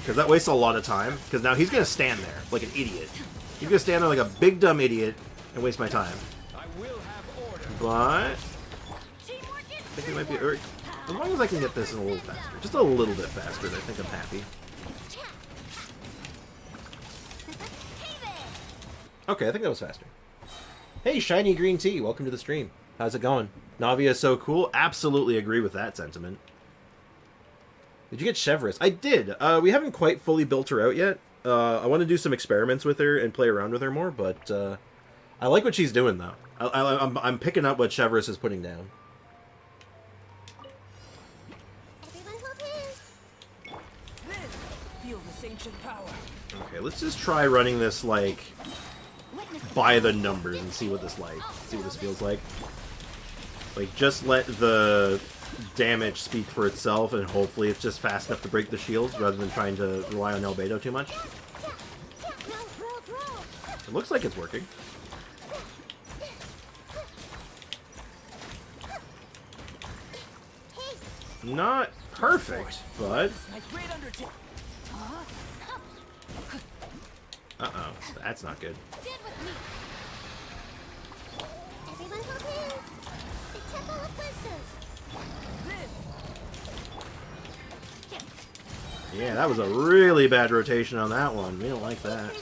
Because that wastes a lot of time. Because now he's going to stand there like an idiot. He's going to stand there like a big dumb idiot and waste my time. I will have order. But Teamwork is I think it might be... as long as I can get this in a little faster. Just a little bit faster, I think I'm happy. Okay, I think that was faster. Hey, Shiny Green Tea, welcome to the stream. How's it going? Navi is so cool. Absolutely agree with that sentiment. Did you get Chevrolet? I did. We haven't quite fully built her out yet. I want to do some experiments with her and play around with her more, but I like what she's doing, though. I'm picking up what Chevrolet is putting down. Everyone hold hands. Feel this ancient power. Okay, let's just try running this, like, by the numbers and see what this feels like. Like, just let the damage speak for itself, and hopefully it's just fast enough to break the shields rather than trying to rely on Albedo too much. It looks like it's working. Not perfect, but... Uh-oh, that's not good. Everyone hold hands. The Temple of Wisdom. Yeah, that was a really bad rotation on that one. We don't like that.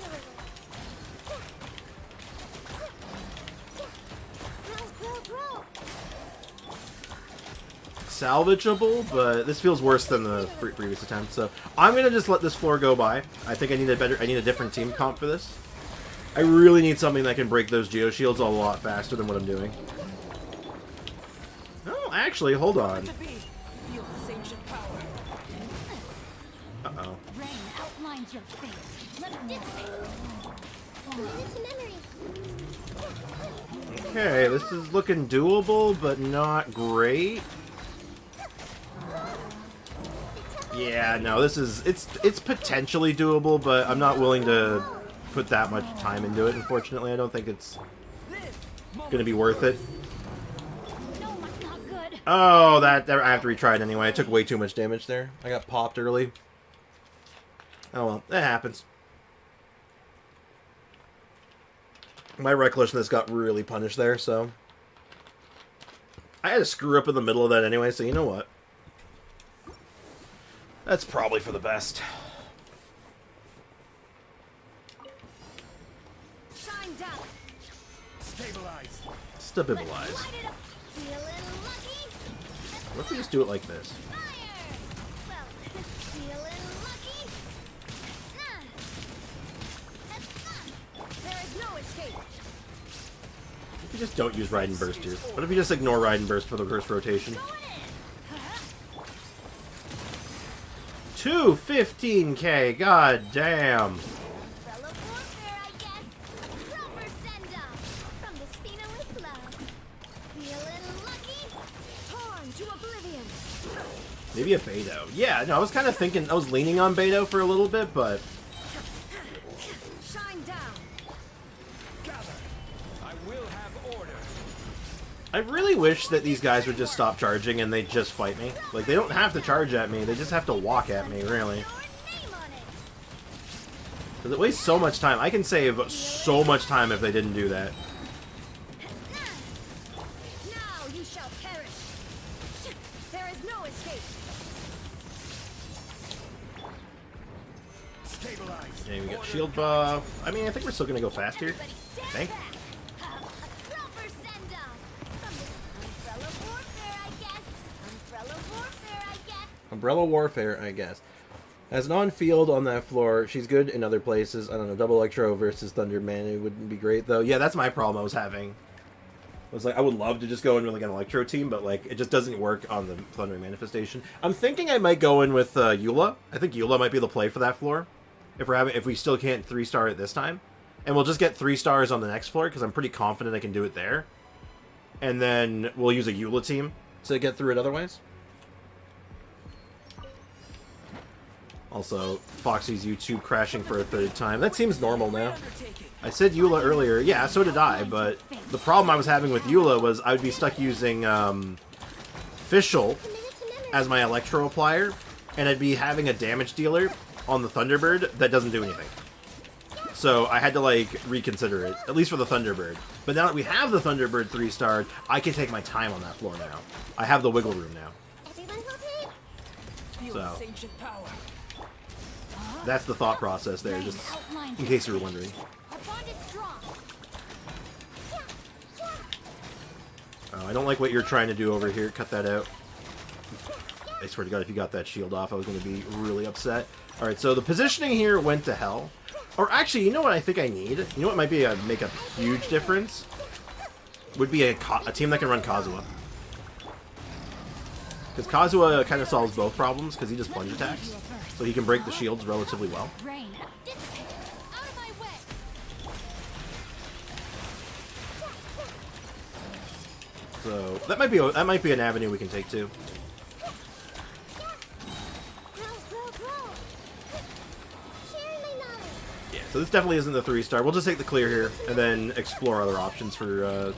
Salvageable, but this feels worse than the previous attempt. So I'm gonna just let this floor go by. I think I need a different team comp for this. I really need something that can break those Geoshields a lot faster than what I'm doing. Oh, actually, hold on. Uh-oh. Rain outlines your fate. Let it dissipate. Commit to memory. Okay, this is looking doable, but not great. Yeah, no, it's potentially doable, but I'm not willing to put that much time into it, unfortunately. I don't think it's gonna be worth it. No, not good. Oh, I have to retry it anyway. I took way too much damage there. I got popped early. Oh well, that happens. My recklessness got really punished there, so... I had to screw up in the middle of that anyway, so you know what? That's probably for the best. Shine down. Stabilize. Stabilize. Light it up. Feeling lucky. What if we just do it like this? Fire. Well, feeling lucky. There is no escape. If you just don't use Ride and Burst here. What if you just ignore Ride and Burst for the first rotation? 215k, god damn. Fellow warfare, I guess. Proper send-off from the Spina with love. Feeling lucky. Torn to oblivion. Maybe a Beto. Yeah, no, I was kind of thinking, I was leaning on Beto for a little bit, but... Shine down. Gather. I will have order. I really wish that these guys would just stop charging and they'd just fight me. Like, they don't have to charge at me, they just have to walk at me, really. Your name on it. Because it wastes so much time. I can save so much time if they didn't do that. Now you shall perish. There is no escape. Stabilize. Yeah, we got shield buff. I mean, I think we're still going to go fast here. Everybody I stand think. back. A proper send-off from this umbrella warfare, I guess. Umbrella warfare, I guess. Umbrella Warfare, I guess. As an on-field on that floor, she's good in other places. I don't know, Double Electro versus Thunder Man, it wouldn't be great, though. Yeah, that's my problem I was having. I was like, I would love to just go into like an Electro team, but like, it just doesn't work on the Thunder Manifestation. I'm thinking I might go in with Eula. I think Eula might be the play for that floor. If we still can't 3-star it this time. And we'll just get 3 stars on the next floor, because I'm pretty confident I can do it there. And then we'll use a Eula team to get through it otherwise. Also, Foxy's YouTube crashing for a 3rd time. That seems normal now. I said Eula earlier. Yeah, so did I, but the problem I was having with Eula was I would be stuck using Fischl as my Electro Applier, and I'd be having a damage dealer on the Thunderbird that doesn't do anything. So I had to, like, reconsider it, at least for the Thunderbird. But now that we have the Thunderbird 3-starred, I can take my time on that floor now. I have the wiggle room now. So that's the thought process there, just in case you were wondering. Oh, I don't like what you're trying to do over here. Cut that out. I swear to God, if you got that shield off, I was going to be really upset. Alright, so the positioning here went to hell. Or actually, you know what I think I need? You know what might be make a huge difference? Would be a team that can run Kazuha. Because Kazuha kind of solves both problems, because he just plunge attacks. So he can break the shields relatively well. So that might be an avenue we can take too. Yeah, so this definitely isn't the 3-star. We'll just take the clear here and then explore other options for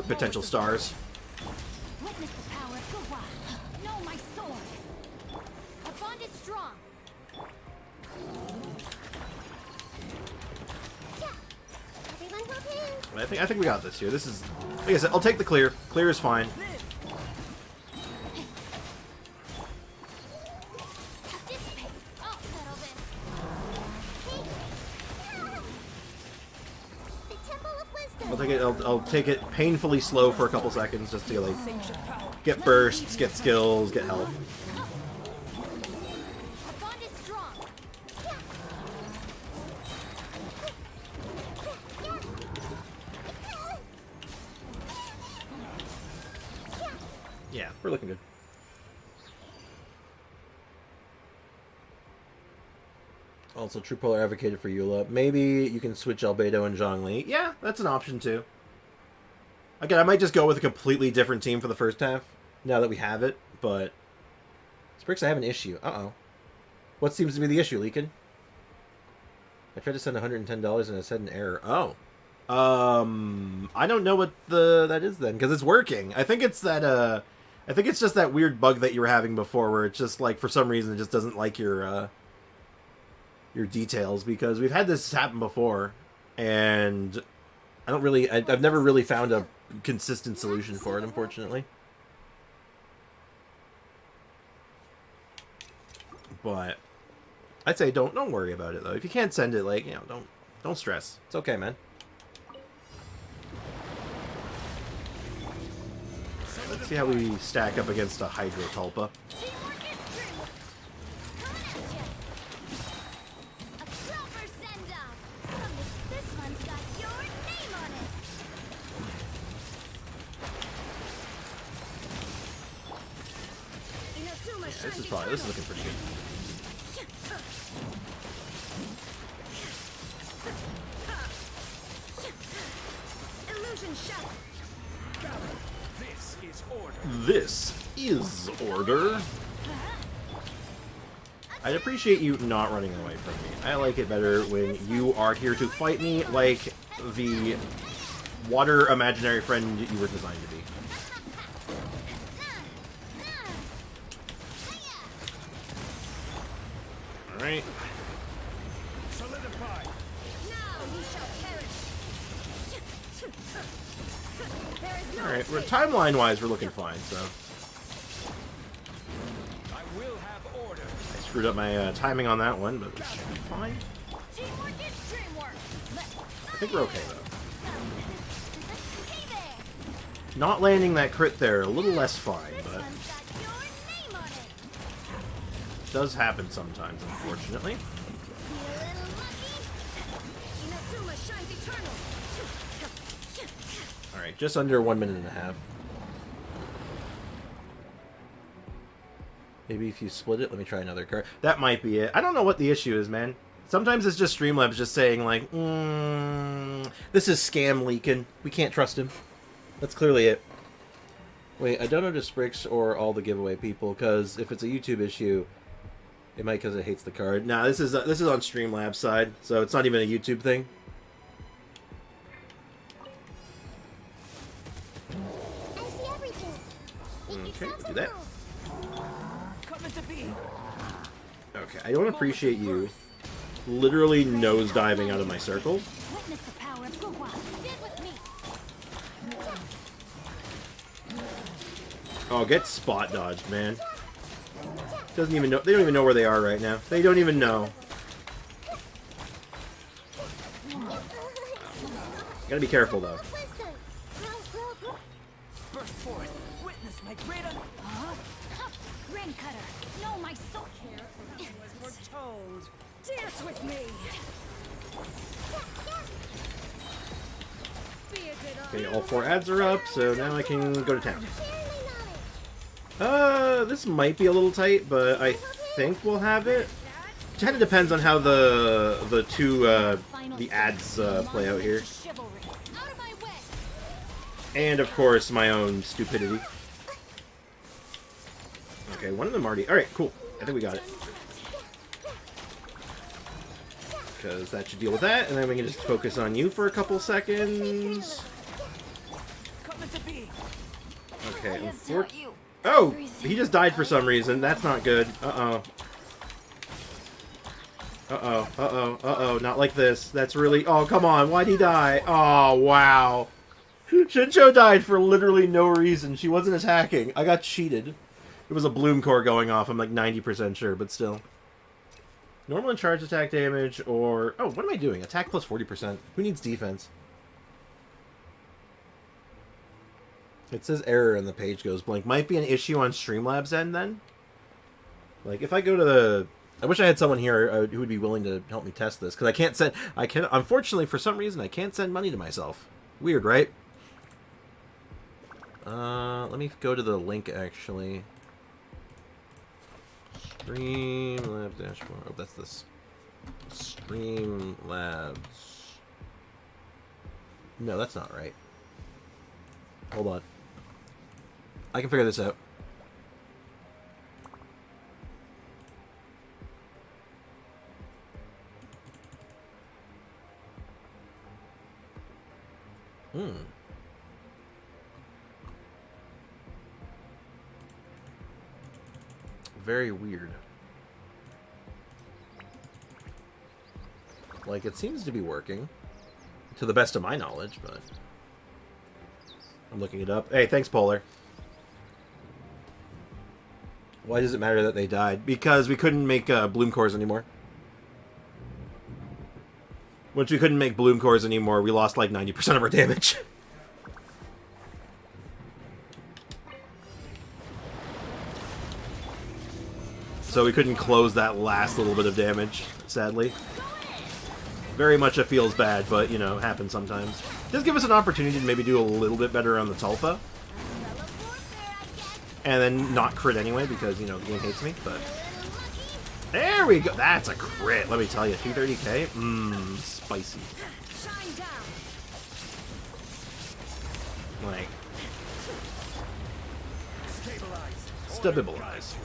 potential stars. Witness the power of Gawa. Know my sword. Our bond is strong. I think we got this here. This is, like I said, I'll take the clear. Clear is fine. I'll take it painfully slow for a couple seconds just to like get bursts, get skills, get health. Yeah, we're looking good. Also, True Polar advocated for Eula. Maybe you can switch Albedo and Zhongli. Yeah, that's an option too. Again, I might just go with a completely different team for the first half, now that we have it, but... Sprix, I have an issue. Uh-oh. What seems to be the issue, Leakin? I tried to send $110 and it said an error. Oh. I don't know what that is then, because it's working. I think it's that, I think it's just that weird bug that you were having before, where it's just, like, for some reason it just doesn't like your details, because we've had this happen before, and I've never really found a consistent solution for it, unfortunately. But I'd say don't worry about it though. If you can't send it, like, you know, don't stress. It's okay, man. Let's see how we stack up against a Hydro Tulpa. This is looking pretty good. This is order. I'd appreciate you not running away from me. I like it better when you are here to fight me like the water imaginary friend you were designed to be. Alright. Alright, timeline-wise, we're looking fine, so... I screwed up my timing on that one, but it should be fine. I think we're okay, though. Not landing that crit there, a little less fine, but... It does happen sometimes, unfortunately. Alright, just under 1 minute and a half. Maybe if you split it, let me try another card. That might be it. I don't know what the issue is, man. Sometimes it's just Streamlabs just saying, like, this is scam leaking. We can't trust him. That's clearly it. Wait, I don't know to Sprix or all the giveaway people, because if it's a YouTube issue, it might because it hates the card. Nah, this is on Streamlabs side, so it's not even a YouTube thing. Okay, do that. Coming to be. Okay, I don't appreciate you literally nosediving out of my circle. Witness the power of Guhua. Stand with me. Oh, get spot dodged, man. Doesn't even know. They don't even know where they are right now. They don't even know. Gotta be careful though. Burst forth. Witness my great Rain cutter. No, my soul. We're told. Dance with me. Be a good Okay, all 4 ads are up, so now I can go to town. This might be a little tight, but I think we'll have it. It kind of depends on how the ads play out here, Chivalry. Out of my way. and of course my own stupidity. Okay, one of them already. All right, cool. I think we got it. Because that should deal with that, and then we can just focus on you for a couple seconds. coming to be. Okay, oh, he just died for some reason. That's not good. Uh-oh. Uh-oh, uh-oh, uh-oh. Not like this. That's really... Oh, come on. Why'd he die? Oh, wow. Shincho died for literally no reason. She wasn't attacking. I got cheated. It was a bloom core going off. I'm like 90% sure, but still. Normal and charge attack damage, or... Oh, what am I doing? Attack plus 40%. Who needs defense? It says error and the page goes blank. Might be an issue on Streamlabs' end, then? Like, if I go to the... I wish I had someone here who would be willing to help me test this, because I can't send... Unfortunately, for some reason, I can't send money to myself. Weird, right? Let me go to the link, actually. Streamlabs dashboard. Oh, that's this. Streamlabs. No, that's not right. Hold on. I can figure this out. Very weird. Like, it seems to be working. To the best of my knowledge, but... I'm looking it up. Hey, thanks, Polar. Why does it matter that they died? Because we couldn't make bloom cores anymore. Once we couldn't make bloom cores anymore, we lost like 90% of our damage. So we couldn't close that last little bit of damage, sadly. Very much it feels bad, but, you know, happens sometimes. Does give us an opportunity to maybe do a little bit better on the Tulpa. And then not crit anyway, because, you know, the game hates me, but... There we go! That's a crit, let me tell you. 230k? Mmm, spicy. Like... Stabilize.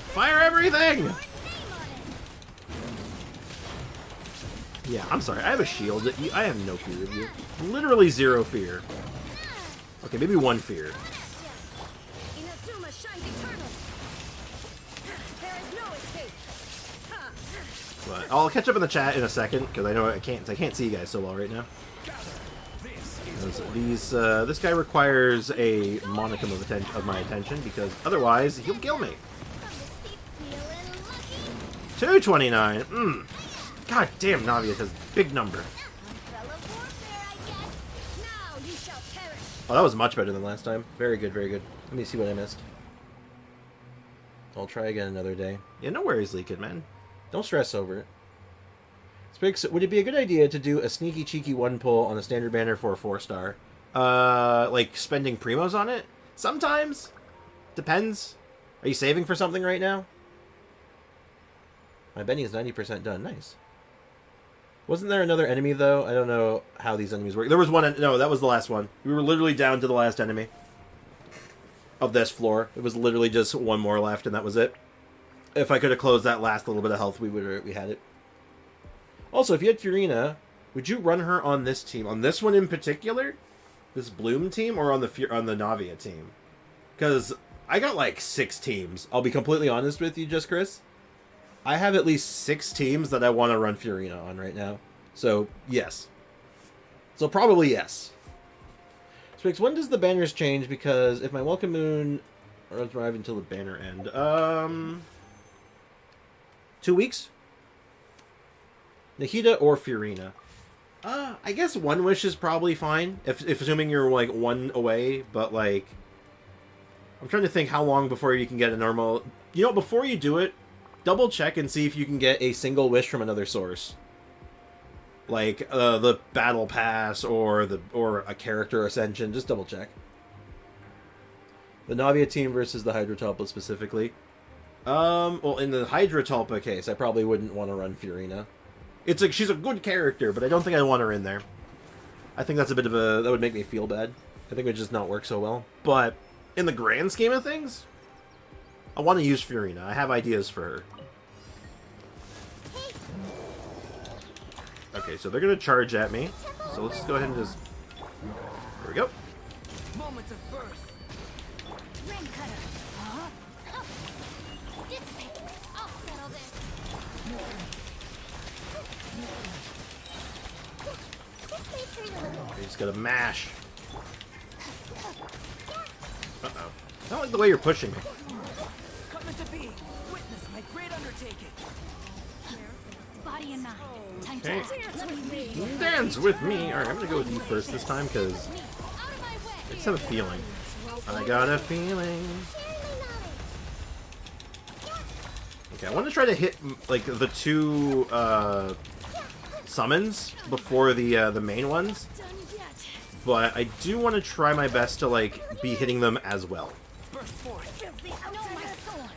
Fire everything! Yeah, I'm sorry. I have a shield. I have no fear of you. Literally 0 fear. Okay, maybe 1 fear. But I'll catch up in the chat in a second because I know I can't see you guys so well right now. This guy requires a monicum of my attention because otherwise he'll kill me. 229. God damn, Navia has big number. Oh, that was much better than last time. Very good, very good. Let me see what I missed. I'll try again another day. Yeah, no worries, Leakid, man. Don't stress over it. Spriggs, would it be a good idea to do a sneaky cheeky 1 pull on the standard banner for a 4-star? Like spending primos on it? Sometimes. Depends. Are you saving for something right now? My Benny is 90% done. Nice. Wasn't there another enemy, though? I don't know how these enemies work. There was one... No, that was the last one. We were literally down to the last enemy of this floor. It was literally just one more left, and that was it. If I could have closed that last little bit of health, we had it. Also, if you had Furina, Would you run her on this team? On this one in particular? This Bloom team? Or on the Navia team? Because I got like 6 teams. I'll be completely honest with you, Just Chris. I have at least 6 teams that I want to run Furina on right now. So, yes. So probably yes. Spix, when does the banners change? Because if my Welcome Moon runs arrive until the banner end. 2 weeks? Nahida or Furina? I guess 1 wish is probably fine. If assuming you're like 1 away, but like I'm trying to think how long before you can get a normal. You know, before you do it, double check and see if you can get a single wish from another source. Like the battle pass or a character ascension. Just double check. The Navia team versus the Hydrotulpa specifically. Well, in the Hydrotulpa case, I probably wouldn't want to run Furina. It's like she's a good character, but I don't think I want her in there. I think that's a bit of a that would make me feel bad. I think it would just not work so well. But in the grand scheme of things, I want to use Furina. I have ideas for her. Okay, so they're gonna charge at me. So let's go ahead and just. There we go. Moments of birth. Ring cutter. Huh? Dissipate. I'll settle this. You just gotta mash. Uh-oh. I don't like the way you're pushing me. Coming to be. Witness my great undertaking. Body and mind. Time Okay. to act. Dance with me! Alright, I'm gonna go with you first this time, because Out of my way. I just have a feeling. I got a feeling. Okay, I want to try to hit, like, the 2, summons before the main ones. Done yet. But I do want to try my best to, like, be hitting them as well. Burst forth. Filthy Know outsider. my sword.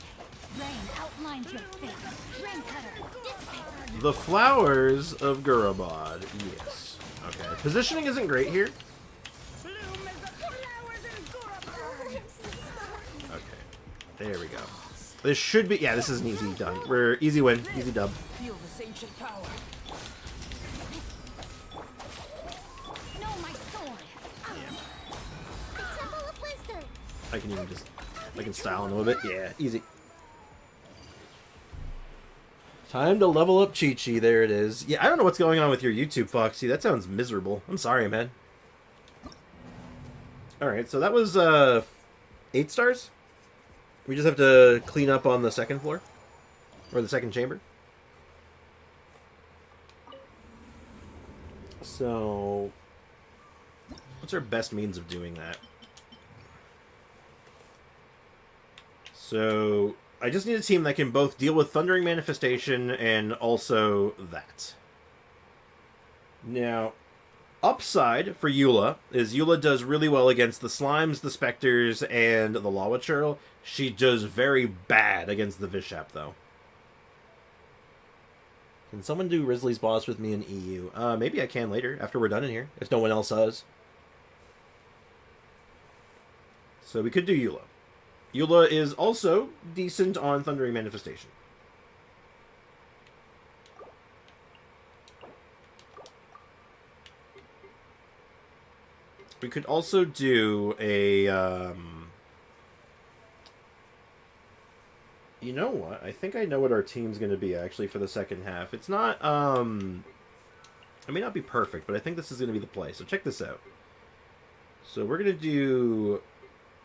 Rain outlines your fate. Ring cutter. Dissipate. The Flowers of Gurabod. Yes. Okay. Positioning isn't great here. Bloom is the flowers in Gurabad. Okay. There we go. This should be... Yeah, this is an easy done. We're easy win. Easy dub. Feel this ancient power. Know my sword. The Temple of Wisdom. I can even just... I can style in a little bit. Yeah, easy. Time to level up Chi-Chi. There it is. Yeah, I don't know what's going on with your YouTube, Foxy. That sounds miserable. I'm sorry, man. Alright, so that was 8 stars. We just have to clean up on the second floor. Or the second chamber. So... what's our best means of doing that? So... I just need a team that can both deal with Thundering Manifestation and also that. Now, upside for Eula is Eula does really well against the Slimes, the Spectres, and the Lawa Churl. She does very bad against the Vishap, though. Can someone do Risley's boss with me in EU? Maybe I can later, after we're done in here, if no one else does. So we could do Eula. Eula is also decent on Thundering Manifestation. We could also do a, you know what? I think I know what our team's going to be, actually, for the second half. It's not, it may not be perfect, but I think this is going to be the play. So check this out. So we're going to do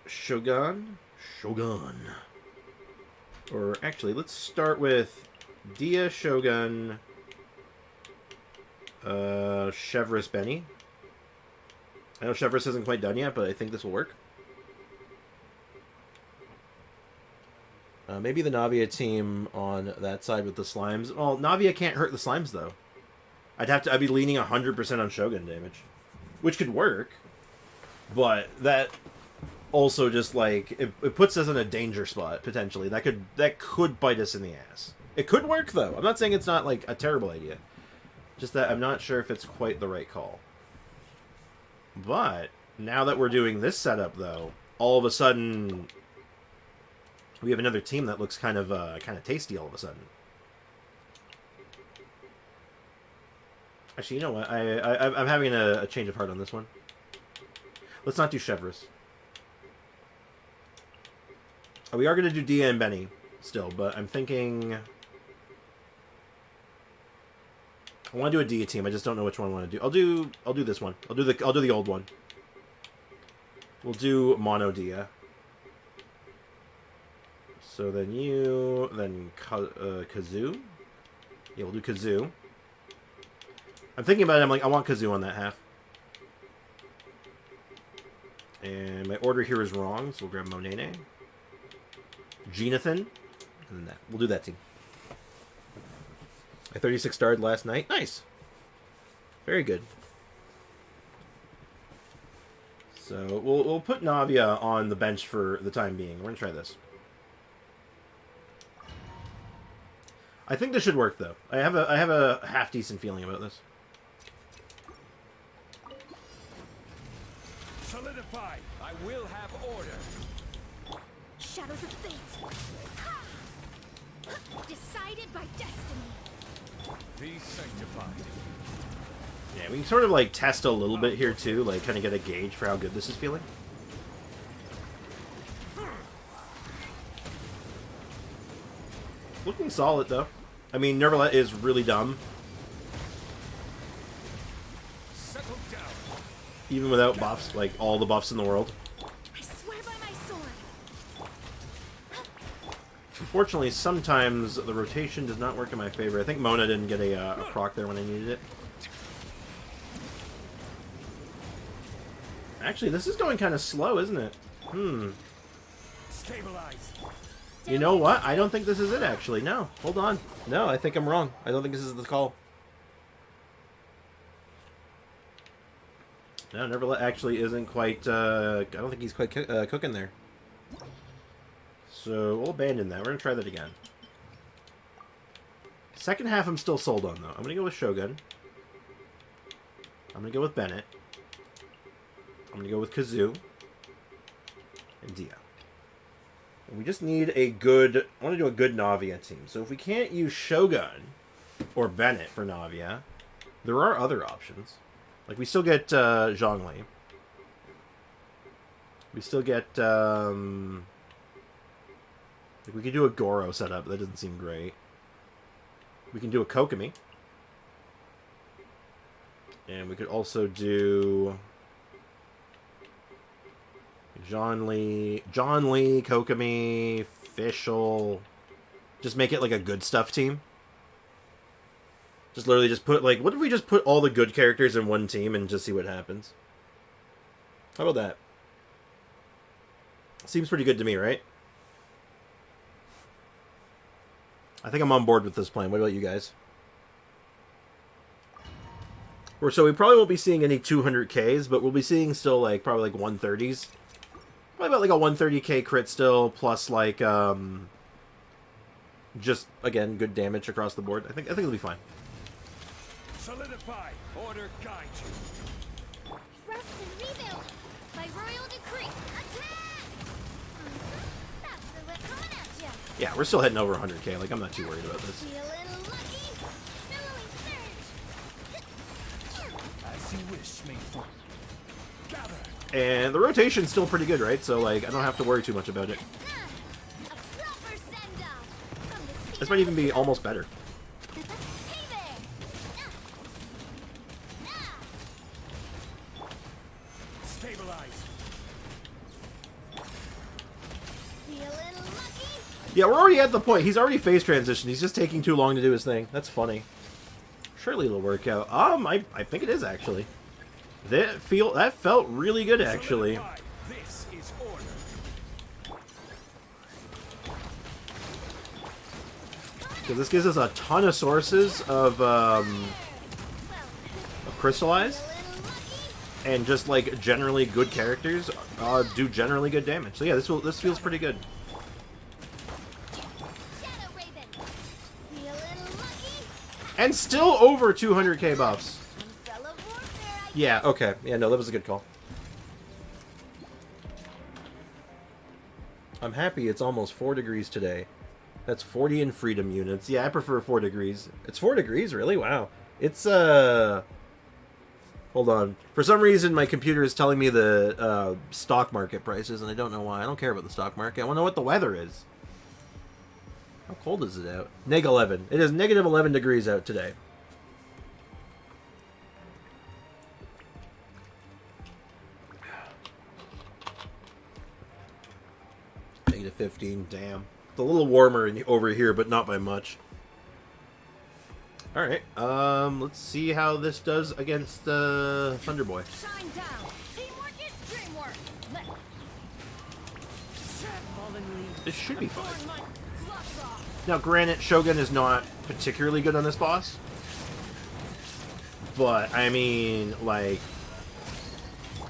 Shogun. Or actually, let's start with Dia, Shogun, Chevreuse, Benny. I know Chevreuse isn't quite done yet, but I think this will work. Maybe the Navia team on that side with the Slimes. Well, Navia can't hurt the Slimes, though. I'd be leaning 100% on Shogun damage. Which could work. But that... also just like it puts us in a danger spot potentially that could bite us in the ass. It could work though. I'm not saying it's not like a terrible idea, just that I'm not sure if it's quite the right call. But now that we're doing this setup though, all of a sudden we have another team that looks kind of tasty all of a sudden. Actually, you know what? I'm having a change of heart on this one. Let's not do Chevrolet. We are going to do Dia and Benny still, but I'm thinking... I want to do a Dia team. I just don't know which one I want to do. I'll do this one. I'll do the old one. We'll do Mono Dia. So then you, then Kazoo. Yeah, we'll do Kazoo. I'm thinking about it. I'm like, I want Kazoo on that half. And my order here is wrong, so we'll grab Monene. Jonathan. And then that. We'll do that team. I 36 starred last night. Nice. Very good. So we'll put Navia on the bench for the time being. We're gonna try this. I think this should work though. I have a half decent feeling about this. Solidify. I will have order. Shadows of fate. Ha! Decided by destiny. Be sanctified. Yeah, we can sort of like test a little bit here too, like kind of get a gauge for how good this is feeling. Looking solid though. I mean, Nervalette is really dumb. Settle down. Even without buffs, like all the buffs in the world. I swear by my sword. Unfortunately, sometimes the rotation does not work in my favor. I think Mona didn't get a proc there when I needed it. Actually, this is going kind of slow, isn't it? Stabilize. You know what? I don't think this is it, actually. No. Hold on. No, I think I'm wrong. I don't think this is the call. No, Nervalette actually isn't quite... I don't think he's quite cooking there. So, we'll abandon that. We're going to try that again. Second half I'm still sold on, though. I'm going to go with Shogun. I'm going to go with Bennett. I'm going to go with Kazoo. And Dia. And we just need a good... I want to do a good Navia team. So if we can't use Shogun or Bennett for Navia, there are other options. Like, we still get Zhongli. We still get... like, we could do a Goro setup. That doesn't seem great. We can do a Kokomi. And we could also do... John Lee, Kokomi, Fischl. Just make it like a good stuff team. Just literally just put, like, what if we just put all the good characters in one team and just see what happens? How about that? Seems pretty good to me, right? I think I'm on board with this plan. What about you guys? So we probably won't be seeing any 200Ks, but we'll be seeing still, like, probably like 130s. Probably about like a 130k crit still, plus like just again good damage across the board. I think it'll be fine. Solidify. Order guide you. Rest and rebuild by royal decree. Attack! That's the whip coming at ya. Yeah, we're still heading over 100k. Like I'm not too worried about this. Feeling lucky? Billowing surge. As you wish, mate. Gather. And the rotation's still pretty good, right? So like I don't have to worry too much about it. A proper send-off from the This might even be almost better. Hey there! Stabilize. Feeling lucky? Yeah, we're already at the point. He's already phase transitioned. He's just taking too long to do his thing. That's funny. Surely it'll work out. I think it is actually. That felt really good actually. This is order. Because this gives us a ton of sources of crystallize, and just like generally good characters do generally good damage. So yeah, this feels pretty good. Shadow Raven. Feeling lucky? And still over 200k buffs. Umbrella warfare, I Yeah, okay. Yeah, no, that was a good call. I'm happy it's almost 4 degrees today. That's 40 in freedom units. Yeah, I prefer 4 degrees. It's 4 degrees, really? Wow. It's Hold on. For some reason, my computer is telling me the stock market prices, and I don't know why. I don't care about the stock market. I want to know what the weather is. How cold is it out? -11. It is -11 degrees out today. -15. Damn. It's a little warmer over here, but not by much. All right. Let's see how this does against Thunder Boy. Shine down. Teamwork is dreamwork. This should be fine. Burn my gloves off. Now, granted, Shogun is not particularly good on this boss. But, I mean, like,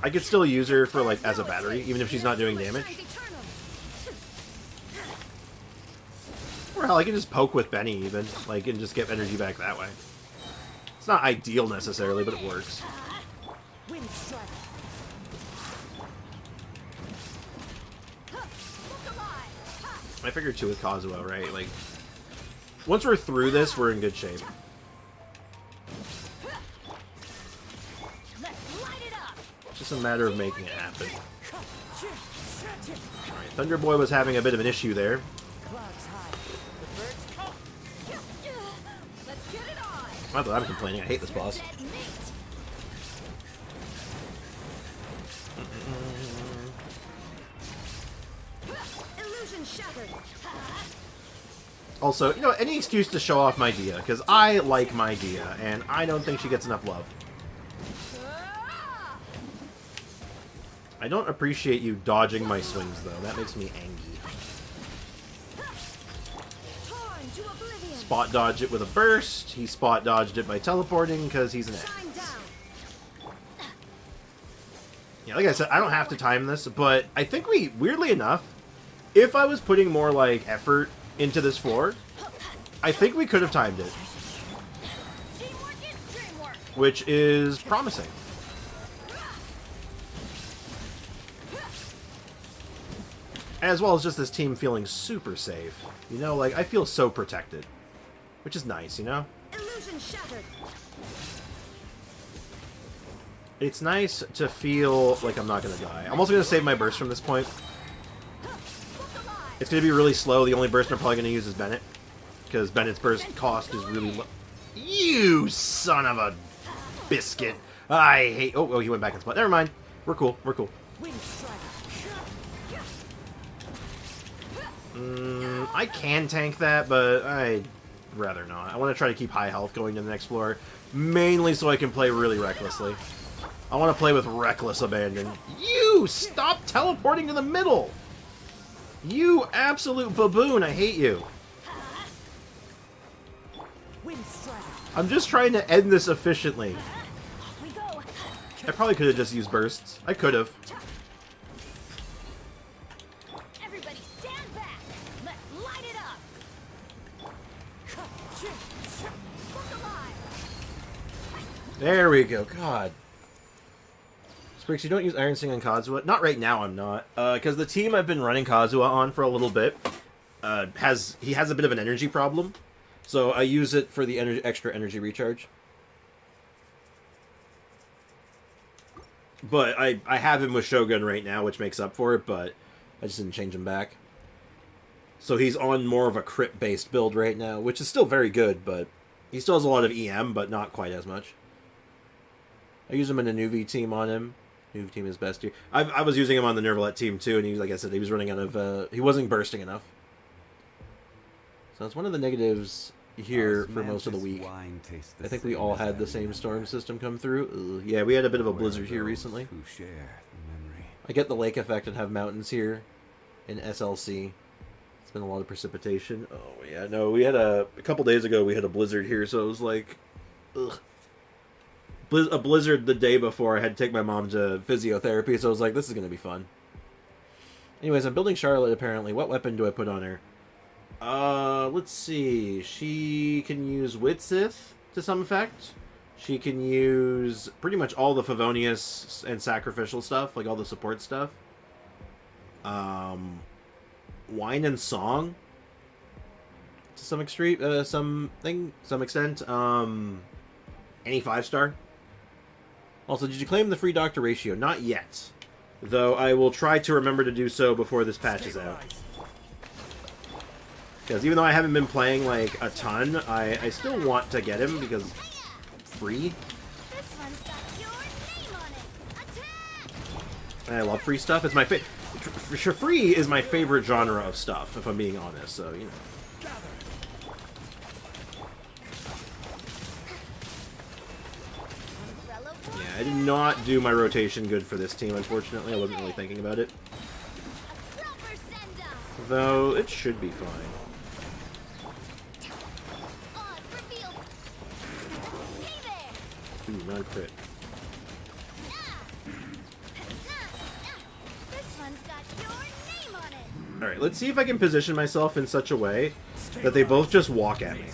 I could still use her for, like, as a battery, even if she's not doing damage. Or hell, I can just poke with Benny, even, like, and just get energy back that way. It's not ideal, necessarily, but it works. Wind strike. I figured too with Kazuo, right? Like, once we're through this, we're in good shape. Let's light it up. It's just a matter of making it happen. Alright, Thunder Boy was having a bit of an issue there. Clouds high. The birds come. Let's get it on. Not that I'm complaining, I hate this boss. Dead meat. Illusion shattered. Also, you know, any excuse to show off my Dia, because I like my Dia, and I don't think she gets enough love. I don't appreciate you dodging my swings, though. That makes me angry. Torn to oblivion. Spot dodge it with a burst. He spot dodged it by teleporting because he's an Shine ass. down. Yeah, like I said, I don't have to time this, but I think we, weirdly enough, if I was putting more, like, effort into this floor, I think we could have timed it. Teamwork is dreamwork. Which is promising. As well as just this team feeling super safe. You know, like, I feel so protected. Which is nice, you know? Illusion shattered. It's nice to feel like I'm not going to die. I'm also going to save my burst from this point. It's going to be really slow. The only burst I'm probably going to use is Bennett. Because Bennett's burst cost is really low. You son of a biscuit. I hate... Oh, he went back in spot. Never mind. We're cool. We're cool. Wind strike. I can tank that, but I'd rather not. I want to try to keep high health going to the next floor. Mainly so I can play really recklessly. I want to play with reckless abandon. You! Stop teleporting to the middle! You absolute baboon! I hate you. Wind strike. I'm just trying to end this efficiently. Off we go. I probably could have just used bursts. I could have. Everybody stand back. Let's light it up. Look alive. There we go. God. Spriggs, you don't use Iron Sting on Kazuha? Not right now, I'm not. Because the team I've been running Kazuha on for a little bit has a bit of an energy problem. So I use it for the extra energy recharge. But I have him with Shogun right now, which makes up for it, but I just didn't change him back. So he's on more of a crit-based build right now, which is still very good, but he still has a lot of EM, but not quite as much. I use him in a Nuvi team on him. Nuvi team is best here. I was using him on the Nervalette team too, and he, like I said, he was running out of... he wasn't bursting enough. So that's one of the negatives here for most of the week. I think we all had the same storm system come through. Ugh. Yeah, we had a bit of a blizzard here recently. I get the lake effect and have mountains here in SLC. It's been a lot of precipitation. Oh, yeah, no, we had a couple days ago, we had a blizzard here, so it was like, ugh. A blizzard the day before I had to take my mom to physiotherapy, so I was like, this is going to be fun. Anyways, I'm building Charlotte, apparently. What weapon do I put on her? Let's see. She can use Witsith to some effect. She can use pretty much all the Favonius and sacrificial stuff, like all the support stuff. Wine and Song to some extent. Any 5-star. Also, did you claim the free doctor ratio? Not yet. Though I will try to remember to do so before this patch is out. Because even though I haven't been playing, like, a ton, I still want to get him because free. This one's got your name on it. Attack! And I love free stuff. It's my free is my favorite genre of stuff, if I'm being honest, so, you know. Yeah, I did not do my rotation good for this team, unfortunately. I wasn't really thinking about it. Though, it should be fine. Ooh, non-crit. Alright, let's see if I can position myself in such a way that they both just walk at me.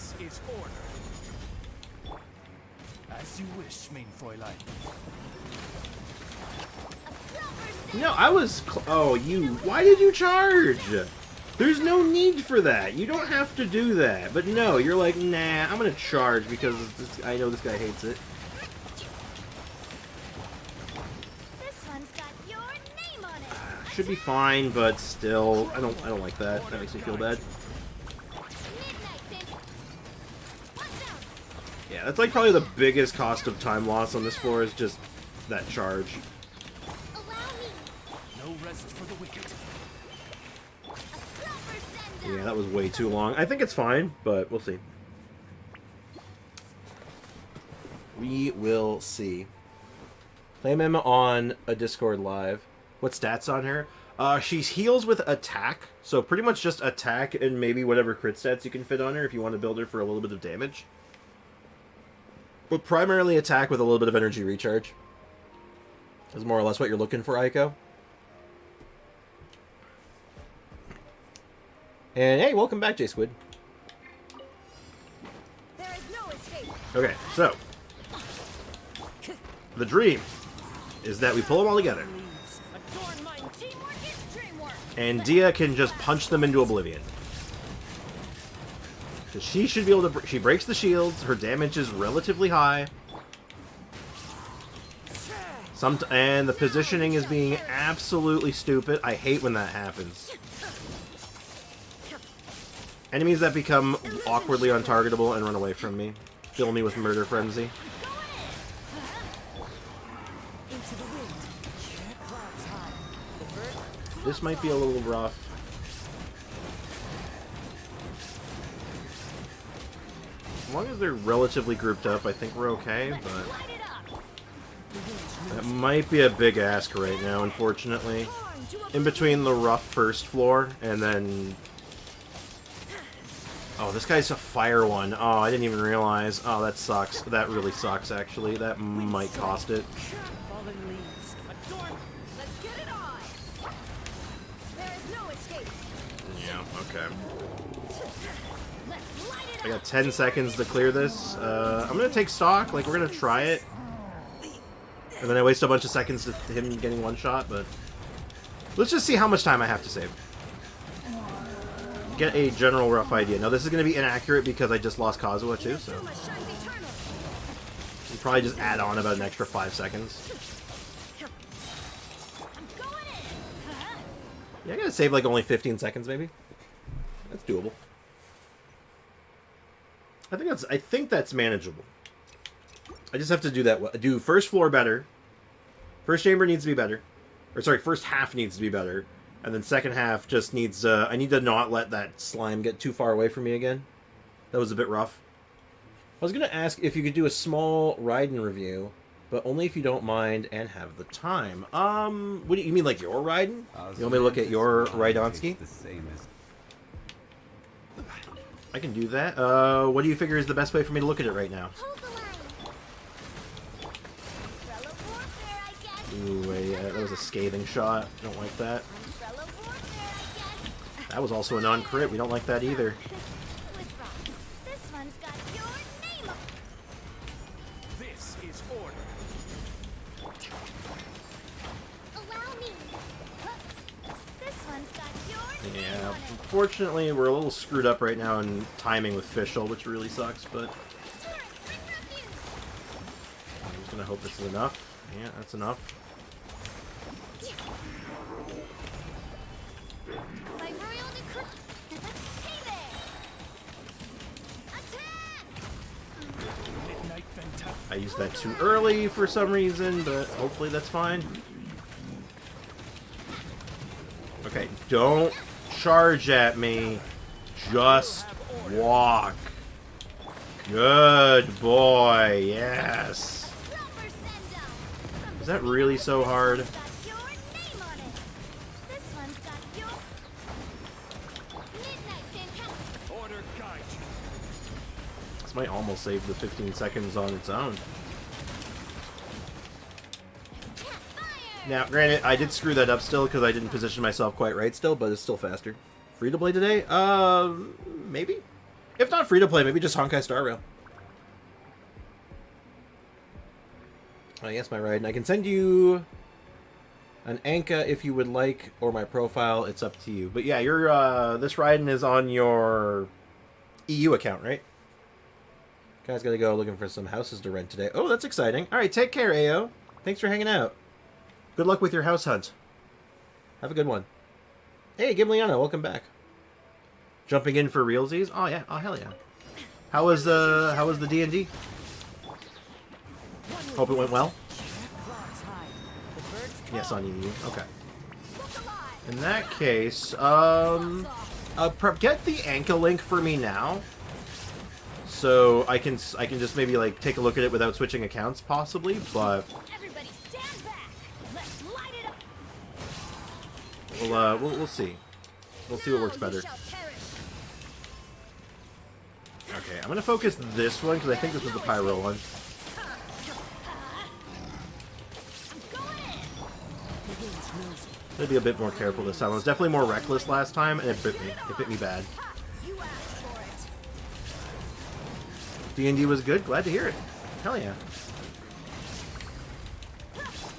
As you wish, main Fräulein. No, I was... Oh, you... Why did you charge? There's no need for that. You don't have to do that. But no, you're like, nah, I'm gonna charge because I know this guy hates it. Should be fine, but still, I don't like that. That makes me feel bad. Yeah, that's like probably the biggest cost of time loss on this floor is just that charge. No rest for the wicked. Yeah, that was way too long. I think it's fine, but we'll see. We will see. Claim him on a Discord live. What stats on her? She heals with attack, so pretty much just attack and maybe whatever crit stats you can fit on her if you want to build her for a little bit of damage. But primarily attack with a little bit of energy recharge. Is more or less what you're looking for, Aiko. And hey, welcome back, J-Squid. There is no escape. Okay, so the dream is that we pull them all together. And Dia can just punch them into oblivion. Because she should be able to... She breaks the shields. Her damage is relatively high. And the positioning is being absolutely stupid. I hate when that happens. Enemies that become awkwardly untargetable and run away from me. Fill me with murder frenzy. This might be a little rough. As long as they're relatively grouped up, I think we're okay, but that might be a big ask right now, unfortunately. In between the rough first floor, and then... Oh, this guy's a fire one. Oh, I didn't even realize. Oh, that sucks. That really sucks, actually. That might cost it. Okay. I got 10 seconds to clear this. I'm gonna take stock, like we're gonna try it. And then I waste a bunch of seconds to him getting one shot, but... Let's just see how much time I have to save. Get a general rough idea. Now this is gonna be inaccurate because I just lost Kazuha too, so... We'll probably just add on about an extra 5 seconds. Yeah, I gotta save like only 15 seconds maybe. That's doable. I think that's manageable. I just have to do that. Do first floor better. First chamber needs to be better. Or sorry, first half needs to be better. And then second half just needs... I need to not let that slime get too far away from me again. That was a bit rough. I was going to ask if you could do a small Raiden review, but only if you don't mind and have the time. What do you mean, like your Raiden? You want me to look at your Raidonsky? I can do that. What do you figure is the best way for me to look at it right now? Ooh, that was a scathing shot. Don't like that. That was also a non-crit. We don't like that either. This is order. Yeah, unfortunately, we're a little screwed up right now in timing with Fischl, which really sucks, but... I'm just gonna hope this is enough. Yeah, that's enough. By royal decree. Hey there! Attack! Midnight Fantastic. I used that too early for some reason, but hopefully that's fine. Okay, don't charge at me. Just walk. Good boy, yes. Proper send-up. Is that really so hard? Got your name on it. This one's got your Midnight Fantastic. Order guide you. This might almost save the 15 seconds on its own. Fire! Now, granted, I did screw that up still because I didn't position myself quite right still, but it's still faster. Free to play today? Maybe? If not free to play, maybe just Honkai Star Rail. Yes, my ride. And I can send you an Anka if you would like, or my profile. It's up to you. But yeah, your this riding is on your EU account, right? Guys gotta go looking for some houses to rent today. Oh, that's exciting. Alright, take care, AO. Thanks for hanging out. Good luck with your house hunt. Have a good one. Hey, Gimliana, welcome back. Jumping in for realsies? Oh yeah, oh hell yeah. How was the D&D? Hope it went well. Yes, on EU. Okay. In that case, get the Anka link for me now, so I can just maybe like take a look at it without switching accounts, possibly. But Everybody stand back. Let's light it up. we'll see. We'll see what works Now you better. shall perish. Okay, I'm gonna focus this one because I think this was the pyro one. Maybe a bit more careful this time. I was definitely more reckless last time, and it bit me. It bit me bad. You asked for it. D&D was good. Glad to hear it. Hell yeah.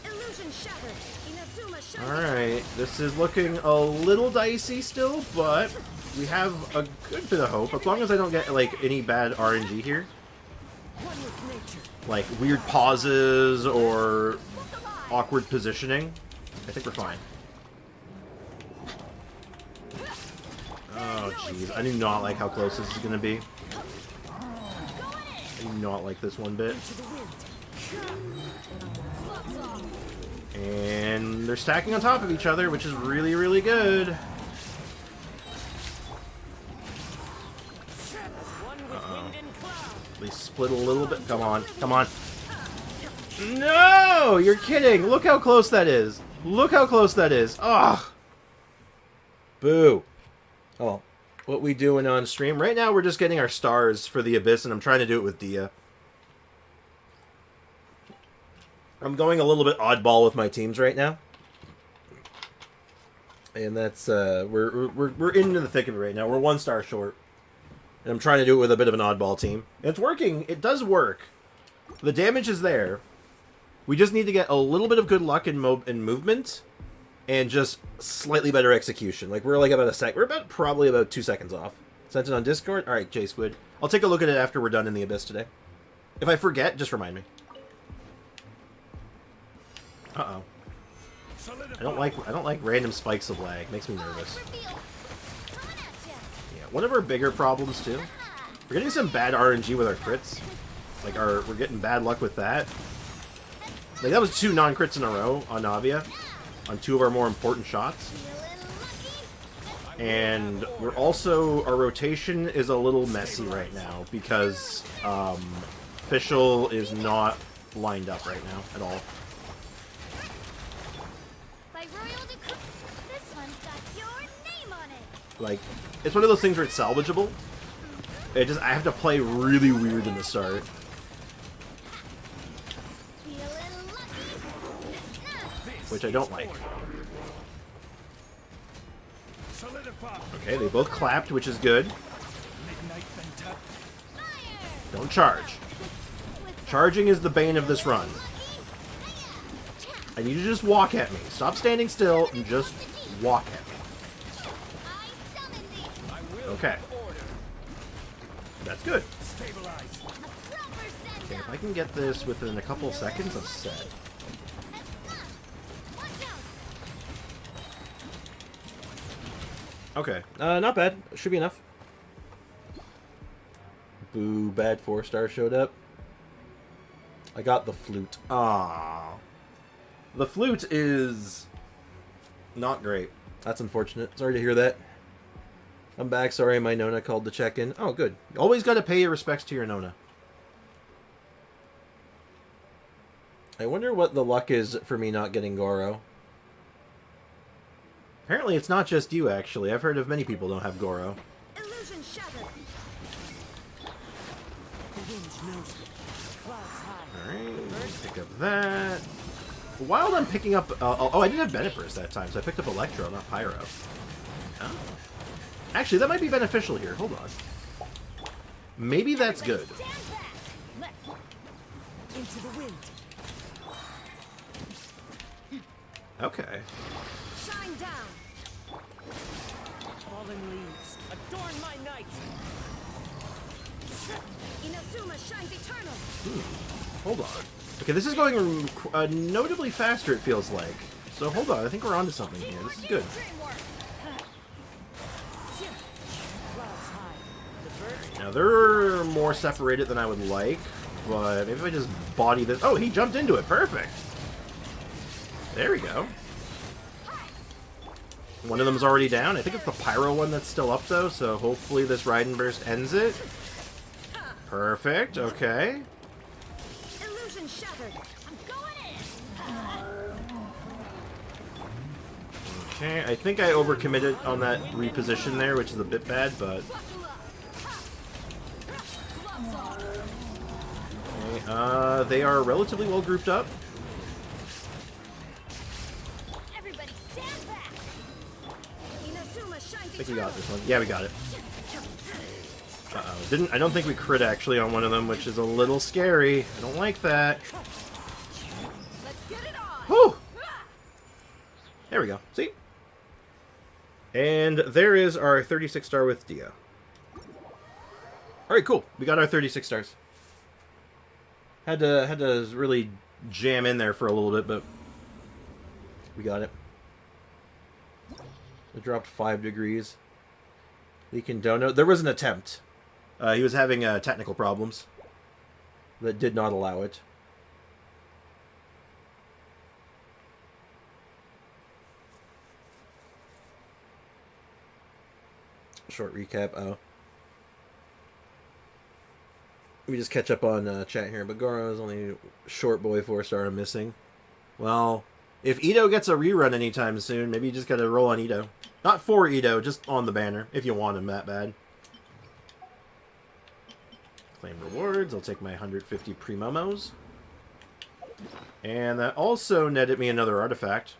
Illusion shattered. Inazuma shines. Alright, this is looking a little dicey still, but we have a good bit of hope. As long as I don't get, like, any bad RNG here. One with nature. Like, weird pauses or awkward positioning. I think we're fine. Oh, jeez. I do not like how close this is going to be. I do not like this one bit. And they're stacking on top of each other, which is really, really good. Uh-oh. At least split a little bit. Come on. Come on. No! You're kidding! Look how close that is. Look how close that is. Ugh. Boo. Oh, what we doing on stream? Right now we're just getting our stars for the Abyss, and I'm trying to do it with Dia. I'm going a little bit oddball with my teams right now. And that's, we're into the thick of it right now. We're 1 star short. And I'm trying to do it with a bit of an oddball team. And it's working. It does work. The damage is there. We just need to get a little bit of good luck in movement. And just slightly better execution. Like, we're like about a sec. We're probably about 2 seconds off. Sent it on Discord? Alright, J Squid. I'll take a look at it after we're done in the Abyss today. If I forget, just remind me. Uh-oh. I don't like random spikes of lag. Makes me nervous. Yeah, one of our bigger problems too. We're getting some bad RNG with our crits. Like we're getting bad luck with that. Like that was 2 non-crits in a row on Navia. On 2 of our more important shots. And we're also, our rotation is a little messy right now because Fischl is not lined up right now at all. By royal decree, this one's got your name on it. Like, it's one of those things where it's salvageable. I have to play really weird in the start. Which I don't like. Okay, they both clapped, which is good. Don't charge. Charging is the bane of this run. I need you to just walk at me. Stop standing still and just walk at me. Okay. That's good. Okay, if I can get this within a couple of seconds, I'm set. Okay. Not bad. Should be enough. Boo, bad 4-star showed up. I got the flute. Ah, the flute is not great. That's unfortunate. Sorry to hear that. I'm back. Sorry, my Nona called to check in. Oh, good. Always got to pay your respects to your Nona. I wonder what the luck is for me not getting Goro. Apparently, it's not just you, actually. I've heard of many people don't have Goro. Illusion shattered. The wind knows it. Clouds high. Alright, pick up that. While I'm picking up... oh, I didn't have Benefer's that time, so I picked up Electro, not Pyro. Oh. Actually, that might be beneficial here. Hold on. Maybe that's good. Stand back. Let's Into the wind. Okay. shine down. Fallen leaves. Adorn my night. Inazuma shines eternal. Hold on. Okay, this is going notably faster, it feels like. So hold on, I think we're onto something here. This is good. Clouds high. The birds. Now, they're more separated than I would like, but maybe if I just body this... Oh, he jumped into it. Perfect. There we go. One of them's already down. I think it's the Pyro one that's still up, though, so hopefully this Raiden Burst ends it. Perfect. Okay. Illusion shattered. I'm going in. Okay, I think I overcommitted on that reposition there, which is a bit bad, but... Okay, they are relatively well grouped up. Everybody stand back. Inazuma shines I think we got eternal. this one. Yeah, we got it. Uh-oh. I don't think we crit actually on one of them, which is a little scary. I don't like that. Let's get it on. Whew! There we go. See? And there is our 36 star with Dio. Alright, cool. We got our 36 stars. Had to really jam in there for a little bit, but we got it. It dropped 5 degrees. Leaking Dono. There was an attempt. He was having technical problems that did not allow it. Short recap. Oh. Let me just catch up on chat here. But Goro is only short boy 4-star I'm missing. Well, if Ito gets a rerun anytime soon, maybe you just gotta roll on Ito. Not for Ito, just on the banner, if you want him that bad. Claim rewards. I'll take my 150 pre-momos. And that also netted me another artifact.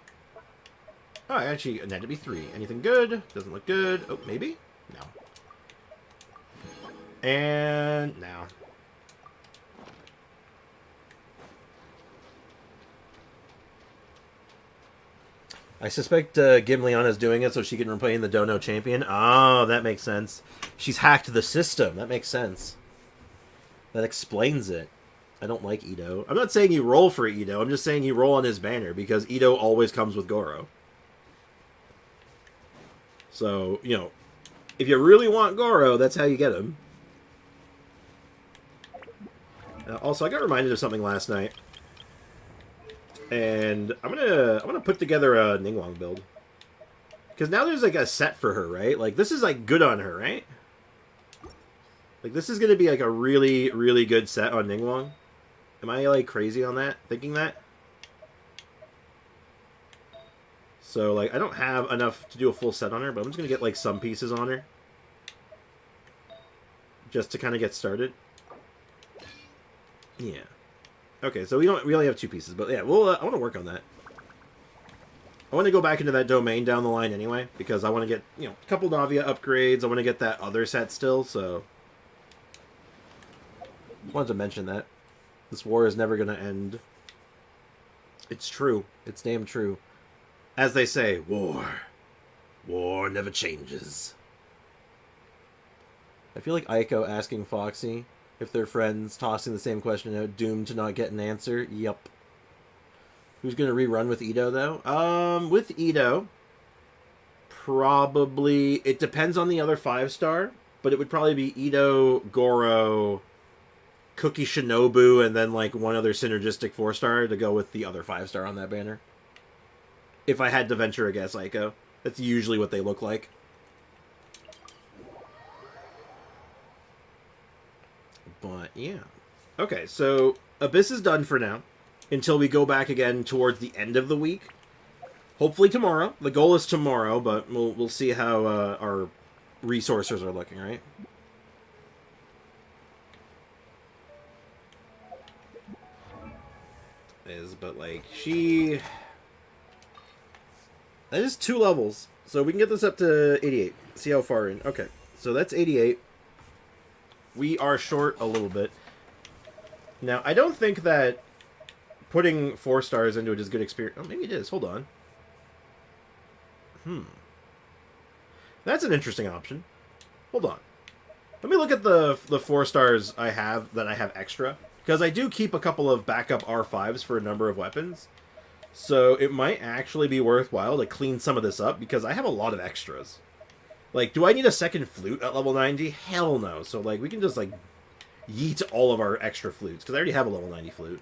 Oh, actually, it netted me 3. Anything good? Doesn't look good. Oh, maybe? No. And now. I suspect Gimleon is doing it so she can replay the Dono champion. Oh, that makes sense. She's hacked the system. That makes sense. That explains it. I don't like Ito. I'm not saying you roll for Ito. I'm just saying you roll on his banner because Ito always comes with Goro. So, you know, if you really want Goro, that's how you get him. Also, I got reminded of something last night. And I'm gonna put together a Ningguang build. Because now there's like a set for her, right? Like this is like good on her, right? Like this is gonna be like a really, really good set on Ningguang. Am I like crazy on that? Thinking that? So like I don't have enough to do a full set on her, but I'm just gonna get like some pieces on her. Just to kind of get started. Yeah. Okay, so we only have 2 pieces, but yeah, we'll I want to work on that. I want to go back into that domain down the line anyway, because I want to get, you know, a couple Navia upgrades. I want to get that other set still, so wanted to mention that. This war is never going to end. It's true. It's damn true. As they say, war never changes. I feel like Aiko asking Foxy if they're friends, tossing the same question out, doomed to not get an answer. Yup. Who's going to rerun with Ito, though? With Ito, probably... It depends on the other 5-star, but it would probably be Ito, Goro, Cookie Shinobu, and then like one other synergistic 4-star to go with the other 5-star on that banner. If I had to venture a guess, Aiko. That's usually what they look like. But, yeah. Okay, so Abyss is done for now. Until we go back again towards the end of the week. Hopefully tomorrow. The goal is tomorrow, but we'll see how our resources are looking, right? But like, that is 2 levels. So we can get this up to 88. See how far in. Okay, so that's 88. We are short a little bit. Now, I don't think that putting 4 stars into it is good experience. Oh, maybe it is. Hold on. That's an interesting option. Hold on. Let me look at the 4 stars I have extra. Because I do keep a couple of backup R5s for a number of weapons. So it might actually be worthwhile to clean some of this up, because I have a lot of extras. Like, do I need a second flute at level 90? Hell no. So, like, we can just, like, yeet all of our extra flutes, because I already have a level 90 flute.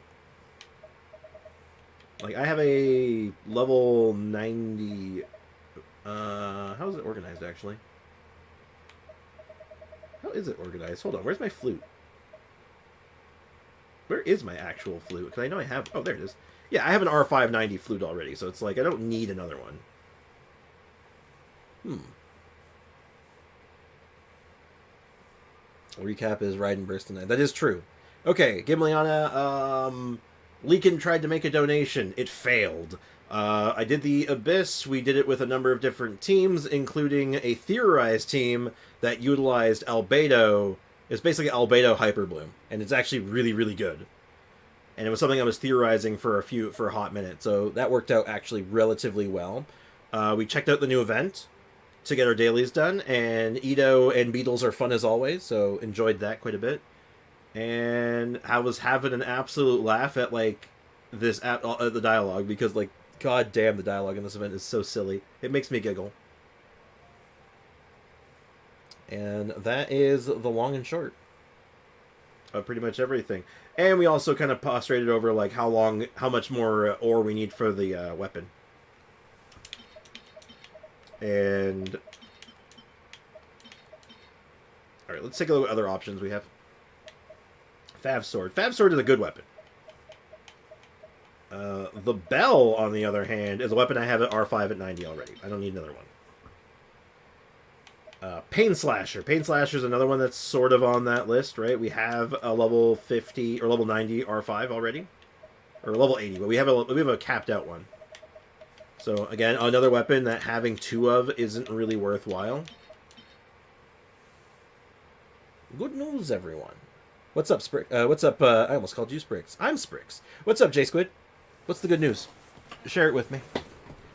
Like, I have a level 90... how is it organized, actually? How is it organized? Hold on, where's my flute? Where is my actual flute? Because I know I have... Oh, there it is. Yeah, I have an R590 flute already, so it's like, I don't need another one. Recap is Ride and Burst tonight. That is true. Okay, Gimliana, Leakin tried to make a donation. It failed. I did the Abyss. We did it with a number of different teams, including a theorized team that utilized Albedo. It's basically Albedo Hyperbloom, and it's actually really, really good. And it was something I was theorizing for a hot minute, so that worked out actually relatively well. We checked out the new event to get our dailies done, and Ito and Beetles are fun as always, so enjoyed that quite a bit. And I was having an absolute laugh at like the dialogue, because like, god damn, the dialogue in this event is so silly. It makes me giggle. And that is the long and short of pretty much everything. And we also kind of postulated over like how much more ore we need for the weapon. And all right, let's take a look at other options we have. Fav Sword. Fav Sword is a good weapon. The Bell, on the other hand, is a weapon I have at R5 at 90 already. I don't need another one. Pain Slasher. Pain Slasher is another one that's sort of on that list, right? We have a level 50 or level 90 R5 already, or level 80, but we have a capped out one. So again, another weapon that having 2 of isn't really worthwhile. Good news, everyone. What's up, what's up? I almost called you Sprix. I'm Sprix. What's up, J Squid? What's the good news? Share it with me.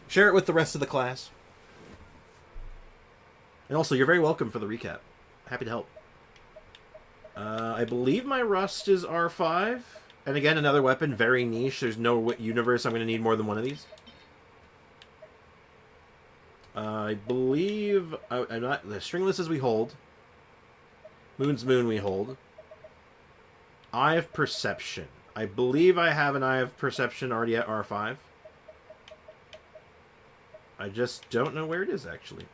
Share it with the rest of the class. And also, you're very welcome for the recap. Happy to help. I believe my Rust is R5. And again, another weapon, very niche. There's no universe I'm going to need more than one of these. I believe... I'm not... The Stringless we hold. Moon's Moon we hold. Eye of Perception. I believe I have an Eye of Perception already at R5. I just don't know where it is, actually.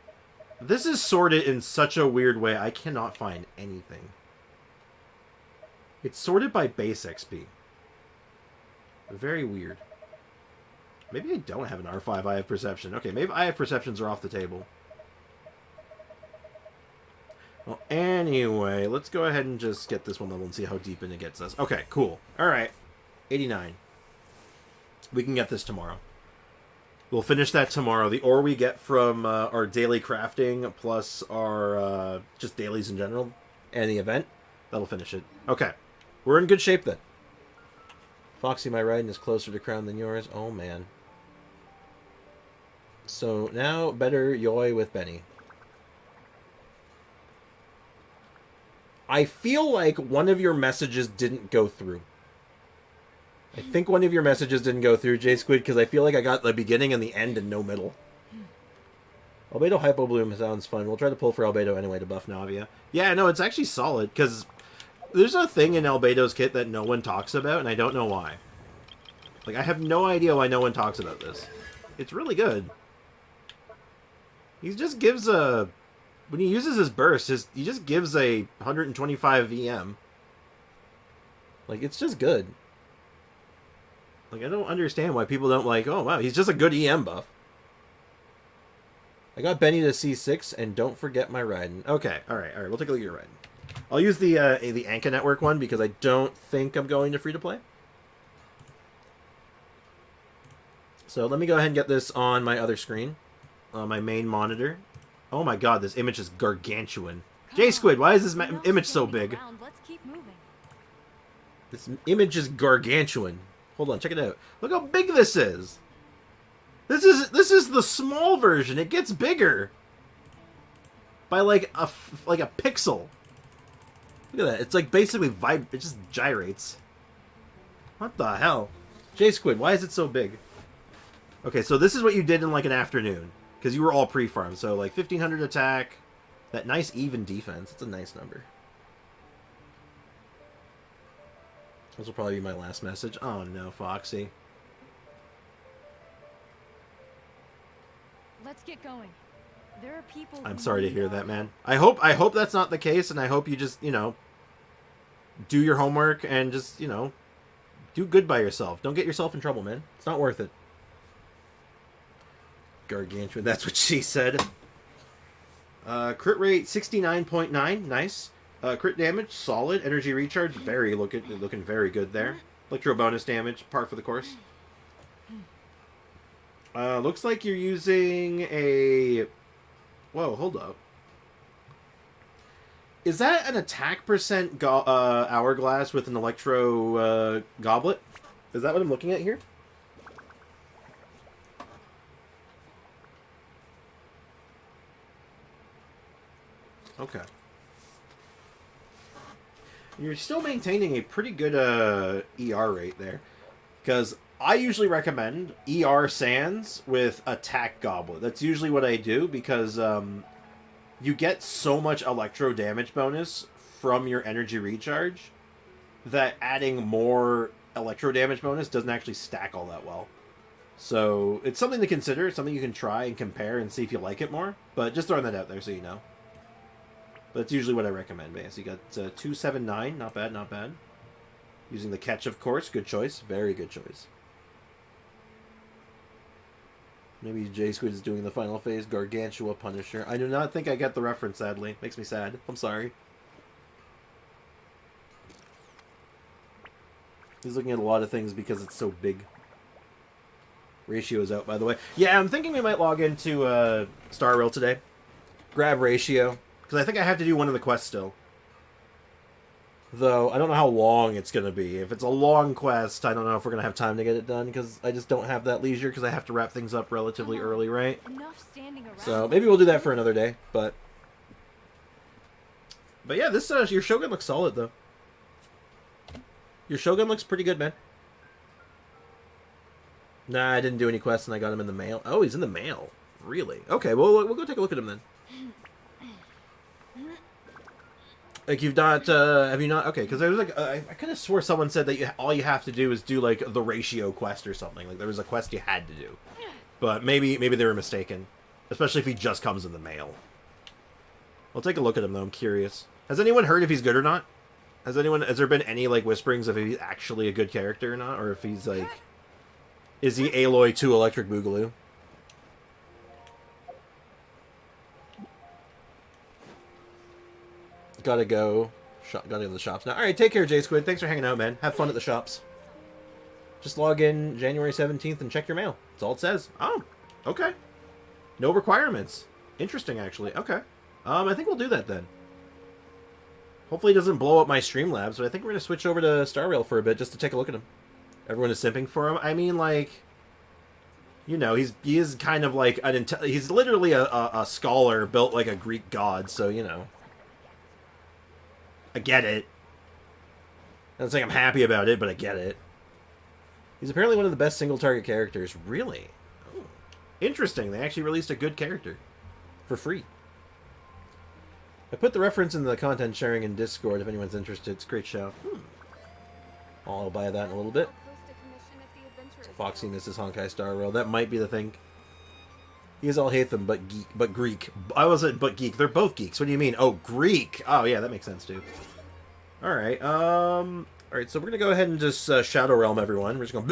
This is sorted in such a weird way, I cannot find anything. It's sorted by base XP. Very weird. Maybe I don't have an R5 Eye of Perception. Okay, maybe Eye of Perceptions are off the table. Well, anyway, let's go ahead and just get this one level and see how deep in it gets us. Okay, cool. Alright. 89. We can get this tomorrow. We'll finish that tomorrow. The ore we get from our daily crafting, plus our just dailies in general, and the event, that'll finish it. Okay. We're in good shape then. Foxy, my riding is closer to crown than yours. Oh, man. So, now, better Yoi with Benny. I feel like one of your messages didn't go through. I think one of your messages didn't go through, J Squid, because I feel like I got the beginning and the end and no middle. Albedo Hypo Bloom sounds fun. We'll try to pull for Albedo anyway to buff Navia. Yeah, no, it's actually solid, because there's a thing in Albedo's kit that no one talks about, and I don't know why. Like, I have no idea why no one talks about this. It's really good. He just gives a... When he uses his burst, he just gives a 125 VM. Like, it's just good. Like, I don't understand why people don't like, oh, wow, he's just a good EM buff. I got Benny to C6, and don't forget my Raiden. Okay, alright, we'll take a look at your Raiden. I'll use the Anka Network one, because I don't think I'm going to free-to-play. So let me go ahead and get this on my other screen. On my main monitor. Oh my god, this image is gargantuan. J-Squid, why is this image so big? Let's keep moving. This image is gargantuan. Hold on, check it out. Look how big this is. This is the small version. It gets bigger by like a pixel. Look at that. It's like basically it just gyrates. What the hell? J-Squid, why is it so big? Okay, so this is what you did in like an afternoon. Because you were all pre-farmed. So like 1500 attack. That nice even defense. It's a nice number. This will probably be my last message. Oh no, Foxy. Let's get going. There are people. I'm sorry to hear that, man. I hope that's not the case, and I hope you just, you know, do your homework and just, you know, do good by yourself. Don't get yourself in trouble, man. It's not worth it. Gargantuan, that's what she said. Crit rate 69.9, nice. Crit damage, solid. Energy recharge, looking very good there. Electro bonus damage, par for the course. Looks like you're using a... Whoa, hold up. Is that an attack percent hourglass with an electro goblet? Is that what I'm looking at here? Okay. You're still maintaining a pretty good ER rate there. Because I usually recommend ER Sands with Attack Goblet. That's usually what I do because you get so much electro damage bonus from your energy recharge that adding more electro damage bonus doesn't actually stack all that well. So it's something to consider. It's something you can try and compare and see if you like it more. But just throwing that out there so you know. But that's usually what I recommend, man. So you got 279. Not bad, not bad. Using the catch, of course. Good choice. Very good choice. Maybe J-Squid is doing the final phase. Gargantua Punisher. I do not think I get the reference, sadly. Makes me sad. I'm sorry. He's looking at a lot of things because it's so big. Ratio is out, by the way. Yeah, I'm thinking we might log into Star Rail today. Grab Ratio. Because I think I have to do one of the quests still. Though, I don't know how long it's going to be. If it's a long quest, I don't know if we're going to have time to get it done. Because I just don't have that leisure. Because I have to wrap things up relatively early, right? Enough standing around. So, maybe we'll do that for another day. But yeah, this your Shogun looks solid, though. Your Shogun looks pretty good, man. Nah, I didn't do any quests and I got him in the mail. Oh, he's in the mail. Really? Okay, well, we'll go take a look at him then. Like, you've not, have you not? Okay, because there was like, I kind of swore someone said that all you have to do is do, like, the ratio quest or something. Like, there was a quest you had to do. But maybe they were mistaken. Especially if he just comes in the mail. I'll take a look at him, though. I'm curious. Has anyone heard if he's good or not? Has there been any, like, whisperings of if he's actually a good character or not? Or if he's, like, is he Aloy 2 Electric Boogaloo? Gotta go to the shops now. Alright, take care, J-Squid. Thanks for hanging out, man. Have fun at the shops. Just log in January 17th and check your mail. That's all it says. Oh, okay. No requirements. Interesting, actually. Okay. I think we'll do that then. Hopefully it doesn't blow up my Streamlabs, but I think we're going to switch over to Star Rail for a bit just to take a look at him. Everyone is simping for him. I mean, like, you know, he is kind of like he's literally a scholar built like a Greek god, so, you know. I get it. I don't think I'm happy about it, but I get it. He's apparently one of the best single-target characters. Really? Oh. Interesting. They actually released a good character. for free. I put the reference in the content sharing in Discord if anyone's interested. It's a great show. I'll buy that in a little bit. Foxy misses Honkai Star Rail. That might be the thing. He is all Hatham, but Greek. I wasn't, but geek. They're both geeks. What do you mean? Oh, Greek. Oh, yeah, that makes sense too. All right. All right. So we're gonna go ahead and just Shadow Realm everyone. We're just going.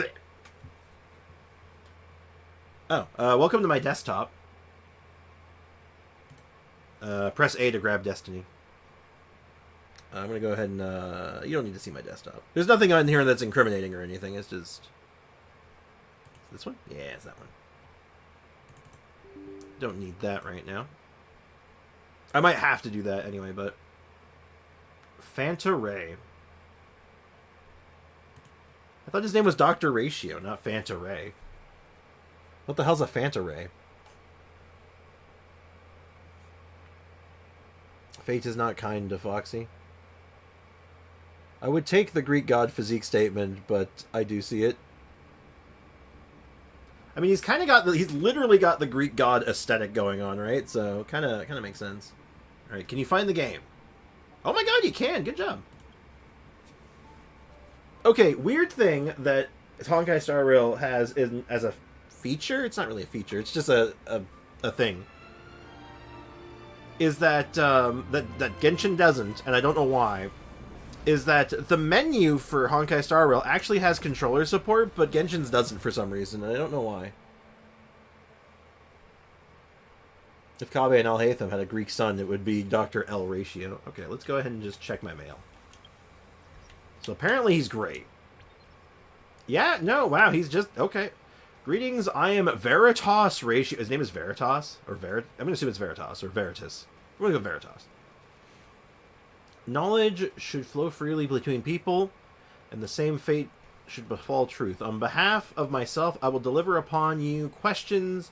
Oh, welcome to my desktop. Press A to grab Destiny. I'm going to go ahead and... you don't need to see my desktop. There's nothing on here that's incriminating or anything. It's just... This one? Yeah, it's that one. Don't need that right now. I might have to do that anyway, but... Fanta Ray. I thought his name was Dr. Ratio, not Fanta Ray. What the hell's a Fanta Ray? Fate is not kind to Foxy. I would take the Greek god physique statement, but I do see it. I mean, he's kind of got he's literally got the Greek god aesthetic going on, right? So kind of makes sense. All right, can you find the game? Oh my god, you can. Good job. Okay, weird thing that Honkai Star Rail has as a feature. It's not really a feature. It's just a thing. Is that that Genshin doesn't, and I don't know why. Is that the menu for Honkai Star Rail actually has controller support, but Genshin's doesn't for some reason, and I don't know why. If Kabe and Al-Haytham had a Greek son, it would be Dr. L Ratio. Okay, let's go ahead and just check my mail. So apparently he's great. Yeah, no, wow, he's just... Okay. Greetings, I am Veritas Ratio. His name is Veritas? Or I'm going to assume it's Veritas, or Veritas. I'm going to go Veritas. Knowledge should flow freely between people, and the same fate should befall truth. On behalf of myself, I will deliver upon you questions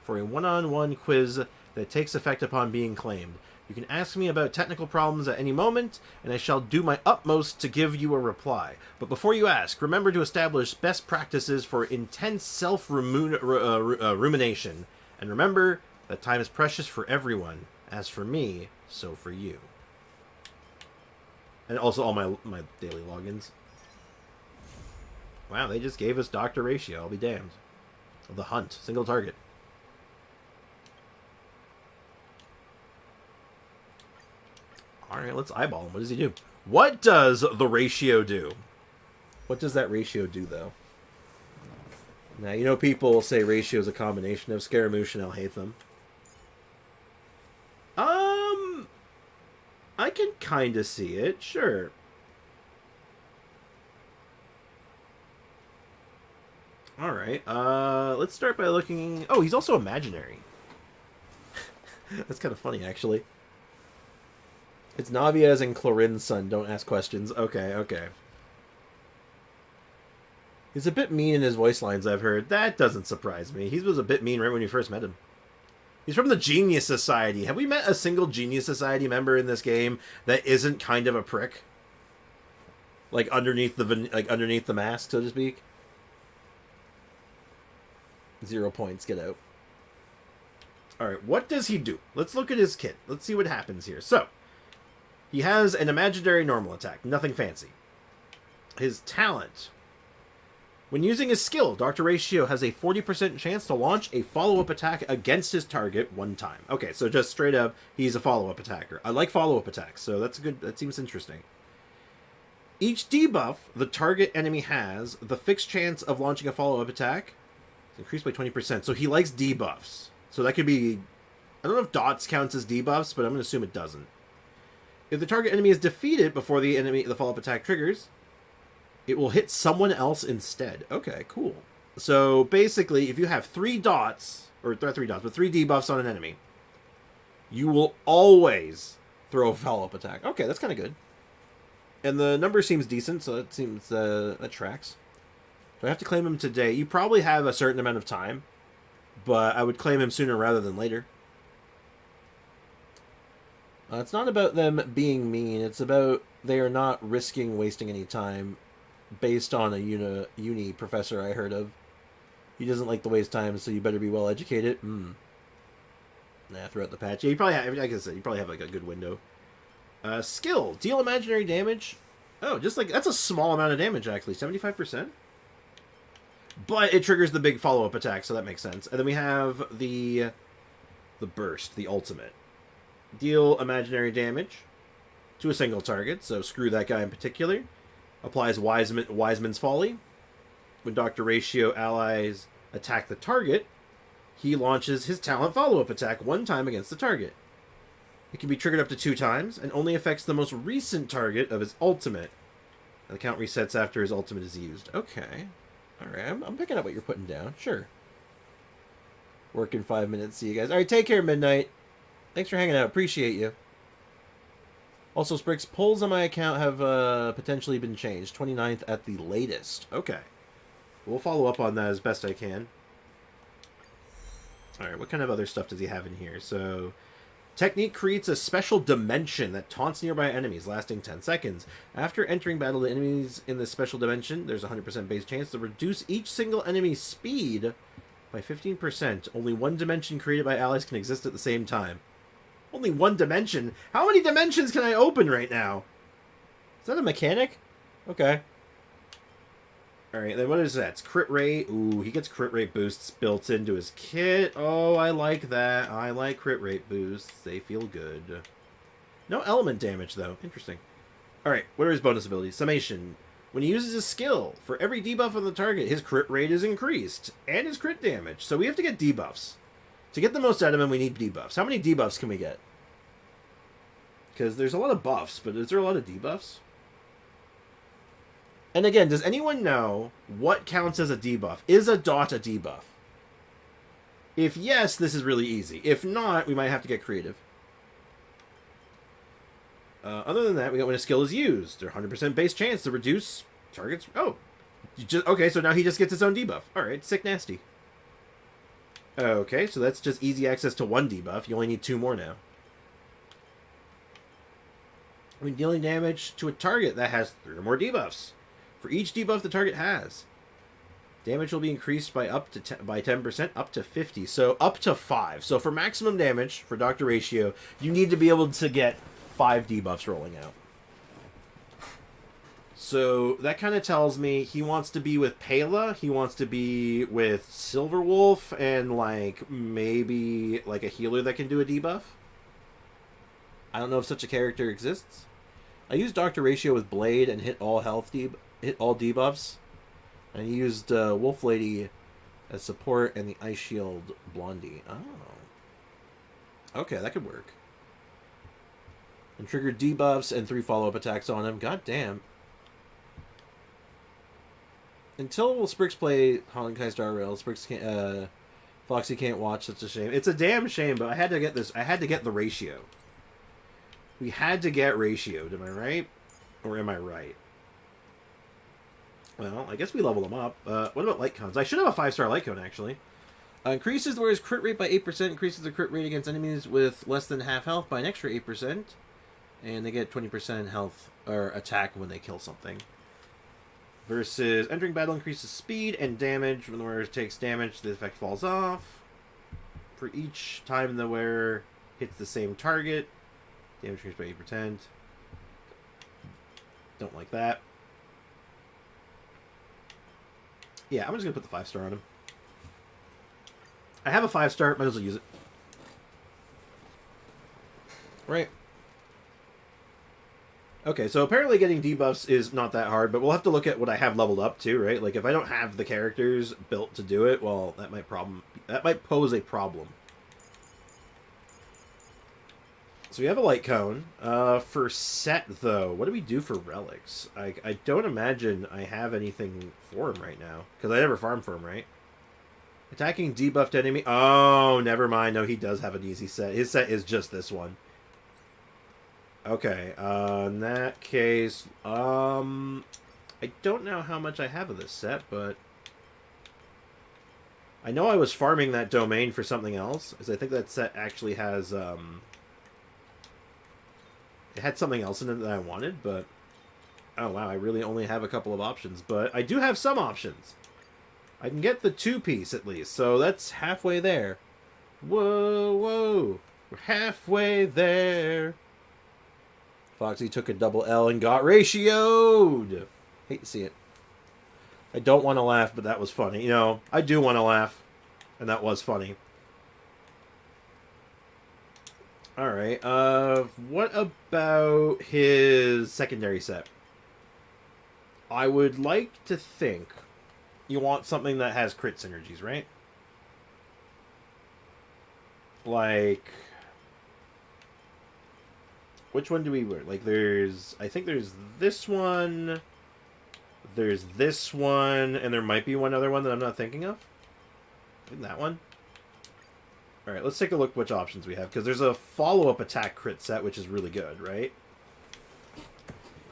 for a one-on-one quiz that takes effect upon being claimed. You can ask me about technical problems at any moment, and I shall do my utmost to give you a reply. But before you ask, remember to establish best practices for intense self-rumination. And remember that time is precious for everyone. As for me, so for you. And also all my daily logins. Wow, they just gave us Dr. Ratio. I'll be damned. The Hunt. Single target. Alright, let's eyeball him. What does he do? What does the Ratio do? What does that Ratio do, though? Now, you know people will say Ratio is a combination of Scaramouche and Al-Haytham. I can kind of see it, sure. Alright, let's start by looking... Oh, he's also imaginary. That's kind of funny, actually. It's Navia's and Clorin's son. Don't ask questions. Okay, okay. He's a bit mean in his voice lines, I've heard. That doesn't surprise me. He was a bit mean right when you first met him. He's from the Genius Society. Have we met a single Genius Society member in this game that isn't kind of a prick? Like underneath the mask, so to speak? 0 points. Get out. Alright, what does he do? Let's look at his kit. Let's see what happens here. So, he has an imaginary normal attack. Nothing fancy. His talent. When using his skill, Dr. Ratio has a 40% chance to launch a follow-up attack against his target one time. Okay, so just straight up, he's a follow-up attacker. I like follow-up attacks, so that's good. That seems interesting. Each debuff the target enemy has, the fixed chance of launching a follow-up attack is increased by 20%. So he likes debuffs. So that could be... I don't know if dots counts as debuffs, but I'm going to assume it doesn't. If the target enemy is defeated before the follow-up attack triggers, it will hit someone else instead. Okay, cool. So basically, if you have 3 dots, or not 3 dots, but 3 debuffs on an enemy, you will always throw a follow-up attack. Okay, that's kind of good. And the number seems decent, so it seems that tracks. Do I have to claim him today? You probably have a certain amount of time, but I would claim him sooner rather than later. It's not about them being mean. It's about they are not risking wasting any time based on a uni professor I heard of. He doesn't like to waste time, so you better be well educated. Nah, throughout the patch. Yeah, you probably have, like I said, you probably have like a good window. Skill. Deal imaginary damage. Oh, just like, that's a small amount of damage, actually. 75%? But it triggers the big follow-up attack, so that makes sense. And then we have the burst, the ultimate. Deal imaginary damage to a single target, so screw that guy in particular. Applies Wiseman's Folly. When Dr. Ratio allies attack the target, he launches his talent follow-up attack one time against the target. It can be triggered up to 2 times, and only affects the most recent target of his ultimate. And the count resets after his ultimate is used. Okay. Alright, I'm picking up what you're putting down. Sure. Work in 5 minutes. See you guys. Alright, take care, Midnight. Thanks for hanging out. Appreciate you. Also, Sprix, polls on my account have potentially been changed. 29th at the latest. Okay. We'll follow up on that as best I can. Alright, what kind of other stuff does he have in here? So, technique creates a special dimension that taunts nearby enemies, lasting 10 seconds. After entering battle with enemies in this special dimension, there's a 100% base chance to reduce each single enemy's speed by 15%. Only one dimension created by allies can exist at the same time. Only one dimension? How many dimensions can I open right now? Is that a mechanic? Okay. Alright, then what is that? It's crit rate. Ooh, he gets crit rate boosts built into his kit. Oh, I like that. I like crit rate boosts. They feel good. No element damage, though. Interesting. Alright, what are his bonus abilities? Summation. When he uses his skill, for every debuff on the target, his crit rate is increased. And his crit damage. So we have to get debuffs. To get the most out of him, we need debuffs. How many debuffs can we get? Because there's a lot of buffs, but is there a lot of debuffs? And again, does anyone know what counts as a debuff? Is a dot a debuff? If yes, this is really easy. If not, we might have to get creative. Other than that, we got when a skill is used. There's 100% base chance to reduce targets. Oh, okay, so now he just gets his own debuff. Alright, sick nasty. Okay, so that's just easy access to 1 debuff. You only need 2 more now. When dealing damage to a target that has 3 or more debuffs. For each debuff the target has, damage will be increased by by 10%, up to 50. So up to 5. So for maximum damage, for Dr. Ratio, you need to be able to get 5 debuffs rolling out. So that kind of tells me he wants to be with Pela, he wants to be with Silverwolf, and like maybe like a healer that can do a debuff. I don't know if such a character exists. I used Dr. Ratio with Blade and hit all debuffs. I used Wolf Lady as support and the Ice Shield Blondie. Oh. Okay, that could work. And triggered debuffs and 3 follow-up attacks on him. God damn. Until Sprix play Honkai Star Rail, Sprix can't, Foxy can't watch. That's a shame. It's a damn shame, but I had to get this. I had to get the ratio. We had to get ratioed, am I right? Or am I right? Well, I guess we level them up. What about light cones? I should have a 5-star light cone, actually. Increases the warrior's crit rate by 8%. Increases the crit rate against enemies with less than half health by an extra 8%. And they get 20% health or attack when they kill something. Versus entering battle increases speed and damage. When the wearer takes damage, the effect falls off. For each time the wearer hits the same target, damage increased by 8%. Don't like that. Yeah, I'm just going to put the 5-star on him. I have a 5-star, might as well use it. Right. Okay, so apparently getting debuffs is not that hard, but we'll have to look at what I have leveled up too, right? Like, if I don't have the characters built to do it, well, that might pose a problem. So we have a light cone. For set, though, what do we do for relics? I don't imagine I have anything for him right now, because I never farm for him, right? Attacking debuffed enemy. Oh, never mind. No, he does have an easy set. His set is just this one. Okay, in that case, I don't know how much I have of this set, but I know I was farming that domain for something else, because I think that set actually has, it had something else in it that I wanted, but, oh wow, I really only have a couple of options, but I do have some options. I can get the 2-piece at least, so that's halfway there. Whoa, whoa. We're halfway there. Foxy took a double L and got ratioed. Hate to see it. I don't want to laugh, but that was funny. You know, I do want to laugh, and that was funny. Alright, what about his secondary set? I would like to think you want something that has crit synergies, right? Like, which one do we wear? Like, I think there's this one, there's this one, and there might be one other one that I'm not thinking of. Maybe that one? Alright, let's take a look which options we have, because there's a follow-up attack crit set, which is really good, right?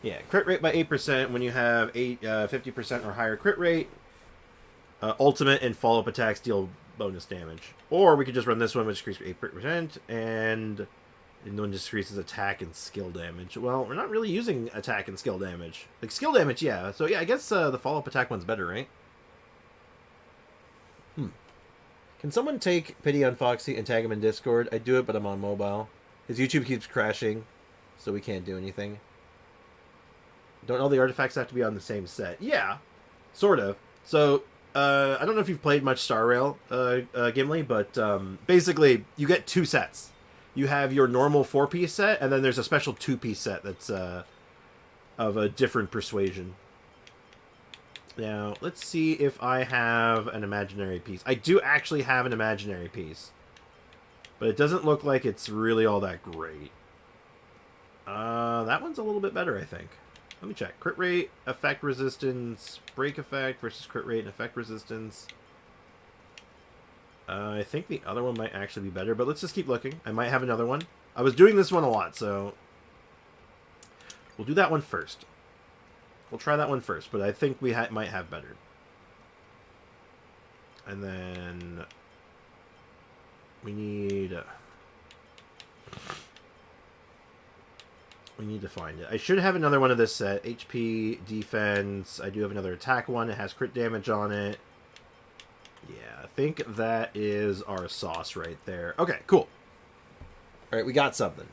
Yeah, crit rate by 8% when you have 50% or higher crit rate. Ultimate and follow-up attacks deal bonus damage. Or we could just run this one, which increases 8%, and one just increases attack and skill damage. Well, we're not really using attack and skill damage. Like, skill damage, yeah. So, yeah, I guess the follow-up attack one's better, right? Can someone take pity on Foxy and tag him in Discord? I'd do it, but I'm on mobile. His YouTube keeps crashing, so we can't do anything. Don't all the artifacts have to be on the same set? Yeah, sort of. So, I don't know if you've played much Star Rail, Gimli, but basically, you get 2 sets. You have your normal 4-piece set, and then there's a special 2-piece set that's of a different persuasion. Now, let's see if I have an imaginary piece. I do actually have an imaginary piece. But it doesn't look like it's really all that great. That one's a little bit better, I think. Let me check. Crit rate, effect resistance, break effect versus crit rate and effect resistance. I think the other one might actually be better, but let's just keep looking. I might have another one. I was doing this one a lot, so we'll do that one first. We'll try that one first, but I think we might have better. And then we need to find it. I should have another one of this set. HP, defense. I do have another attack one. It has crit damage on it. Yeah, I think that is our sauce right there. Okay, cool. All right, we got something.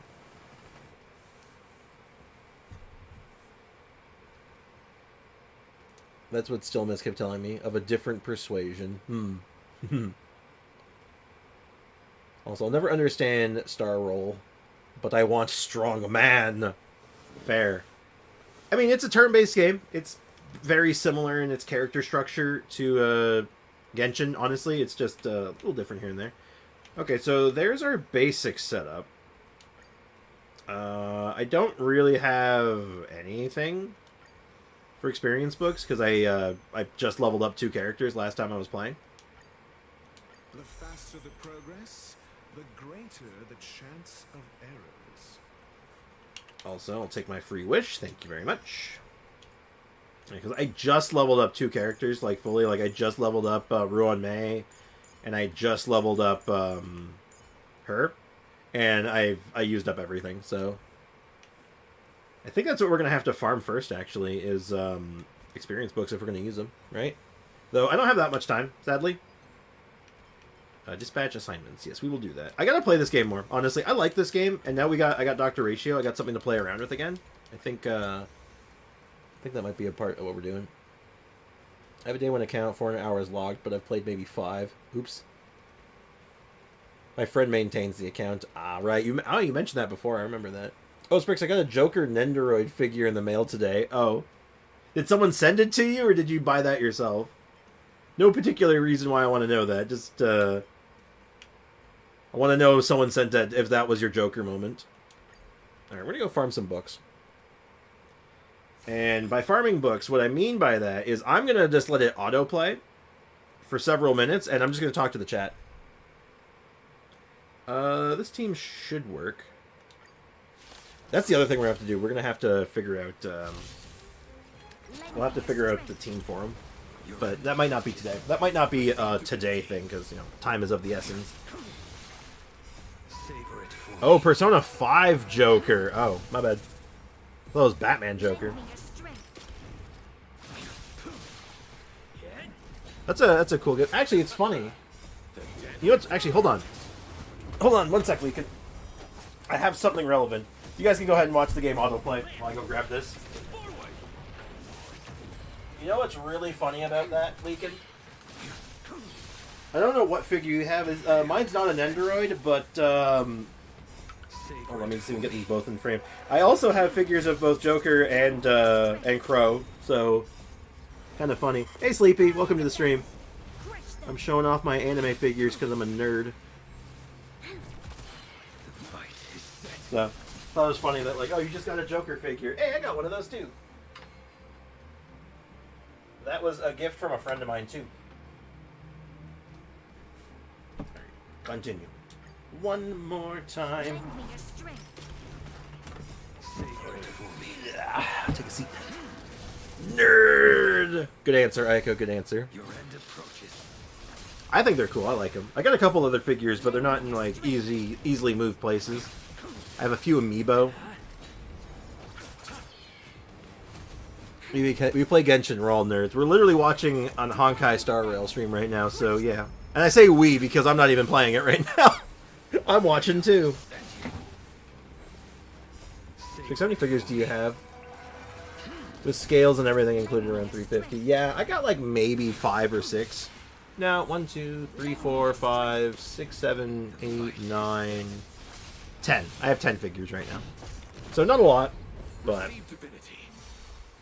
That's what Stillness kept telling me, of a different persuasion. Also, I'll never understand Star Roll, but I want strong man. Fair. I mean, it's a turn-based game. It's very similar in its character structure to Genshin, honestly. It's just a little different here and there. Okay, so there's our basic setup. I don't really have anything for experience books, because I just leveled up 2 characters last time I was playing. The faster the progress, the greater the chance of errors. Also, I'll take my free wish. Thank you very much. Because I just leveled up 2 characters, like, fully. Like, I just leveled up Ruan Mei, and I just leveled up her. And I used up everything, so I think that's what we're going to have to farm first, actually, is experience books if we're going to use them, right? Though I don't have that much time, sadly. Dispatch assignments. Yes, we will do that. I got to play this game more, honestly. I like this game, and now I got Dr. Ratio. I got something to play around with again. I think that might be a part of what we're doing. I have a day 1 account, 400 hours logged, but I've played maybe 5. Oops. My friend maintains the account. Ah, right. You mentioned that before. I remember that. Oh, Sprix, I got a Joker Nendoroid figure in the mail today. Oh. Did someone send it to you, or did you buy that yourself? No particular reason why I want to know that. Just, I want to know if someone sent that, if that was your Joker moment. Alright, we're going to go farm some books. And by farming books, what I mean by that is I'm going to just let it autoplay for several minutes, and I'm just going to talk to the chat. This team should work. That's the other thing we're going to have to do. We're going to have to figure out, we'll have to figure out the team for them. But that might not be today. That might not be a today thing, because, you know, time is of the essence. Oh, Persona 5 Joker. Oh, my bad. Well, it was Batman Joker. That's a cool game. Actually, it's funny. You know what's... Actually, hold on. Hold on, one sec, Leakin. I have something relevant. You guys can go ahead and watch the game autoplay while I go grab this. You know what's really funny about that, Leakin? I don't know what figure you have. Mine's not an Android, but oh, let me see if we can get these both in frame. I also have figures of both Joker and Crow, so kind of funny. Hey, Sleepy, welcome to the stream. I'm showing off my anime figures because I'm a nerd. So, thought it was funny that, like, oh, you just got a Joker figure. Hey, I got one of those too. That was a gift from a friend of mine too. Continue. One more time. Take a seat. Nerd! Good answer, Aiko, good answer. I think they're cool, I like them. I got a couple other figures, but they're not in, like, easily moved places. I have a few amiibo. We play Genshin, we're all nerds. We're literally watching on Honkai Star Rail stream right now, so yeah. And I say we because I'm not even playing it right now. I'm watching too. Six, how many figures do you have? With scales and everything included around 350. Yeah, I got like maybe 5 or 6. No, 1, 2, 3, 4, 5, 6, 7, 8, 9, 10. I have 10 figures right now. So not a lot, but...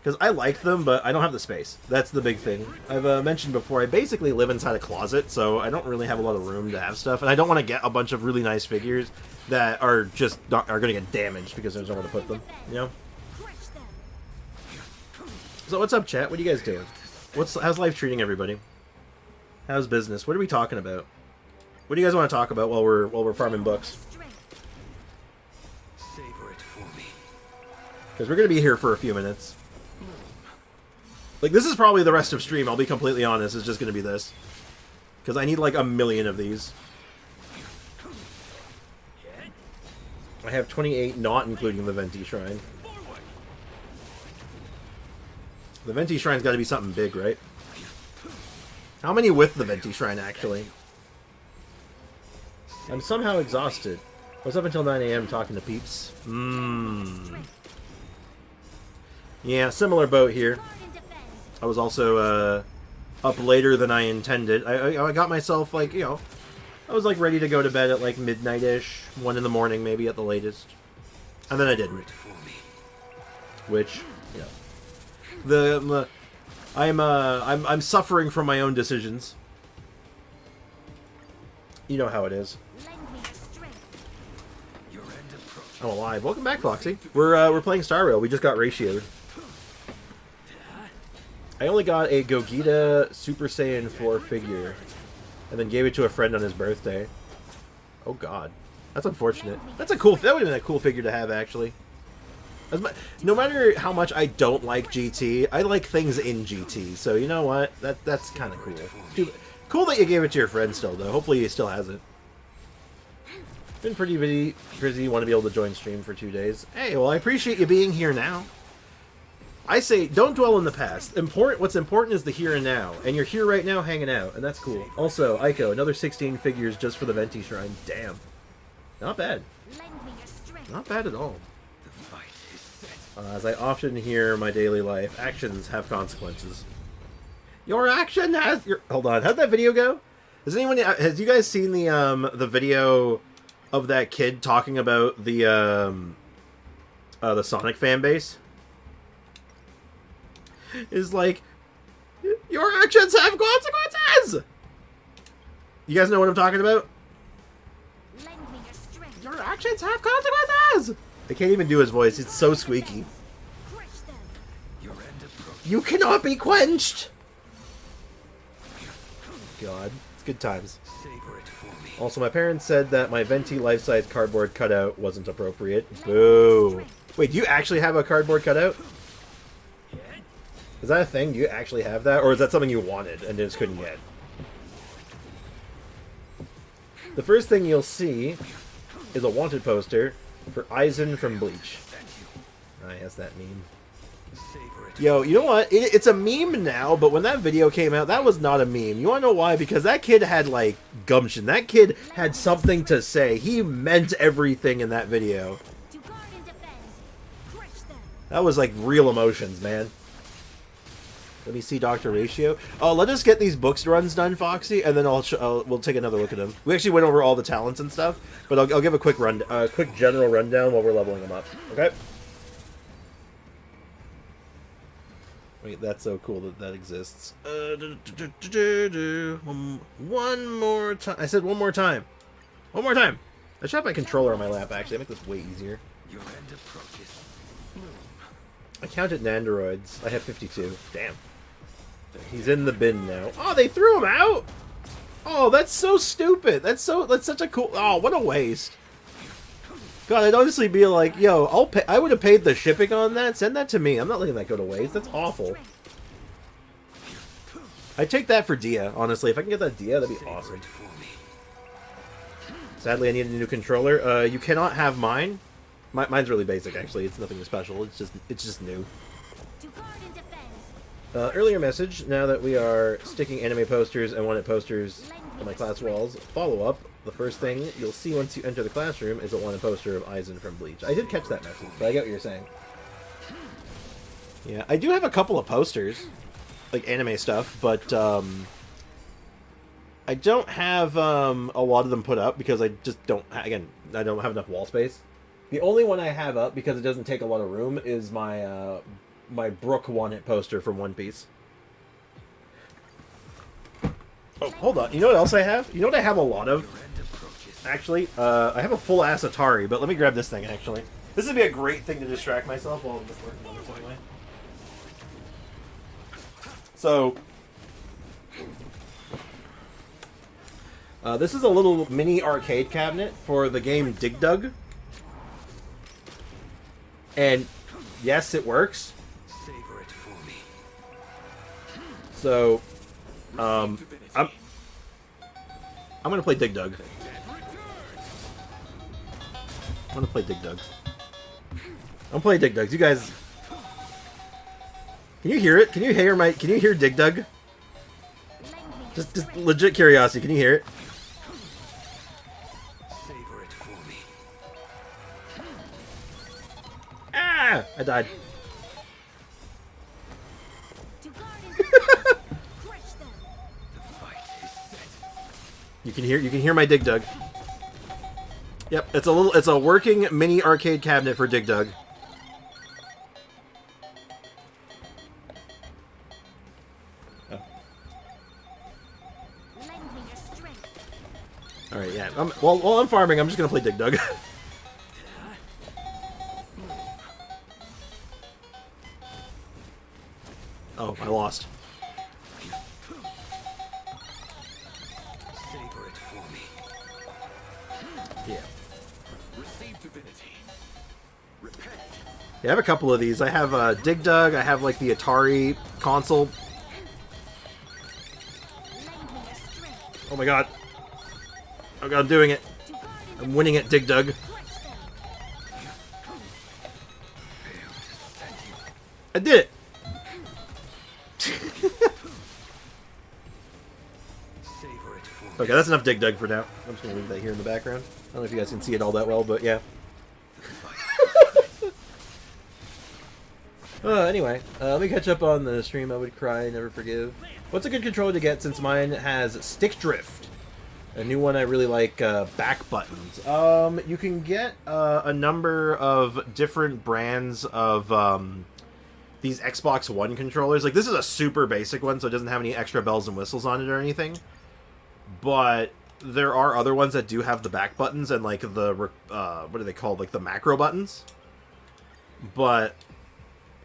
Because I like them, but I don't have the space. That's the big thing. I've mentioned before, I basically live inside a closet, so I don't really have a lot of room to have stuff. And I don't want to get a bunch of really nice figures that are just are going to get damaged because there's nowhere to put them, you know? So what's up, chat? What are you guys doing? How's life treating everybody? How's business? What are we talking about? What do you guys want to talk about while we're farming books? Because we're going to be here for a few minutes. Like, this is probably the rest of stream, I'll be completely honest. It's just going to be this. Because I need, like, 1,000,000 of these. I have 28, not including the Venti Shrine. The Venti Shrine's got to be something big, right? How many with the Venti Shrine, actually? I'm somehow exhausted. I was up until 9 AM talking to peeps. Yeah, similar boat here. I was also up later than I intended. I got myself, like, you know, I was, like, ready to go to bed at, like, midnight-ish, 1 in the morning, maybe, at the latest. And then I didn't. Which, you know. I'm suffering from my own decisions. You know how it is. I'm alive. Welcome back, Foxy. We're playing Star Rail. We just got ratioed. I only got a Gogeta Super Saiyan 4 figure, and then gave it to a friend on his birthday. Oh God, that's unfortunate. That would have been a cool figure to have, actually. No matter how much I don't like GT, I like things in GT. So you know what? That's kind of cool. Cool that you gave it to your friend still, though. Hopefully he still has it. Been pretty busy. Want to be able to join stream for 2 days. Hey, well, I appreciate you being here now. I say, don't dwell in the past. What's important is the here and now. And you're here right now hanging out, and that's cool. Also, Aiko, another 16 figures just for the Venti Shrine. Damn. Not bad. Not bad at all. As I often hear in my daily life, actions have consequences. Your action has your... Hold on, how'd that video go? Has you guys seen the video of that kid talking about the Sonic fan base? Is like, your actions have consequences! You guys know what I'm talking about? Your actions have consequences! I can't even do his voice, it's so squeaky. You cannot be quenched! God, it's good times. Also, my parents said that my Venti life-size cardboard cutout wasn't appropriate. Boo! Wait, do you actually have a cardboard cutout? Is that a thing? Do you actually have that? Or is that something you wanted and just couldn't get? The first thing you'll see is a wanted poster for Aizen from Bleach. Ah, yes, that meme. Yo, you know what? It's a meme now, but when that video came out, that was not a meme. You want to know why? Because that kid had, like, gumption. That kid had something to say. He meant everything in that video. To guard and defend. Crush them. That was, like, real emotions, man. Let me see Dr. Ratio. Oh, let us get these books runs done, Foxy, and then we'll take another look at them. We actually went over all the talents and stuff, but I'll give a quick quick general rundown while we're leveling them up. Okay? Wait, that's so cool that that exists. One more time. I said one more time. One more time. I should have my controller on my lap, actually. I make this way easier. Your end approaches. I counted Nandoroids. I have 52. Damn. He's in the bin now. Oh, they threw him out? Oh, that's so stupid. That's such a cool... Oh, what a waste. God, I'd honestly be like, yo, I'll pay... I would have paid the shipping on that. Send that to me. I'm not letting that go to waste. That's awful. I'd take that for Dia, honestly. If I can get that Dia, that'd be awesome. Sadly, I need a new controller. You cannot have mine. Mine's really basic, actually. It's nothing special. It's just new. To guard and defend. Earlier message. Now that we are sticking anime posters and wanted posters on my class walls, follow up. The first thing you'll see once you enter the classroom is a wanted poster of Aizen from Bleach. I did catch that message, but I get what you're saying. Yeah, I do have a couple of posters, like anime stuff, but I don't have a lot of them put up because I just don't. Again, I don't have enough wall space. The only one I have up, because it doesn't take a lot of room, is my my Brook One-Hit poster from One Piece. Oh, hold on. You know what else I have? You know what I have a lot of? Actually, I have a full-ass Atari, but let me grab this thing, actually. This would be a great thing to distract myself while I'm just working on this anyway. So, this is a little mini arcade cabinet for the game Dig Dug. And yes, it works. Savor it for me. So, I'm gonna play Dig Dug. I'm gonna play Dig Dug. I'm playing Dig Dugs. You guys, can you hear it? Can you hear Dig Dug? Just legit curiosity. Can you hear it? Savor it for me. Ah! I died. To guard and defend. Crush them. The fight is set. You can hear my Dig Dug. Yep, it's a working mini arcade cabinet for Dig Dug. Oh. Lend me your strength. All right, yeah. While I'm farming, I'm just gonna play Dig Dug. Oh, I lost. Savor it for me. Yeah. Receive divinity. Repent. Yeah, I have a couple of these. I have Dig Dug. I have like the Atari console. Lend me your strength. Oh my god. Oh god, I'm doing it. To guard and I'm winning at Dig Dug. crush them. I did it. Savor it for me. Okay, that's enough Dig Dug for now. I'm just gonna leave that here in the background. I don't know if you guys can see it all that well, but yeah. Anyway, let me catch up on the stream. I would cry, never forgive. What's a good controller to get since mine has stick drift? A new one I really like, back buttons. You can get a number of different brands of these Xbox One controllers. Like, this is a super basic one, so it doesn't have any extra bells and whistles on it or anything. But there are other ones that do have the back buttons and, like, the, what are they called? Like, the macro buttons. But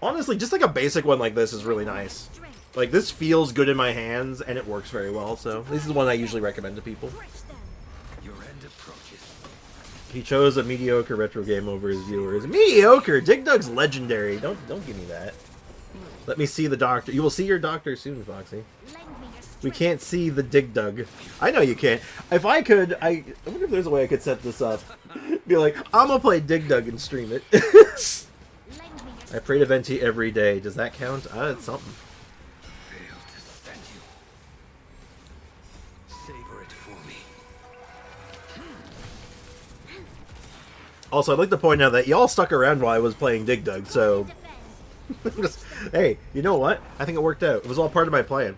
honestly, just like a basic one like this is really nice. Like, this feels good in my hands, and it works very well, so this is one I usually recommend to people. Crush them. Your end approaches. He chose a mediocre retro game over his viewers. Mediocre? Dig Dug's legendary. Don't give me that. Let me see the doctor. You will see your doctor soon, Foxy. Lend me your strength. We can't see the Dig Dug. I know you can't. If I could, I wonder if there's a way I could set this up. Be like, I'm gonna play Dig Dug and stream it. Lend me your I I pray to Venti every day. Does that count? It's something. Fail to stand you. Savor it for me. Also, I'd like to point out that y'all stuck around while I was playing Dig Dug, so... Hey, you know what? I think it worked out. It was all part of my plan.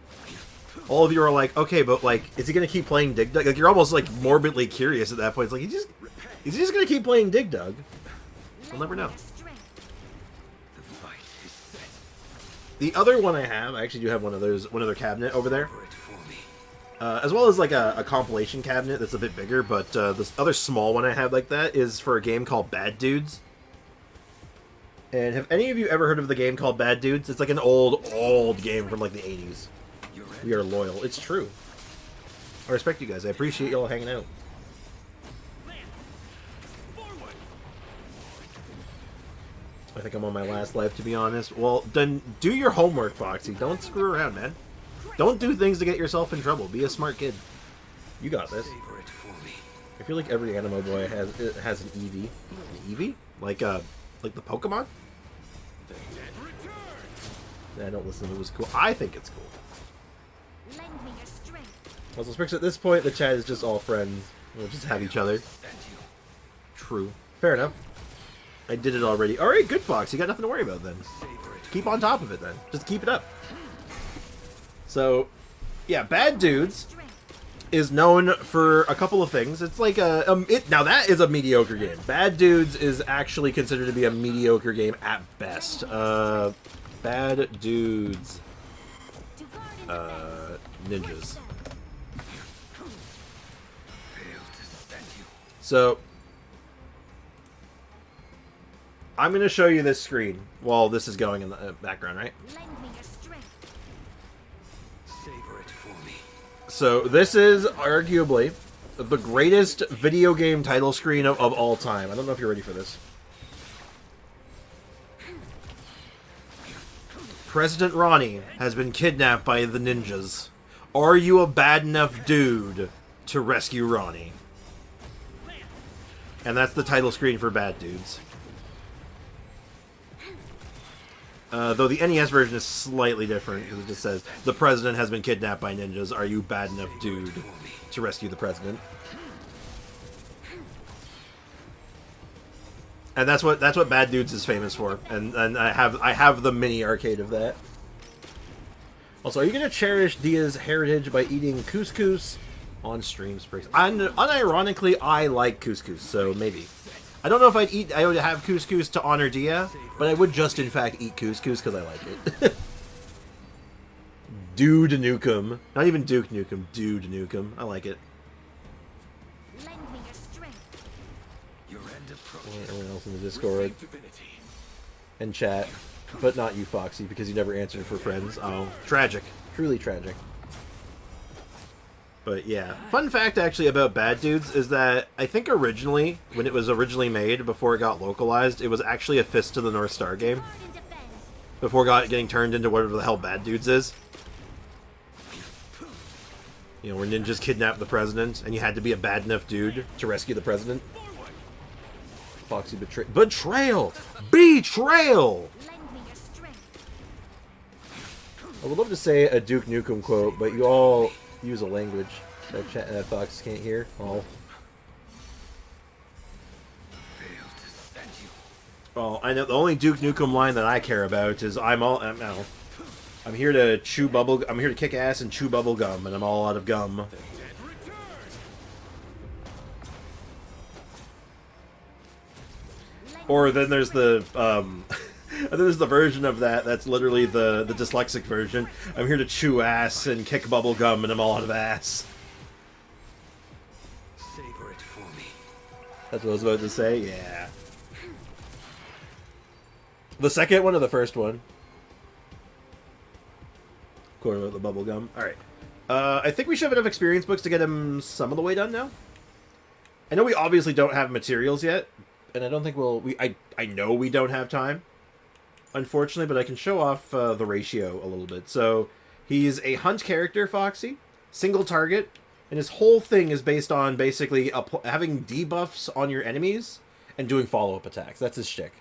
All of you are like, okay, but, like, is he going to keep playing Dig Dug? Like, you're almost, like, morbidly curious at that point. It's like, is he just going to keep playing Dig Dug? We'll never know. The fight is set. The other one I have, I actually do have one other cabinet over there. Savor it for me. As well as, like, a compilation cabinet that's a bit bigger, but this other small one I have like that is for a game called Bad Dudes. And have any of you ever heard of the game called Bad Dudes? It's like an old game from, like, the 80s. We are loyal. It's true. I respect you guys. I appreciate y'all hanging out. I think I'm on my last life, to be honest. Well, then do your homework, Foxy. Don't screw around, man. Don't do things to get yourself in trouble. Be a smart kid. You got this. Savor it for me. I feel like every anime boy has an Eevee. An Eevee? Like the Pokemon? Yeah, don't listen. It was cool. I think it's cool. Lend me your strength. Also, Sprix, at this point, the chat is just all friends. We'll just have each other. True. Fair enough. I did it already. Alright, good, Fox. You got nothing to worry about, then. Keep on top of it, then. Just keep it up. So, yeah, Bad Dudes is known for a couple of things. It's like now that is a mediocre game. Bad Dudes is actually considered to be a mediocre game at best. Bad Dudes. Ninjas. So, I'm going to show you this screen while this is going in the background, right? Lend me your strength. Savor it for me. So, this is arguably the greatest video game title screen of all time. I don't know if you're ready for this. President Ronnie has been kidnapped by the ninjas. Are you a bad enough dude to rescue Ronnie? And that's the title screen for Bad Dudes. Though the NES version is slightly different, because it just says, the president has been kidnapped by ninjas. Are you bad enough dude to rescue the president? And that's what Bad Dudes is famous for. And I have the mini arcade of that. Also, are you gonna cherish Dia's heritage by eating couscous on stream, Sprix? Unironically, I like couscous, so maybe. I don't know if I would have couscous to honor Dia, but I would just in fact eat couscous because I like it. Dude Nukem. Not even Duke Nukem, Dude Nukem. I like it. Lend me your strength. Your end approaches. Everyone else in the Discord and chat, but not you, Foxy, because you never answered for friends. Oh, tragic. Truly tragic. But yeah, fun fact actually about Bad Dudes is that I think originally, when it was originally made, before it got localized, it was actually a Fist to the North Star game. Before getting turned into whatever the hell Bad Dudes is. You know, where ninjas kidnapped the president, and you had to be a bad enough dude to rescue the president. Foxy Betrayal! Betrayal! Lend me your strength. I would love to say a Duke Nukem quote, but you all use a language that Fox can't hear. Oh. Well, I know the only Duke Nukem line that I care about is I'm here to chew bubble. I'm here to kick ass and chew bubble gum, and I'm all out of gum. Or then there's the there's the version of that that's literally the dyslexic version. I'm here to chew ass and kick bubble gum, and I'm all out of ass. Savor it for me. That's what I was about to say. Yeah. The second one or the first one? Quote about the bubble gum. All right. I think we should have enough experience books to get him some of the way done now. I know we obviously don't have materials yet, and I don't think I know we don't have time, unfortunately, but I can show off the ratio a little bit. So he's a hunt character, Foxy, single target, and his whole thing is based on basically having debuffs on your enemies and doing follow-up attacks. That's his shtick.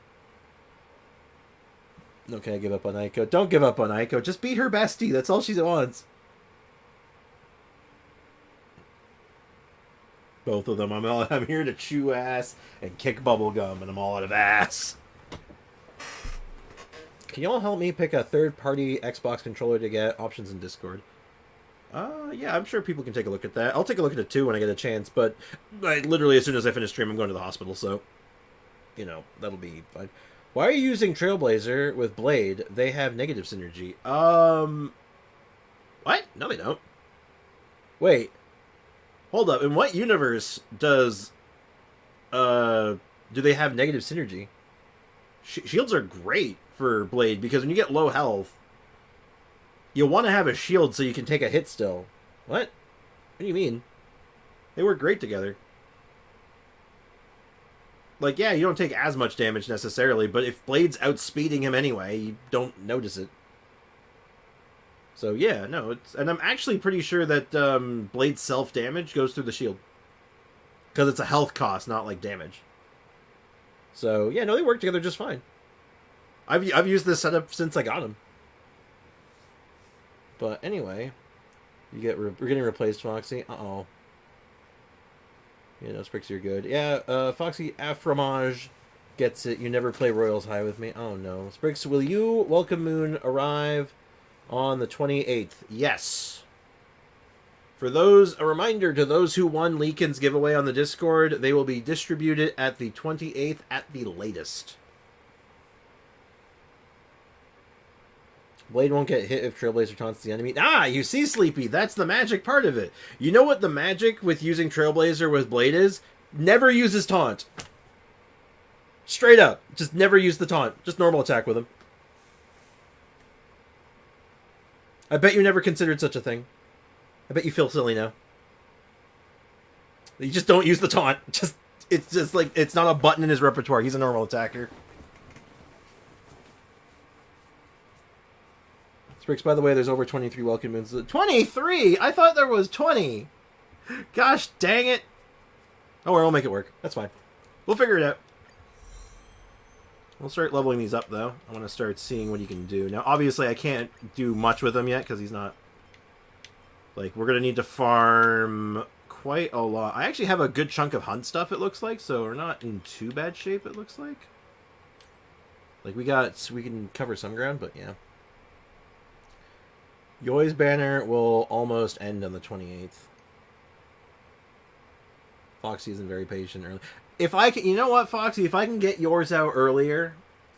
No, can I give up on Aiko? Don't give up on Aiko. Just beat her bestie. That's all she wants. Both of them. I'm here to chew ass and kick bubblegum, and I'm all out of ass. Can y'all help me pick a third-party Xbox controller to get? Options in Discord. Yeah, I'm sure people can take a look at that. I'll take a look at it too when I get a chance, but literally as soon as I finish stream, I'm going to the hospital, so, you know, that'll be fine. Why are you using Trailblazer with Blade? They have negative synergy. What? No, they don't. Wait. Hold up. In what universe does, do they have negative synergy? Shields are great for Blade, because when you get low health, you want to have a shield so you can take a hit still. What? What do you mean? They work great together. Like, yeah, you don't take as much damage necessarily, but if Blade's outspeeding him anyway, you don't notice it. So, yeah, no, it's... And I'm actually pretty sure that Blade's self-damage goes through the shield. Because it's a health cost, not, like, damage. So, yeah, no, they work together just fine. I've used this setup since I got him. But anyway, we're getting replaced, Foxy. Uh-oh. Yeah, no, Sprix, you're good. Yeah, Foxy Afromage gets it. You never play Royals High with me. Oh, no. Sprix, will you, Welcome Moon, arrive on the 28th? Yes. For those, a reminder to those who won Leakin's giveaway on the Discord, they will be distributed at the 28th at the latest. Blade won't get hit if Trailblazer taunts the enemy. Ah, you see, Sleepy, that's the magic part of it. You know what the magic with using Trailblazer with Blade is? Never use his taunt. Straight up. Just never use the taunt. Just normal attack with him. I bet you never considered such a thing. I bet you feel silly now. You just don't use the taunt. It's just like, it's not a button in his repertoire. He's a normal attacker. Sprix, by the way, there's over 23 welcome moons. 23? I thought there was 20. Gosh dang it. Oh, we'll make it work. That's fine. We'll figure it out. We'll start leveling these up, though. I want to start seeing what he can do. Now, obviously, I can't do much with him yet, because he's not... Like, we're going to need to farm quite a lot. I actually have a good chunk of hunt stuff, it looks like, so we're not in too bad shape, it looks like. Like, we can cover some ground, but yeah. Yoi's banner will almost end on the 28th. Foxy isn't very patient early. If I can, you know what, Foxy? If I can get yours out earlier,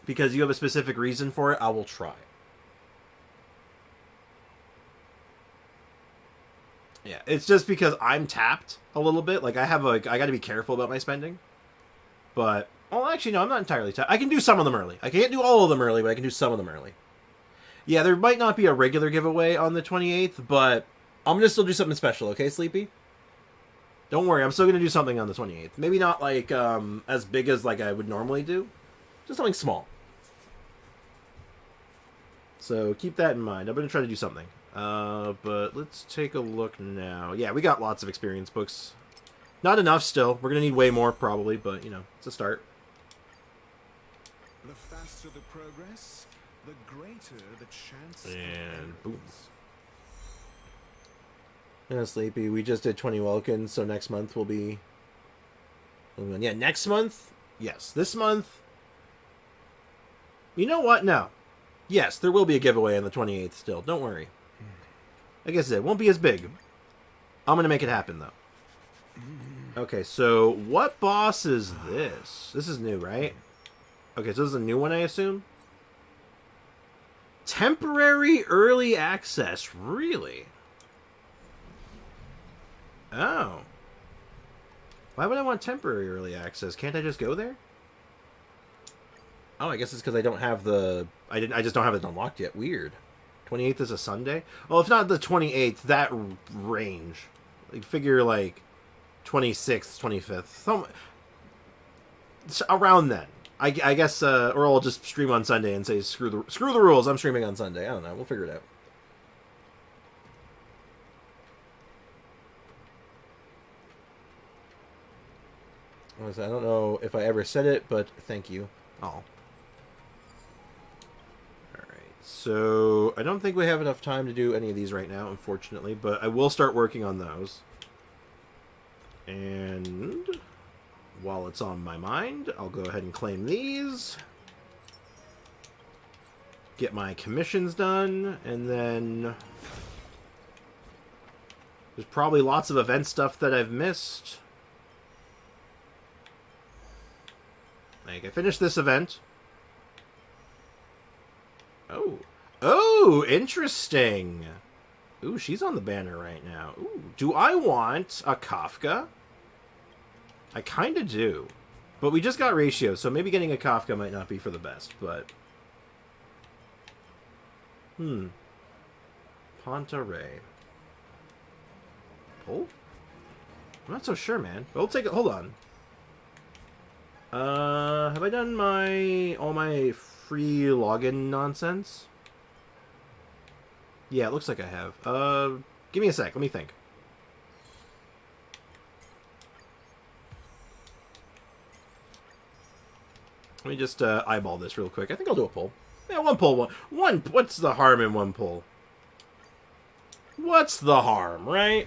because you have a specific reason for it, I will try. Yeah, it's just because I'm tapped a little bit. Like, I got to be careful about my spending. But, well, actually, no, I'm not entirely tapped. I can do some of them early. I can't do all of them early, but I can do some of them early. Yeah, there might not be a regular giveaway on the 28th, but I'm going to still do something special, okay, Sleepy? Don't worry, I'm still going to do something on the 28th. Maybe not, like, as big as, like, I would normally do. Just something small. So, keep that in mind. I'm going to try to do something. But let's take a look now. Yeah, we got lots of experience books. Not enough still. We're going to need way more, probably, but, you know, it's a start. The faster the progress, the greater the chance. And boom. Yeah, Sleepy, we just did 20 Welkins, so next month will be... Yeah, next month? Yes. This month... You know what? No. Yes, there will be a giveaway on the 28th still. Don't worry. Like I said, it won't be as big. I'm going to make it happen, though. Okay, so what boss is this? This is new, right? Okay, so this is a new one, I assume? Temporary early access. Really? Oh. Why would I want temporary early access? Can't I just go there? Oh, I guess it's because I don't have the... I just don't have it unlocked yet. Weird. 28th is a Sunday? Well, if not the 28th, that range. Like, figure, like, 26th, 25th. Around then. I guess, or I'll just stream on Sunday and say, screw the rules, I'm streaming on Sunday. I don't know. We'll figure it out. I don't know if I ever said it, but thank you. Oh. So, I don't think we have enough time to do any of these right now, unfortunately, but I will start working on those. And while it's on my mind, I'll go ahead and claim these. Get my commissions done, and then there's probably lots of event stuff that I've missed. Like, I finished this event. Oh. Oh, interesting. Ooh, she's on the banner right now. Ooh, do I want a Kafka? I kind of do. But we just got ratio, so maybe getting a Kafka might not be for the best, but... Ponta Ray. Pull? I'm not so sure, man. But we'll take it. Hold on. Have I done all my free login nonsense? Yeah, it looks like I have. Give me a sec. Let me think. Let me just eyeball this real quick. I think I'll do a pull. Yeah, one pull. One. What's the harm in one pull? What's the harm, right?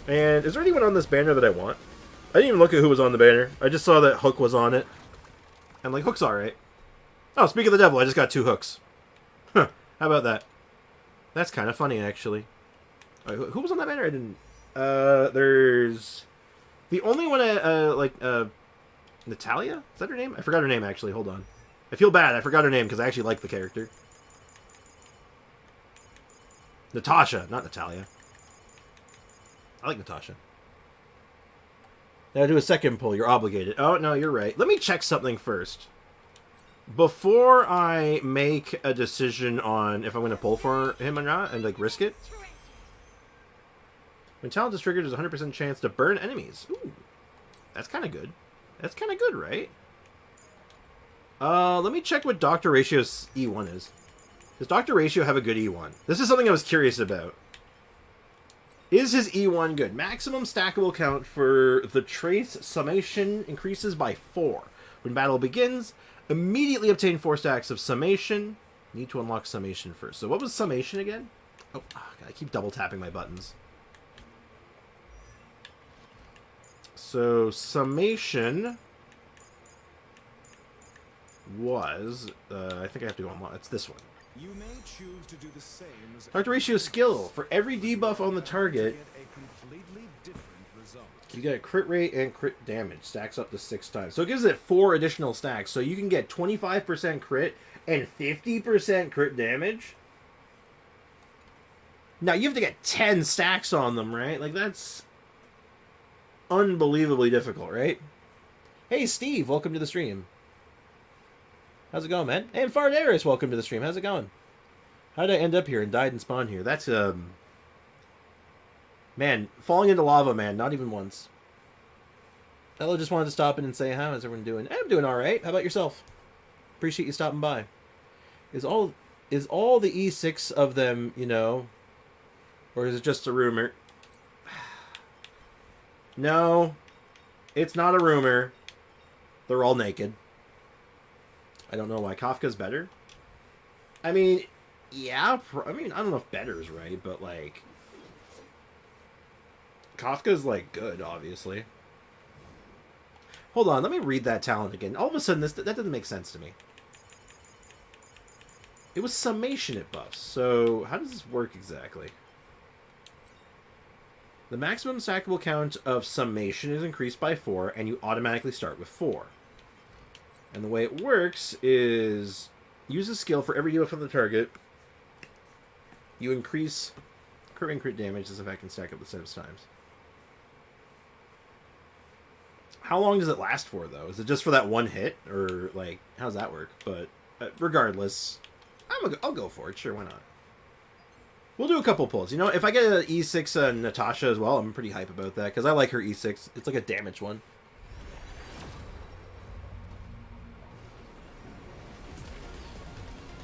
And is there anyone on this banner that I want? I didn't even look at who was on the banner. I just saw that Hook was on it. And, like, Hook's alright. Oh, speak of the devil, I just got 2 hooks. Huh, how about that? That's kind of funny, actually. Right, who was on that banner? I didn't... there's... The only one Natalia? Is that her name? I forgot her name, actually. Hold on. I feel bad. I forgot her name because I actually like the character. Natasha, not Natalia. I like Natasha. Now do a second pull. You're obligated. Oh, no, you're right. Let me check something first. Before I make a decision on if I'm going to pull for him or not and, like, risk it. When talent is triggered, there's a 100% chance to burn enemies. Ooh. That's kind of good. That's kind of good, right? Let me check what Dr. Ratio's E1 is. Does Dr. Ratio have a good E1? This is something I was curious about. Is his E1 good? Maximum stackable count for the trace summation increases by 4. When battle begins, immediately obtain 4 stacks of summation. Need to unlock summation first. So what was summation again? Oh, God, I keep double tapping my buttons. So summation was, I think I have to go unlock. It's this one. You may choose to do the same as Dr. Ratio skill. For every debuff on the target, get a completely different result. you get a crit rate and crit damage. Stacks up to 6 times. So it gives it 4 additional stacks. So you can get 25% crit and 50% crit damage. Now you have to get 10 stacks on them, right? Like, that's unbelievably difficult, right? Hey, Steve, welcome to the stream. How's it going, man? And Fardaris, welcome to the stream. How's it going? How did I end up here and died and spawned here? That's, man, falling into lava, man. Not even once. Hello, just wanted to stop in and say, how is everyone doing? I'm doing alright. How about yourself? Appreciate you stopping by. Is all the E6 of them, you know, or is it just a rumor? No, it's not a rumor. They're all naked. I don't know why. Kafka's better? I mean, yeah. I mean, I don't know if better is right, but, like, Kafka's, like, good, obviously. Hold on, let me read that talent again. All of a sudden, that doesn't make sense to me. It was summation it buffs, so how does this work exactly? The maximum stackable count of summation is increased by 4, and you automatically start with 4. And the way it works is use a skill for every debuff on the target. You increase crit and crit damage as if I can stack up the 6 times. How long does it last for, though? Is it just for that one hit? Or, like, how does that work? But regardless, I'll go for it. Sure, why not? We'll do a couple pulls. You know, if I get an E6 Natasha as well, I'm pretty hype about that. Because I like her E6. It's like a damage one.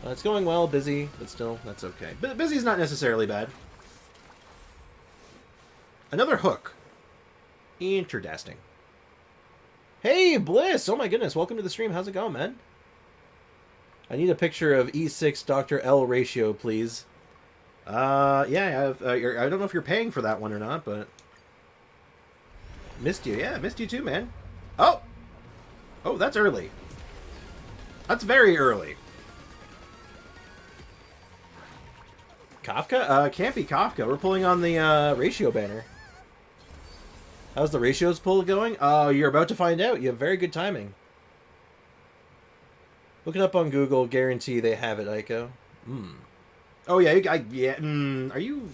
It's going well, busy, but still, that's okay. Busy's not necessarily bad. Another hook. Interesting. Hey, Bliss! Oh my goodness, welcome to the stream. How's it going, man? I need a picture of E6 Dr. L ratio, please. Yeah, I don't know if you're paying for that one or not, but... Missed you. Yeah, missed you too, man. Oh! Oh, that's early. That's very early. Kafka? Can't be Kafka. We're pulling on the ratio banner. How's the ratios pull going? Oh, you're about to find out. You have very good timing. Look it up on Google. Guarantee they have it, Aiko. Oh, yeah. Are you...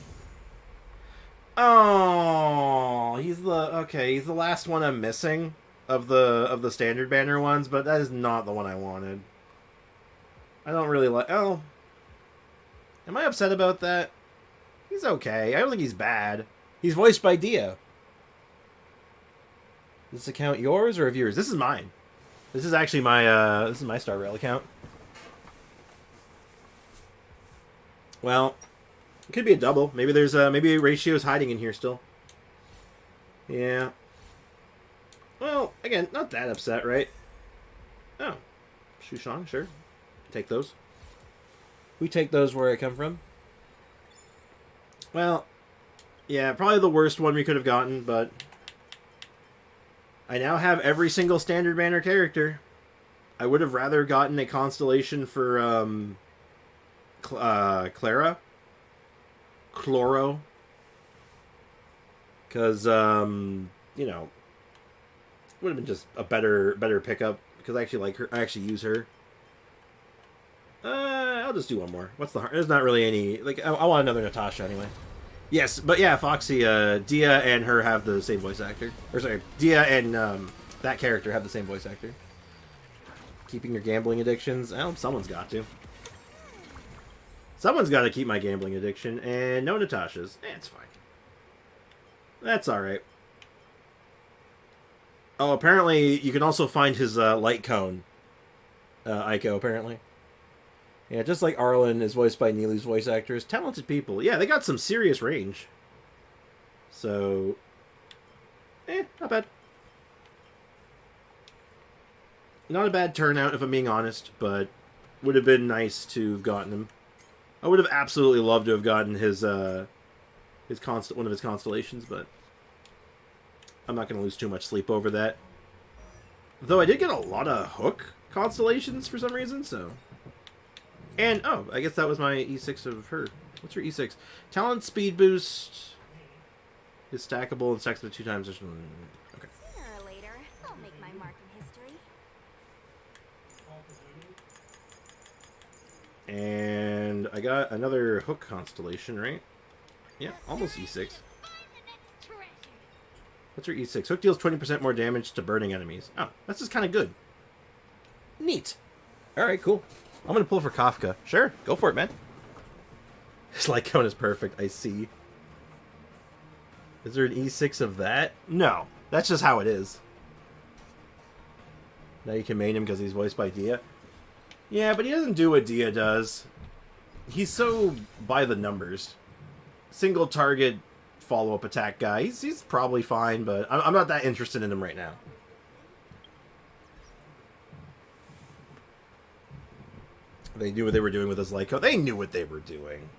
Oh, he's the last one I'm missing of the standard banner ones, but that is not the one I wanted. I don't really like... Oh. Am I upset about that? He's okay. I don't think he's bad. He's voiced by Dia. Is this account yours or of yours? This is mine. This is actually my this is my Star Rail account. Well, it could be a double. Maybe there's maybe ratios hiding in here still. Yeah. Well, again, not that upset, right? Oh, Shushang, sure. Take those. We take those where I come from. Well, yeah, probably the worst one we could have gotten, but I now have every single standard banner character. I would have rather gotten a constellation for Clara. Chloro. Because, you know, would have been just a better pickup. Because I actually like her. I actually use her. I'll just do one more. What's the... There's not really any... Like, I want another Natasha anyway. Yes, but yeah, Foxy, Dia and her have the same voice actor. Or sorry, Dia and that character have the same voice actor. Keeping your gambling addictions? Well, someone's got to. Someone's got to keep my gambling addiction, and no Natasha's. It's fine. That's alright. Oh, apparently you can also find his light cone. Aiko, apparently. Yeah, just like Arlen is voiced by Neely's voice actors. Talented people. Yeah, they got some serious range. So... not bad. Not a bad turnout, if I'm being honest, but would have been nice to have gotten him. I would have absolutely loved to have gotten his one of his constellations, but I'm not going to lose too much sleep over that. Though I did get a lot of Hook constellations for some reason, so... And, oh, I guess that was my E6 of her. What's her E6? Talent speed boost is stackable and stacks with 2 times. Okay. Sooner or later, I'll make my mark in history. And I got another Hook constellation, right? Yeah, almost E6. What's her E6? Hook deals 20% more damage to burning enemies. Oh, that's just kind of good. Neat. Alright, cool. I'm going to pull for Kafka. Sure, go for it, man. His light cone is perfect, I see. Is there an E6 of that? No, that's just how it is. Now you can main him because he's voiced by Dia. Yeah, but he doesn't do what Dia does. He's so by the numbers. Single target follow-up attack guy. He's probably fine, but I'm not that interested in him right now. They knew what they were doing with his light cone. They knew what they were doing.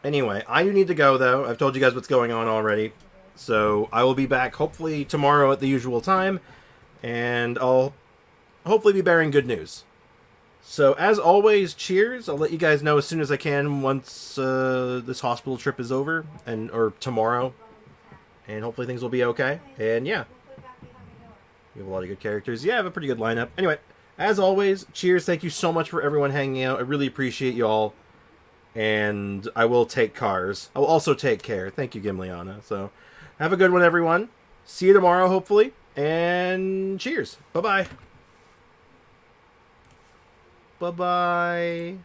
Anyway, I do need to go, though. I've told you guys what's going on already. So I will be back hopefully tomorrow at the usual time. And I'll hopefully be bearing good news. So as always, cheers. I'll let you guys know as soon as I can once this hospital trip is over. Or tomorrow. And hopefully things will be okay. And yeah. You have a lot of good characters. Yeah, I have a pretty good lineup. Anyway. As always, cheers. Thank you so much for everyone hanging out. I really appreciate you all. And I will take cars. I will also take care. Thank you, Gimliana. So, have a good one, everyone. See you tomorrow, hopefully. And cheers. Bye-bye. Bye-bye.